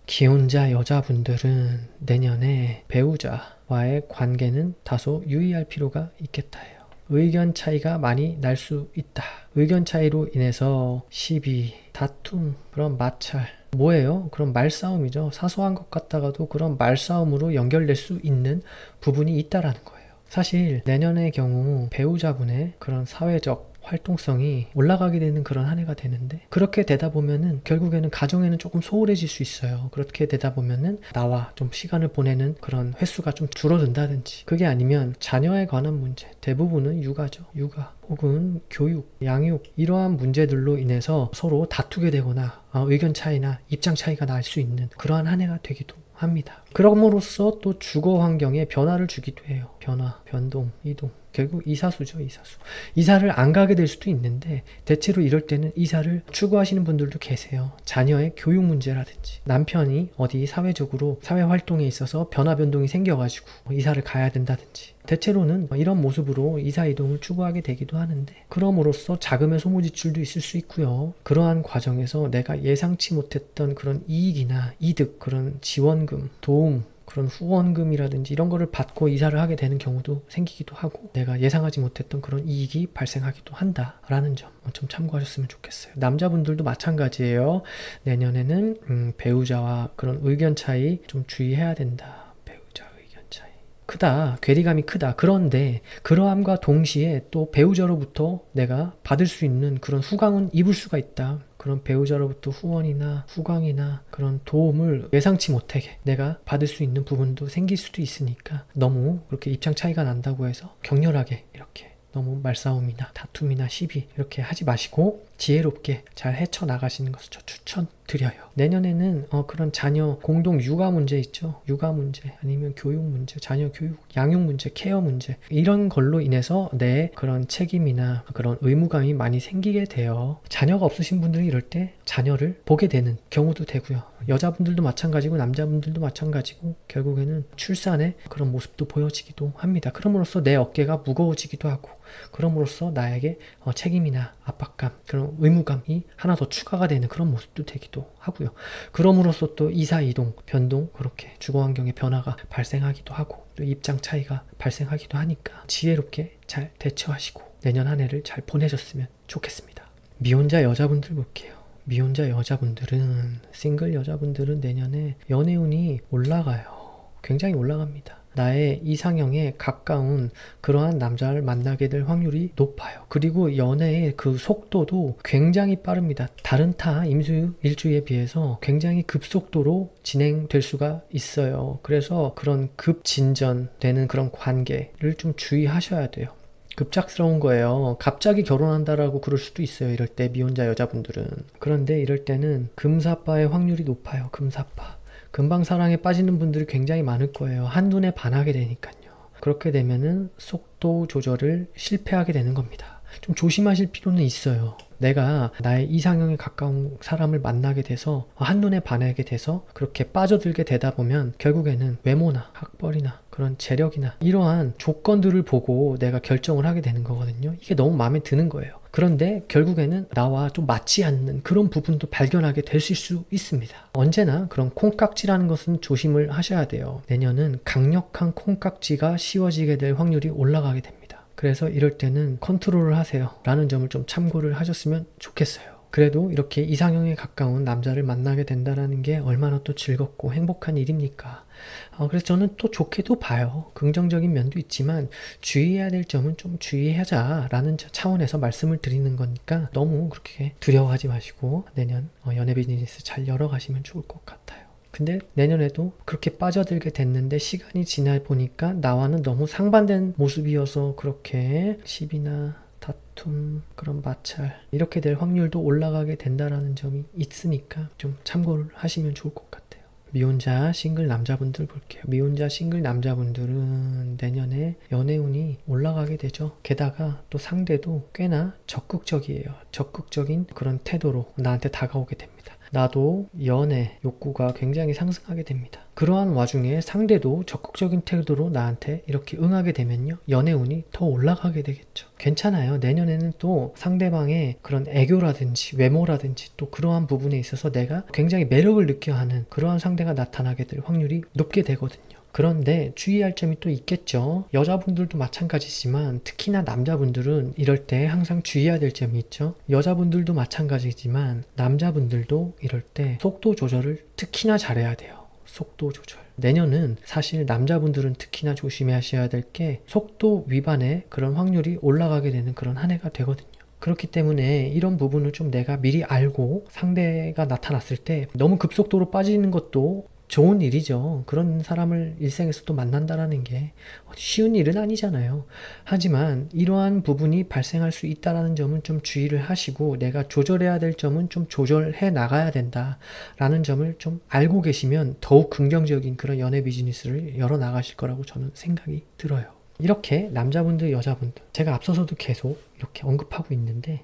기혼자 여자분들은 내년에 배우자와의 관계는 다소 유의할 필요가 있겠다 해요. 의견 차이가 많이 날 수 있다. 의견 차이로 인해서 시비, 다툼, 그런 마찰, 뭐예요? 그런 말싸움이죠. 사소한 것 같다가도 그런 말싸움으로 연결될 수 있는 부분이 있다라는 거예요. 사실 내년의 경우 배우자분의 그런 사회적 활동성이 올라가게 되는 그런 한 해가 되는데, 그렇게 되다 보면은 결국에는 가정에는 조금 소홀해질 수 있어요. 그렇게 되다 보면은 나와 좀 시간을 보내는 그런 횟수가 좀 줄어든다든지, 그게 아니면 자녀에 관한 문제, 대부분은 육아죠. 육아 혹은 교육, 양육, 이러한 문제들로 인해서 서로 다투게 되거나 의견 차이나 입장 차이가 날 수 있는 그러한 한 해가 되기도 합니다. 그럼으로써 또 주거 환경에 변화를 주기도 해요. 변화, 변동, 이동. 결국 이사수죠, 이사수. 이사를 안 가게 될 수도 있는데 대체로 이럴 때는 이사를 추구하시는 분들도 계세요. 자녀의 교육 문제라든지 남편이 어디 사회적으로 사회 활동에 있어서 변화 변동이 생겨가지고 이사를 가야 된다든지, 대체로는 이런 모습으로 이사 이동을 추구하게 되기도 하는데, 그럼으로써 자금의 소모 지출도 있을 수 있고요. 그러한 과정에서 내가 예상치 못했던 그런 이익이나 이득, 그런 지원금, 도움, 그런 후원금이라든지 이런 거를 받고 이사를 하게 되는 경우도 생기기도 하고, 내가 예상하지 못했던 그런 이익이 발생하기도 한다라는 점 좀 참고하셨으면 좋겠어요. 남자분들도 마찬가지예요. 내년에는 배우자와 그런 의견 차이 좀 주의해야 된다. 크다, 괴리감이 크다. 그런데 그러함과 동시에 또 배우자로부터 내가 받을 수 있는 그런 후광은 입을 수가 있다. 그런 배우자로부터 후원이나 후광이나 그런 도움을 예상치 못하게 내가 받을 수 있는 부분도 생길 수도 있으니까, 너무 그렇게 입장 차이가 난다고 해서 격렬하게 이렇게 너무 말싸움이나 다툼이나 시비 이렇게 하지 마시고 지혜롭게 잘 헤쳐나가시는 것을 저 추천드려요. 내년에는 그런 자녀 공동 육아 문제 있죠. 육아 문제 아니면 교육 문제, 자녀 교육, 양육 문제, 케어 문제, 이런 걸로 인해서 내 그런 책임이나 그런 의무감이 많이 생기게 돼요. 자녀가 없으신 분들은 이럴 때 자녀를 보게 되는 경우도 되고요. 여자분들도 마찬가지고 남자분들도 마찬가지고 결국에는 출산의 그런 모습도 보여지기도 합니다. 그럼으로써 내 어깨가 무거워지기도 하고, 그럼으로써 나에게 책임이나 압박감, 그런 의무감이 하나 더 추가가 되는 그런 모습도 되기도 하고요. 그럼으로써 또 이사 이동, 변동, 그렇게 주거 환경의 변화가 발생하기도 하고 또 입장 차이가 발생하기도 하니까 지혜롭게 잘 대처하시고 내년 한 해를 잘 보내셨으면 좋겠습니다. 미혼자 여자분들 볼게요. 미혼자 여자분들은, 싱글 여자분들은 내년에 연애운이 올라가요. 굉장히 올라갑니다. 나의 이상형에 가까운 그러한 남자를 만나게 될 확률이 높아요. 그리고 연애의 그 속도도 굉장히 빠릅니다. 다른 타 임수 일주에 비해서 굉장히 급속도로 진행될 수가 있어요. 그래서 그런 급진전되는 그런 관계를 좀 주의하셔야 돼요. 급작스러운 거예요. 갑자기 결혼한다라고 그럴 수도 있어요. 이럴 때 미혼자 여자분들은. 그런데 이럴 때는 금사빠의 확률이 높아요. 금사빠. 금방 사랑에 빠지는 분들이 굉장히 많을 거예요. 한눈에 반하게 되니까요. 그렇게 되면은 속도 조절을 실패하게 되는 겁니다. 좀 조심하실 필요는 있어요. 내가 나의 이상형에 가까운 사람을 만나게 돼서 한눈에 반하게 돼서 그렇게 빠져들게 되다 보면 결국에는 외모나 학벌이나 그런 재력이나 이러한 조건들을 보고 내가 결정을 하게 되는 거거든요. 이게 너무 마음에 드는 거예요. 그런데 결국에는 나와 좀 맞지 않는 그런 부분도 발견하게 되실 수 있습니다. 언제나 그런 콩깍지라는 것은 조심을 하셔야 돼요. 내년은 강력한 콩깍지가 씌워지게 될 확률이 올라가게 됩니다. 그래서 이럴 때는 컨트롤을 하세요 라는 점을 좀 참고를 하셨으면 좋겠어요. 그래도 이렇게 이상형에 가까운 남자를 만나게 된다는 게 얼마나 또 즐겁고 행복한 일입니까? 그래서 저는 또 좋게도 봐요. 긍정적인 면도 있지만 주의해야 될 점은 좀 주의하자라는 차원에서 말씀을 드리는 거니까 너무 그렇게 두려워하지 마시고 내년 연애 비즈니스 잘 열어가시면 좋을 것 같아요. 근데 내년에도 그렇게 빠져들게 됐는데 시간이 지나 보니까 나와는 너무 상반된 모습이어서 그렇게 시비나 다툼, 그런 마찰 이렇게 될 확률도 올라가게 된다라는 점이 있으니까 좀 참고를 하시면 좋을 것 같아요. 미혼자 싱글 남자분들 볼게요. 미혼자 싱글 남자분들은 내년에 연애운이 올라가게 되죠. 게다가 또 상대도 꽤나 적극적이에요. 적극적인 그런 태도로 나한테 다가오게 됩니다. 나도 연애 욕구가 굉장히 상승하게 됩니다. 그러한 와중에 상대도 적극적인 태도로 나한테 이렇게 응하게 되면요, 연애운이 더 올라가게 되겠죠. 괜찮아요. 내년에는 또 상대방의 그런 애교라든지 외모라든지 또 그러한 부분에 있어서 내가 굉장히 매력을 느껴 하는 그러한 상대가 나타나게 될 확률이 높게 되거든요. 그런데 주의할 점이 또 있겠죠. 여자분들도 마찬가지지만 특히나 남자분들은 이럴 때 항상 주의해야 될 점이 있죠. 여자분들도 마찬가지지만 남자분들도 이럴 때 속도 조절을 특히나 잘해야 돼요. 속도 조절. 내년은 사실 남자분들은 특히나 조심하셔야 될 게 속도 위반의 그런 확률이 올라가게 되는 그런 한 해가 되거든요. 그렇기 때문에 이런 부분을 좀 내가 미리 알고 상대가 나타났을 때 너무 급속도로 빠지는 것도 좋은 일이죠. 그런 사람을 일생에서 또 만난다라는 게 쉬운 일은 아니잖아요. 하지만 이러한 부분이 발생할 수 있다는 점은 좀 주의를 하시고 내가 조절해야 될 점은 좀 조절해 나가야 된다라는 점을 좀 알고 계시면 더욱 긍정적인 그런 연애 비즈니스를 열어 나가실 거라고 저는 생각이 들어요. 이렇게 남자분들, 여자분들 제가 앞서서도 계속 이렇게 언급하고 있는데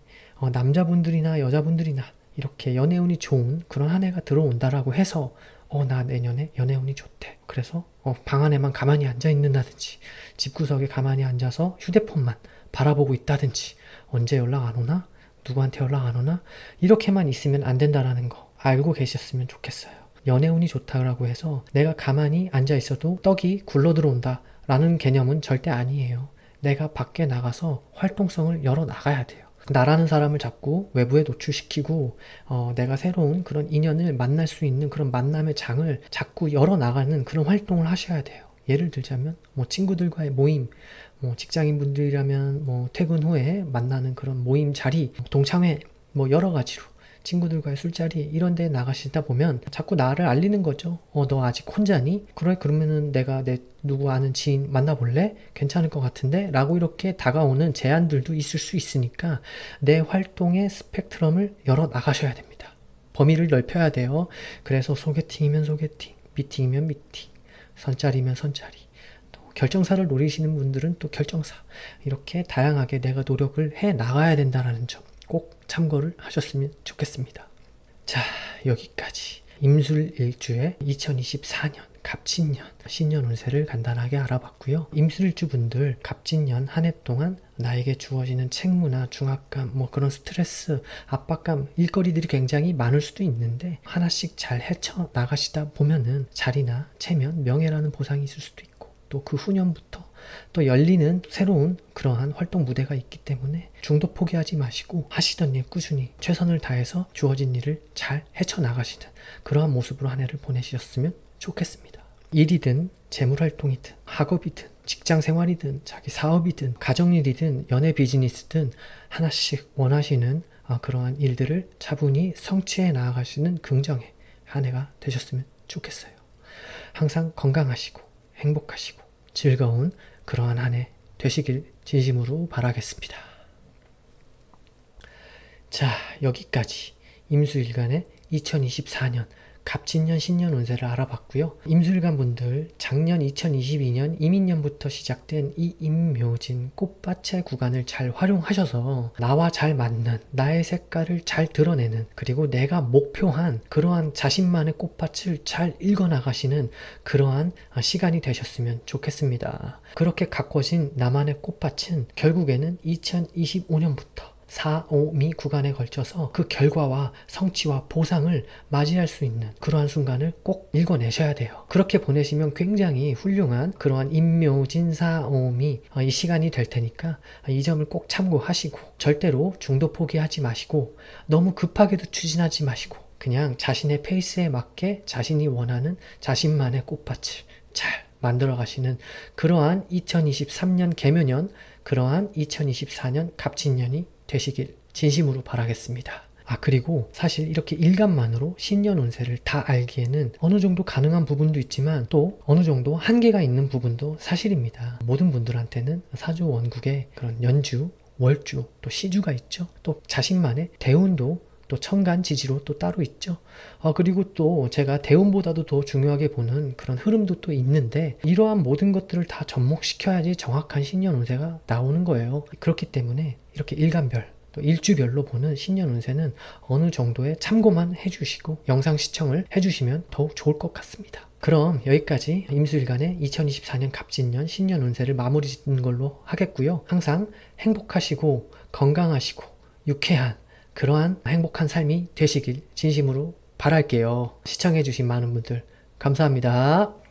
남자분들이나 여자분들이나 이렇게 연애운이 좋은 그런 한 해가 들어온다라고 해서 나 내년에 연애운이 좋대. 그래서 방 안에만 가만히 앉아 있는다든지 집구석에 가만히 앉아서 휴대폰만 바라보고 있다든지 언제 연락 안 오나? 누구한테 연락 안 오나? 이렇게만 있으면 안 된다라는 거 알고 계셨으면 좋겠어요. 연애운이 좋다고 해서 내가 가만히 앉아 있어도 떡이 굴러 들어온다 라는 개념은 절대 아니에요. 내가 밖에 나가서 활동성을 열어 나가야 돼요. 나라는 사람을 자꾸 외부에 노출시키고 내가 새로운 그런 인연을 만날 수 있는 그런 만남의 장을 자꾸 열어나가는 그런 활동을 하셔야 돼요. 예를 들자면 친구들과의 모임, 직장인분들이라면 퇴근 후에 만나는 그런 모임 자리, 동창회 여러 가지로 친구들과의 술자리 이런 데 나가시다 보면 자꾸 나를 알리는 거죠. 너 아직 혼자니? 그래, 그러면은 내가 누구 아는 지인 만나볼래? 괜찮을 것 같은데? 라고 이렇게 다가오는 제안들도 있을 수 있으니까 내 활동의 스펙트럼을 열어 나가셔야 됩니다. 범위를 넓혀야 돼요. 그래서 소개팅이면 소개팅, 미팅이면 미팅, 선짜리면 선짜리, 또 결정사를 노리시는 분들은 또 결정사, 이렇게 다양하게 내가 노력을 해 나가야 된다는 점 꼭 참고를 하셨으면 좋겠습니다. 자, 여기까지 임술일주의 2024년 갑진년 신년 운세를 간단하게 알아봤고요. 임술일주 분들 갑진년 한 해 동안 나에게 주어지는 책무나 중압감, 그런 스트레스, 압박감, 일거리들이 굉장히 많을 수도 있는데 하나씩 잘 헤쳐 나가시다 보면은 자리나 체면, 명예라는 보상이 있을 수도 있고 또 그 후년부터 또 열리는 새로운 그러한 활동 무대가 있기 때문에 중도 포기하지 마시고 하시던 일 꾸준히 최선을 다해서 주어진 일을 잘 헤쳐나가시는 그러한 모습으로 한 해를 보내셨으면 좋겠습니다. 일이든 재물활동이든 학업이든 직장생활이든 자기 사업이든 가정일이든 연애 비즈니스든 하나씩 원하시는 그러한 일들을 차분히 성취해 나아가시는 긍정의 한 해가 되셨으면 좋겠어요. 항상 건강하시고 행복하시고 즐거운 그러한 한 해 되시길 진심으로 바라겠습니다. 자, 여기까지 임수일간의 2024년 갑진년 신년 운세를 알아봤고요. 임술관 분들 작년 2022년 이민년부터 시작된 이 임묘진 꽃밭의 구간을 잘 활용하셔서 나와 잘 맞는 나의 색깔을 잘 드러내는 그리고 내가 목표한 그러한 자신만의 꽃밭을 잘 읽어나가시는 그러한 시간이 되셨으면 좋겠습니다. 그렇게 가꿔진 나만의 꽃밭은 결국에는 2025년부터 4오미 구간에 걸쳐서 그 결과와 성취와 보상을 맞이할 수 있는 그러한 순간을 꼭 읽어내셔야 돼요. 그렇게 보내시면 굉장히 훌륭한 그러한 임묘진사오미 이 시간이 될 테니까 이 점을 꼭 참고하시고 절대로 중도 포기하지 마시고 너무 급하게도 추진하지 마시고 그냥 자신의 페이스에 맞게 자신이 원하는 자신만의 꽃밭을 잘 만들어 가시는 그러한 2023년 개묘년, 그러한 2024년 갑진년이 되시길 진심으로 바라겠습니다. 그리고 사실 이렇게 일간만으로 신년 운세를 다 알기에는 어느 정도 가능한 부분도 있지만 또 어느 정도 한계가 있는 부분도 사실입니다. 모든 분들한테는 사주 원국에 그런 연주, 월주, 또 시주가 있죠. 또 자신만의 대운도 또 천간 지지로 또 따로 있죠. 그리고 또 제가 대운보다도 더 중요하게 보는 그런 흐름도 또 있는데 이러한 모든 것들을 다 접목시켜야지 정확한 신년 운세가 나오는 거예요. 그렇기 때문에 이렇게 일간별 또 일주별로 보는 신년 운세는 어느 정도의 참고만 해주시고 영상 시청을 해주시면 더욱 좋을 것 같습니다. 그럼 여기까지 임수일간의 2024년 갑진년 신년 운세를 마무리 짓는 걸로 하겠고요. 항상 행복하시고 건강하시고 유쾌한 그러한 행복한 삶이 되시길 진심으로 바랄게요. 시청해주신 많은 분들 감사합니다.